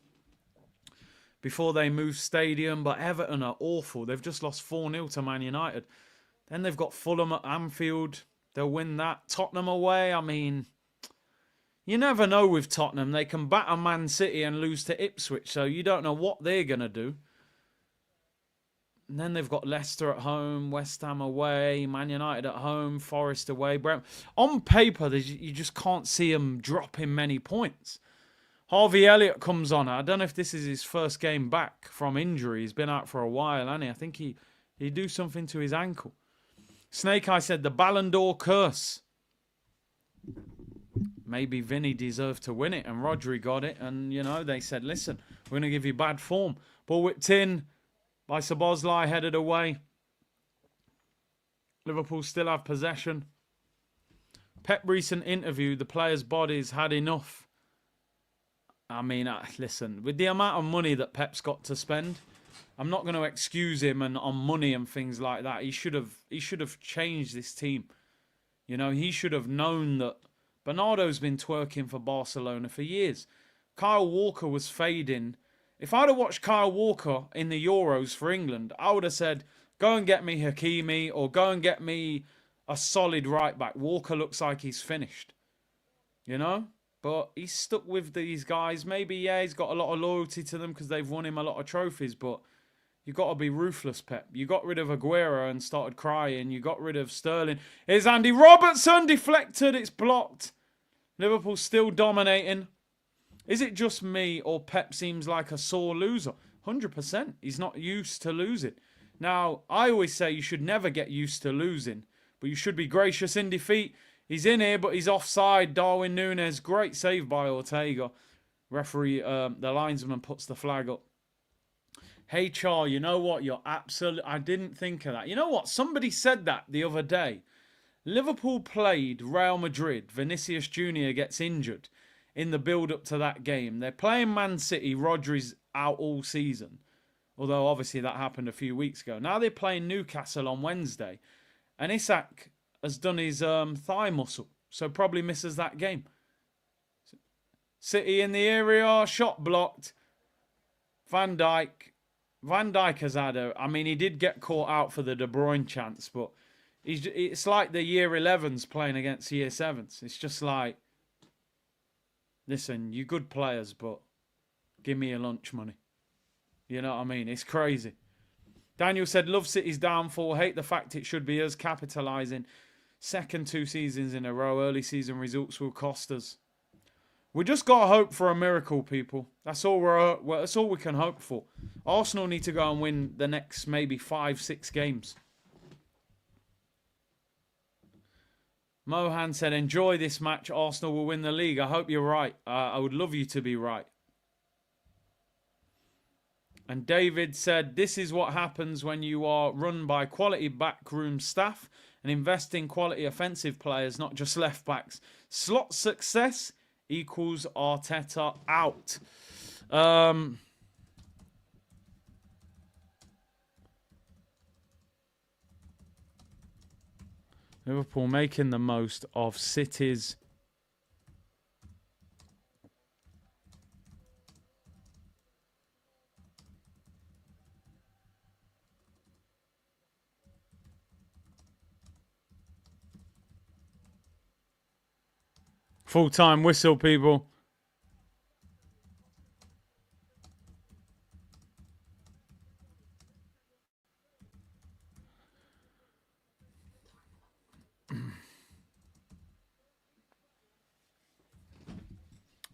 before they move stadium, but Everton are awful. They've just lost 4-0 to Man United. Then they've got Fulham at Anfield. They'll win that. Tottenham away. I mean, you never know with Tottenham. They can batter Man City and lose to Ipswich, so you don't know what they're going to do. And then they've got Leicester at home, West Ham away, Man United at home, Forest away. On paper, you just can't see them dropping many points. Harvey Elliott comes on. I don't know if this is his first game back from injury. He's been out for a while, hasn't he? I think he do something to his ankle. Snake Eye said the Ballon d'Or curse. Maybe Vinny deserved to win it and Rodri got it. And, you know, they said, listen, we're going to give you bad form. Ball whipped in by Szoboszlai, headed away. Liverpool still have possession. Pep recent interview, the players' bodies had enough. I mean, listen, with the amount of money that Pep's got to spend, I'm not going to excuse him on money and things like that. He should have changed this team. You know, he should have known that Bernardo's been twerking for Barcelona for years. Kyle Walker was fading. If I'd have watched Kyle Walker in the Euros for England, I would have said, go and get me Hakimi or go and get me a solid right back. Walker looks like he's finished. You know? But he's stuck with these guys. Maybe, yeah, he's got a lot of loyalty to them because they've won him a lot of trophies. But you've got to be ruthless, Pep. You got rid of Aguero and started crying. You got rid of Sterling. Here's Andy Robertson deflected. It's blocked. Liverpool still dominating. Is it just me or Pep seems like a sore loser? 100%. He's not used to losing. Now, I always say you should never get used to losing. But you should be gracious in defeat. He's in here, but he's offside. Darwin Núñez, great save by Ortega. Referee, the linesman puts the flag up. Hey, Char, you know what? You're absolutely... I didn't think of that. You know what? Somebody said that the other day. Liverpool played Real Madrid. Vinicius Jr. gets injured in the build-up to that game. They're playing Man City. Rodri's out all season. Although, obviously, that happened a few weeks ago. Now they're playing Newcastle on Wednesday. And Isak has done his thigh muscle, so probably misses that game. City in the area, shot blocked. Van Dijk has had I mean, he did get caught out for the De Bruyne chance, but it's like the year 11s playing against year 7s. It's just like, listen, you good players, but give me your lunch money. You know what I mean? It's crazy. Daniel said, love City's downfall. Hate the fact it should be us capitalising. Second 2 seasons in a row. Early season results will cost us. We just got to hope for a miracle, people. That's all that's all we can hope for. Arsenal need to go and win the next maybe 5-6 games. Mohan said, enjoy this match. Arsenal will win the league. I hope you're right. I would love you to be right. And David said, this is what happens when you are run by quality backroom staff and invest in quality offensive players, not just left backs. Slot success equals Arteta out. Liverpool making the most of City's full-time whistle, people.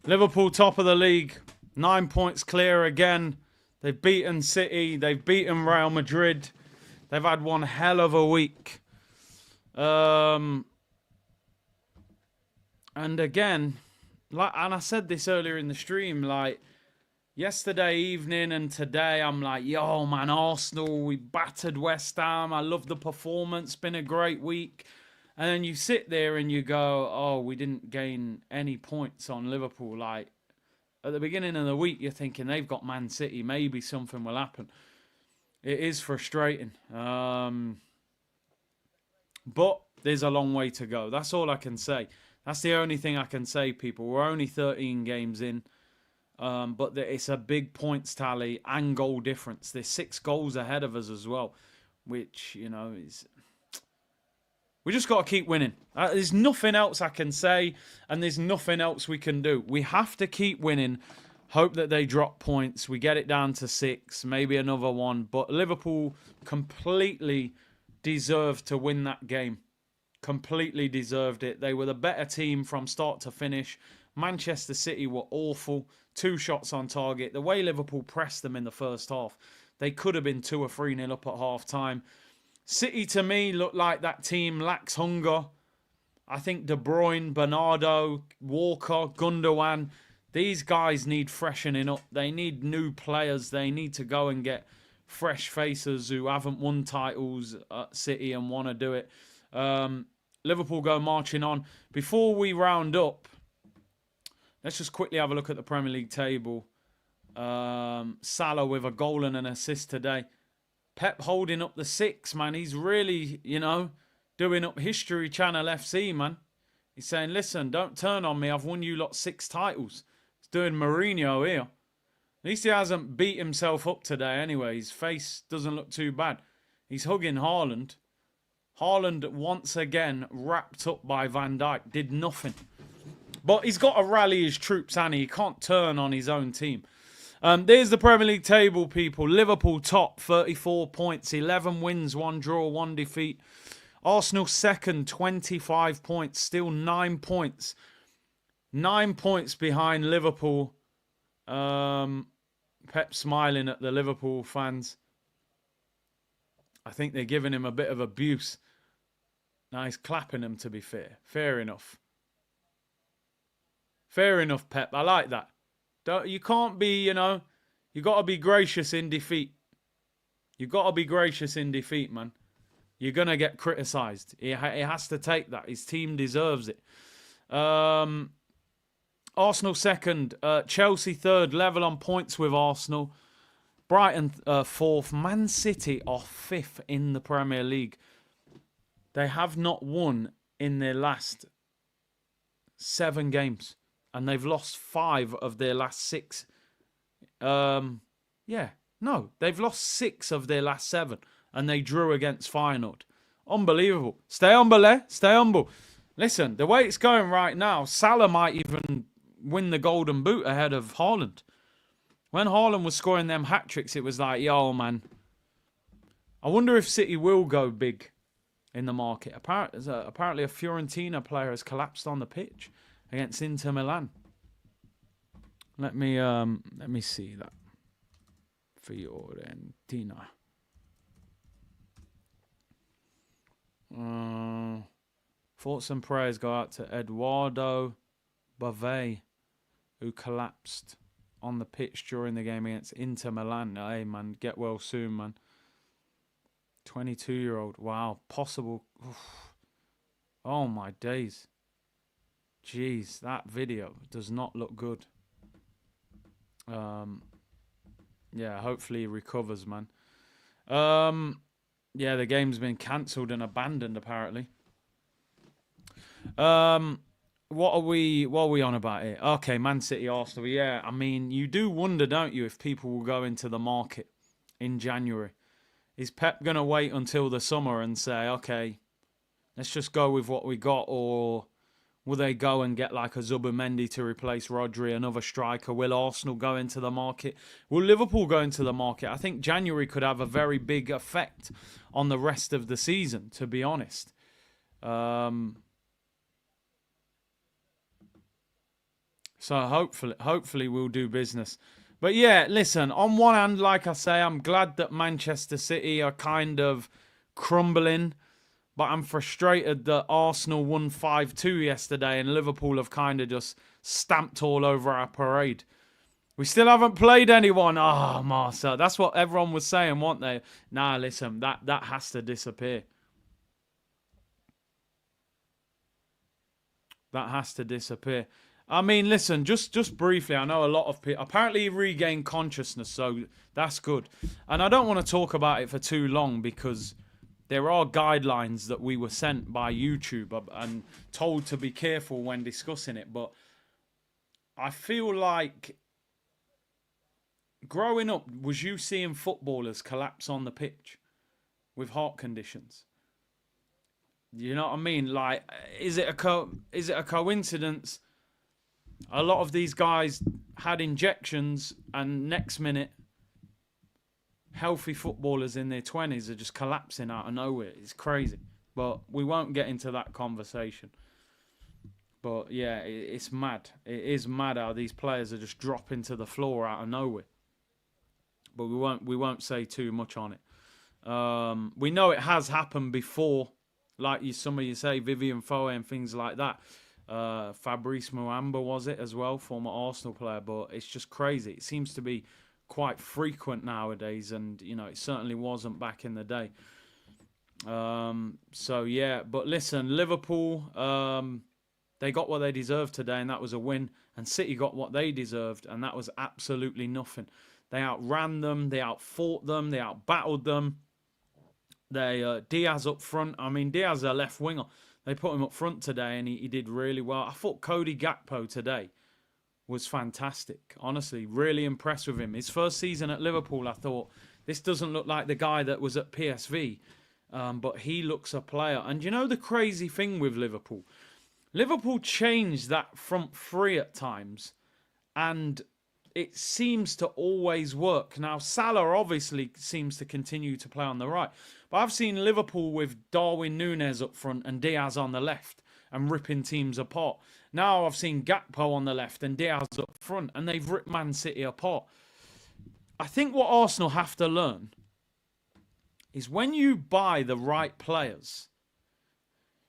Liverpool top of the league. 9 points clear again. They've beaten City. They've beaten Real Madrid. They've had one hell of a week. And again, and I said this earlier in the stream, like yesterday evening and today, I'm like, yo, man, Arsenal, we battered West Ham. I love the performance. Been a great week. And then you sit there and you go, oh, we didn't gain any points on Liverpool. Like, at the beginning of the week, you're thinking they've got Man City. Maybe something will happen. It is frustrating. But there's a long way to go. That's all I can say. That's the only thing I can say, people. We're only 13 games in. But it's a big points tally and goal difference. There's 6 goals ahead of us as well, which, you know, is... We just got to keep winning. There's nothing else I can say, and there's nothing else we can do. We have to keep winning, hope that they drop points. We get it down to 6, maybe another one. But Liverpool completely deserved to win that game. Completely deserved it. They were the better team from start to finish. Manchester City were awful. 2 shots on target. The way Liverpool pressed them in the first half, they could have been 2 or 3-0 up at half time. City, to me, look like that team lacks hunger. I think De Bruyne, Bernardo, Walker, Gundogan, these guys need freshening up. They need new players. They need to go and get fresh faces who haven't won titles at City and want to do it. Liverpool go marching on. Before we round up, let's just quickly have a look at the Premier League table. Salah with a goal and an assist today. Pep holding up the 6, man. He's really, you know, doing up History Channel FC, man. He's saying, listen, don't turn on me. I've won you lot 6 titles. He's doing Mourinho here. At least he hasn't beat himself up today anyway. His face doesn't look too bad. He's hugging Haaland. Haaland, once again, wrapped up by Van Dijk. Did nothing. But he's got to rally his troops, and he can't turn on his own team. There's the Premier League table, people. Liverpool top, 34 points. 11 wins, 1 draw, 1 defeat. Arsenal second, 25 points. Still 9 points. 9 points behind Liverpool. Pep smiling at the Liverpool fans. I think they're giving him a bit of abuse. Now he's clapping them, to be fair. Fair enough. Fair enough, Pep. I like that. You can't be, you know, you got to be gracious in defeat. You got to be gracious in defeat, man. You're going to get criticised. He has to take that. His team deserves it. Arsenal second. Chelsea third. Level on points with Arsenal. Brighton fourth. Man City are 5th in the Premier League. They have not won in their last 7 games. And they've lost 5 of their last 6. They've lost 6 of their last 7. And they drew against Feyenoord. Unbelievable. Stay humble, eh? Stay humble. Listen, the way it's going right now, Salah might even win the Golden Boot ahead of Haaland. When Haaland was scoring them hat-tricks, it was like, yo, man. I wonder if City will go big in the market. Apparently a Fiorentina player has collapsed on the pitch against Inter Milan. Let me see that. Thoughts and prayers go out to Eduardo Bave, who collapsed on the pitch during the game against Inter Milan. Hey, man, get well soon, man. 22-year-old. Wow, possible. Oof. Oh, my days. Jeez, that video does not look good. Yeah, hopefully he recovers, man. Yeah, the game's been cancelled and abandoned, apparently. What are we on about here? Okay, Man City, Arsenal. Yeah, I mean, you do wonder, don't you, if people will go into the market in January. Is Pep going to wait until the summer and say, okay, let's just go with what we got, or will they go and get like a Zubimendi to replace Rodri, another striker? Will Arsenal go into the market? Will Liverpool go into the market? I think January could have a very big effect on the rest of the season, to be honest. So hopefully we'll do business. But yeah, listen, on one hand, like I say, I'm glad that Manchester City are kind of crumbling. But I'm frustrated that Arsenal won 5-2 yesterday and Liverpool have kind of just stamped all over our parade. We still haven't played anyone. Oh, Marcel. That's what everyone was saying, weren't they? Nah, listen, that has to disappear. That has to disappear. I mean, listen, just briefly, I know a lot of people... Apparently he regained consciousness, so that's good. And I don't want to talk about it for too long because... There are guidelines that we were sent by YouTube and told to be careful when discussing it. But I feel like growing up, was you seeing footballers collapse on the pitch with heart conditions? You know what I mean? Like, is it a coincidence? A lot of these guys had injections and next minute... healthy footballers in their 20s are just collapsing out of nowhere. It's crazy. But we won't get into that conversation. But yeah, it's mad. It is mad how these players are just dropping to the floor out of nowhere. But we won't say too much on it. We know it has happened before. Like some of you say, Vivian Foe and things like that. Fabrice Muamba was it as well, former Arsenal player. But it's just crazy. It seems to be quite frequent nowadays, and you know it certainly wasn't back in the day. So yeah, but listen, Liverpool, they got what they deserved today, and that was a win. And City got what they deserved, and that was absolutely nothing. They outran them, they outfought them, they outbattled them. They Diaz up front. I mean, Diaz is a left winger. They put him up front today, and he did really well. I thought Cody Gakpo today was fantastic. Honestly, really impressed with him. His first season at Liverpool, I thought, this doesn't look like the guy that was at PSV, but he looks a player. And you know the crazy thing with Liverpool? Liverpool changed that front three at times, and it seems to always work. Now, Salah obviously seems to continue to play on the right, but I've seen Liverpool with Darwin Núñez up front and Diaz on the left and ripping teams apart. Now I've seen Gakpo on the left and Diaz up front, and they've ripped Man City apart. I think what Arsenal have to learn is when you buy the right players,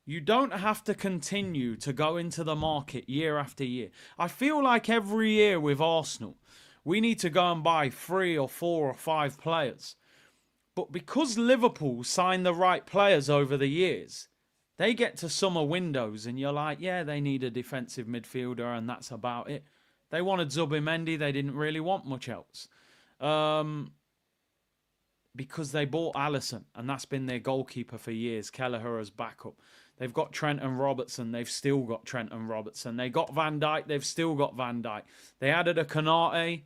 you don't have to continue to go into the market year after year. I feel like every year with Arsenal, we need to go and buy 3 or 4 or 5 players. But because Liverpool signed the right players over the years, they get to summer windows and you're like, yeah, they need a defensive midfielder and that's about it. They wanted Zubimendi. They didn't really want much else. Because they bought Alisson and that's been their goalkeeper for years. Kelleher as backup. They've got Trent and Robertson. They've still got Trent and Robertson. They got Van Dijk. They've still got Van Dijk. They added a Konate.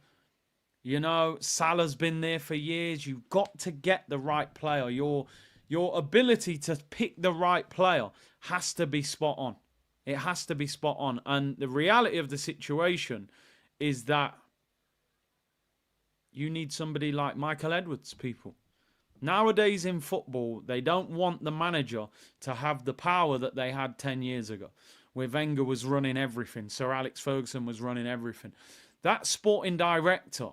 You know, Salah's been there for years. You've got to get the right player. Your ability to pick the right player has to be spot on. It has to be spot on. And the reality of the situation is that you need somebody like Michael Edwards, people. Nowadays in football, they don't want the manager to have the power that they had 10 years ago, where Wenger was running everything. Sir Alex Ferguson was running everything. That sporting director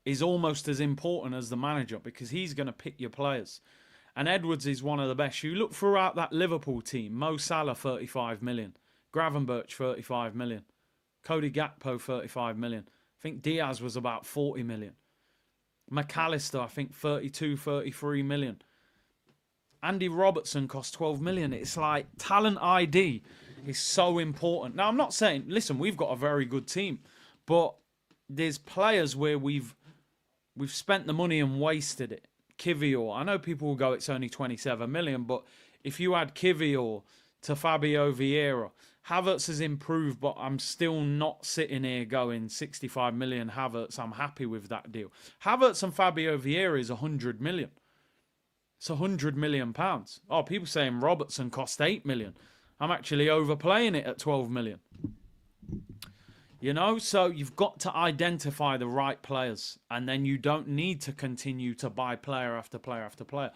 is almost as important as the manager because he's going to pick your players. And Edwards is one of the best. You look throughout that Liverpool team, Mo Salah, 35 million. Gravenberch, 35 million. Cody Gakpo, 35 million. I think Diaz was about 40 million. McAllister, I think 32, 33 million. Andy Robertson cost 12 million. It's like talent ID is so important. Now, I'm not saying, listen, we've got a very good team, but there's players where we've spent the money and wasted it. Kivior, I know people will go, it's only 27 million, but if you add Kivior to Fabio Vieira, Havertz has improved, but I'm still not sitting here going 65 million Havertz. I'm happy with that deal. Havertz and Fabio Vieira is 100 million. It's 100 million pounds. Oh, people saying Robertson cost 8 million. I'm actually overplaying it at 12 million. You know, so you've got to identify the right players, and then you don't need to continue to buy player after player after player.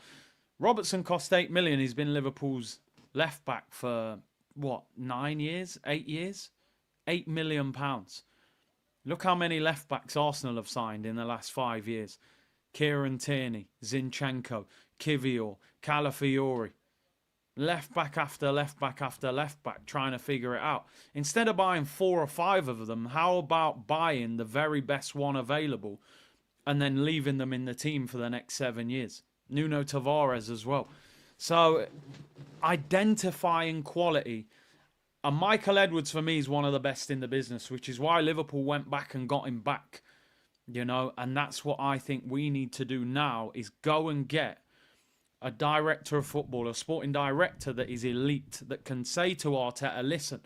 Robertson cost 8 million. He's been Liverpool's left back for, what, 9 years? 8 years? 8 million pounds. Look how many left backs Arsenal have signed in the last 5 years. Kieran Tierney, Zinchenko, Kivior, Calafiori. Left back after left back after left back, trying to figure it out. Instead of buying 4 or 5 of them, how about buying the very best one available and then leaving them in the team for the next 7 years? Nuno Tavares as well. So identifying quality. And Michael Edwards for me is one of the best in the business, which is why Liverpool went back and got him back. You know, and that's what I think we need to do now, is go and get a director of football, a sporting director that is elite, that can say to Arteta, listen,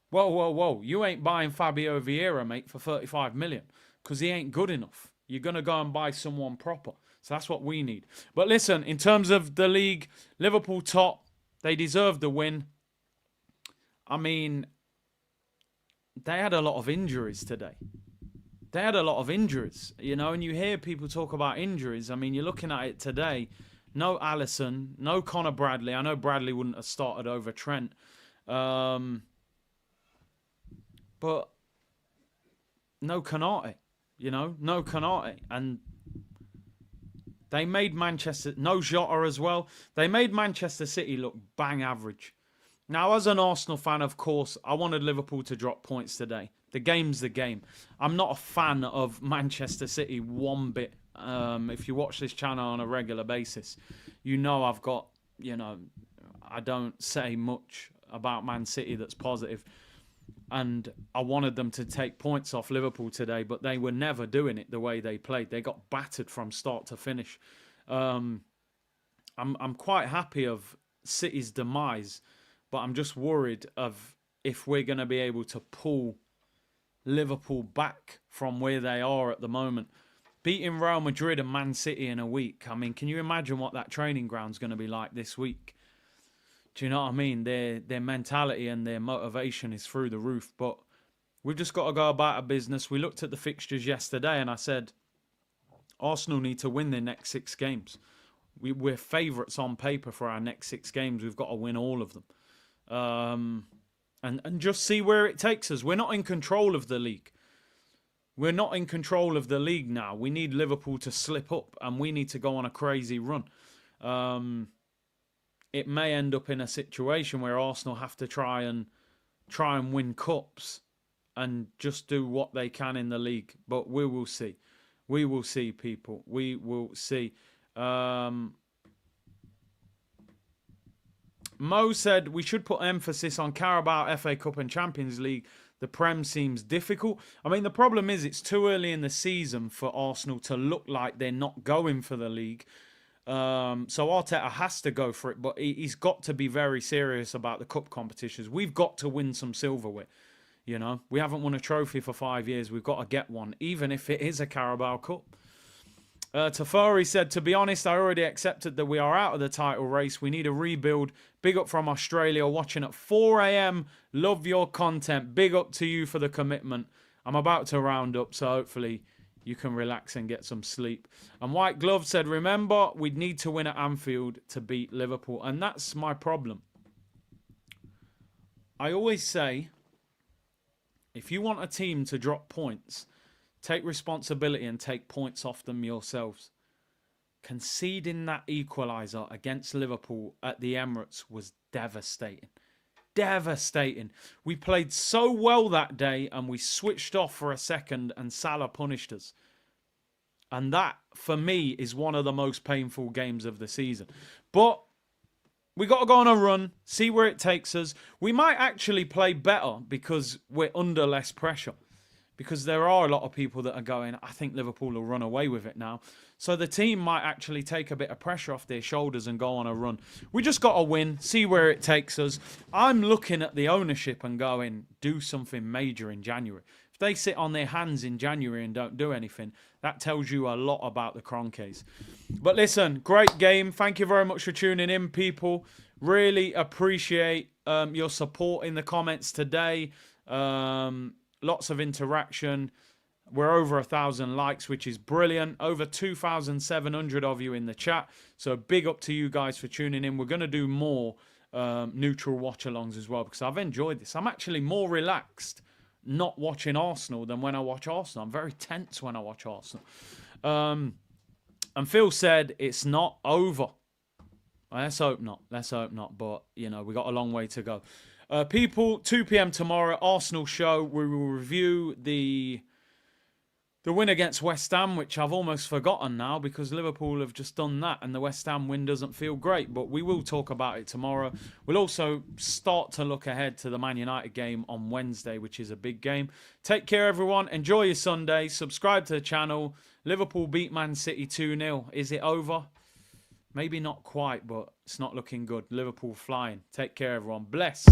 whoa, you ain't buying Fabio Vieira, mate, for 35 million, because he ain't good enough. You're going to go and buy someone proper. So that's what we need. But listen, in terms of the league, Liverpool top, they deserve the win. I mean, they had a lot of injuries today. They had a lot of injuries, you know, and you hear people talk about injuries. I mean, you're looking at it today. No Alisson, no Connor Bradley. I know Bradley wouldn't have started over Trent. But no Konate, you know, no Konate. And they made Manchester, no Jota as well. They made Manchester City look bang average. Now, as an Arsenal fan, of course, I wanted Liverpool to drop points today. The game's the game. I'm not a fan of Manchester City one bit. If you watch this channel on a regular basis, you know I've got, you know, I don't say much about Man City that's positive. And I wanted them to take points off Liverpool today, but they were never doing it the way they played. They got battered from start to finish. I'm quite happy of City's demise, but I'm just worried of if we're going to be able to pull Liverpool back from where they are at the moment. Beating Real Madrid and Man City in a week. I mean, can you imagine what that training ground's going to be like this week? Do you know what I mean? Their mentality and their motivation is through the roof. But we've just got to go about our business. We looked at the fixtures yesterday and I said, Arsenal need to win their next 6 games. We're favourites on paper for our next 6 games. We've got to win all of them. And just see where it takes us. We're not in control of the league. We're not in control of the league now. We need Liverpool to slip up and we need to go on a crazy run. It may end up in a situation where Arsenal have to try and win cups and just do what they can in the league. But we will see. We will see, people. We will see. Mo said we should put emphasis on Carabao, FA Cup and Champions League. The Prem seems difficult. I mean, the problem is it's too early in the season for Arsenal to look like they're not going for the league. So Arteta has to go for it, but he's got to be very serious about the cup competitions. We've got to win some silverware. You know, we haven't won a trophy for 5 years. We've got to get one, even if it is a Carabao Cup. Tafari said, to be honest, I already accepted that we are out of the title race. We need a rebuild. Big up from Australia, watching at 4 a.m. Love your content. Big up to you for the commitment. I'm about to round up, so hopefully you can relax and get some sleep. And White Glove said, remember, we'd need to win at Anfield to beat Liverpool. And that's my problem. I always say, if you want a team to drop points, take responsibility and take points off them yourselves. conceding that equaliser against Liverpool at the Emirates was devastating. Devastating. We played so well that day and we switched off for a second and Salah punished us. And that, for me, is one of the most painful games of the season. But we got to go on a run, see where it takes us. We might actually play better because we're under less pressure. Because there are a lot of people that are going, I think Liverpool will run away with it now. So the team might actually take a bit of pressure off their shoulders and go on a run. We just got to win, see where it takes us. I'm looking at the ownership and going, do something major in January. If they sit on their hands in January and don't do anything, that tells you a lot about the Kroenkes. But listen, great game. Thank you very much for tuning in, people. Really appreciate your support in the comments today. Lots of interaction. We're over 1,000 likes, which is brilliant. Over 2,700 of you in the chat. So big up to you guys for tuning in. We're going to do more neutral watch-alongs as well because I've enjoyed this. I'm actually more relaxed not watching Arsenal than when I watch Arsenal. I'm very tense when I watch Arsenal. And Phil said it's not over. Let's hope not. Let's hope not. But, you know, we got a long way to go. People, 2 p.m. tomorrow, Arsenal show. We will review the win against West Ham, which I've almost forgotten now because Liverpool have just done that and the West Ham win doesn't feel great. But we will talk about it tomorrow. We'll also start to look ahead to the Man United game on Wednesday, which is a big game. Take care, everyone. Enjoy your Sunday. Subscribe to the channel. Liverpool beat Man City 2-0. Is it over? Maybe not quite, but it's not looking good. Liverpool flying. Take care, everyone. Bless.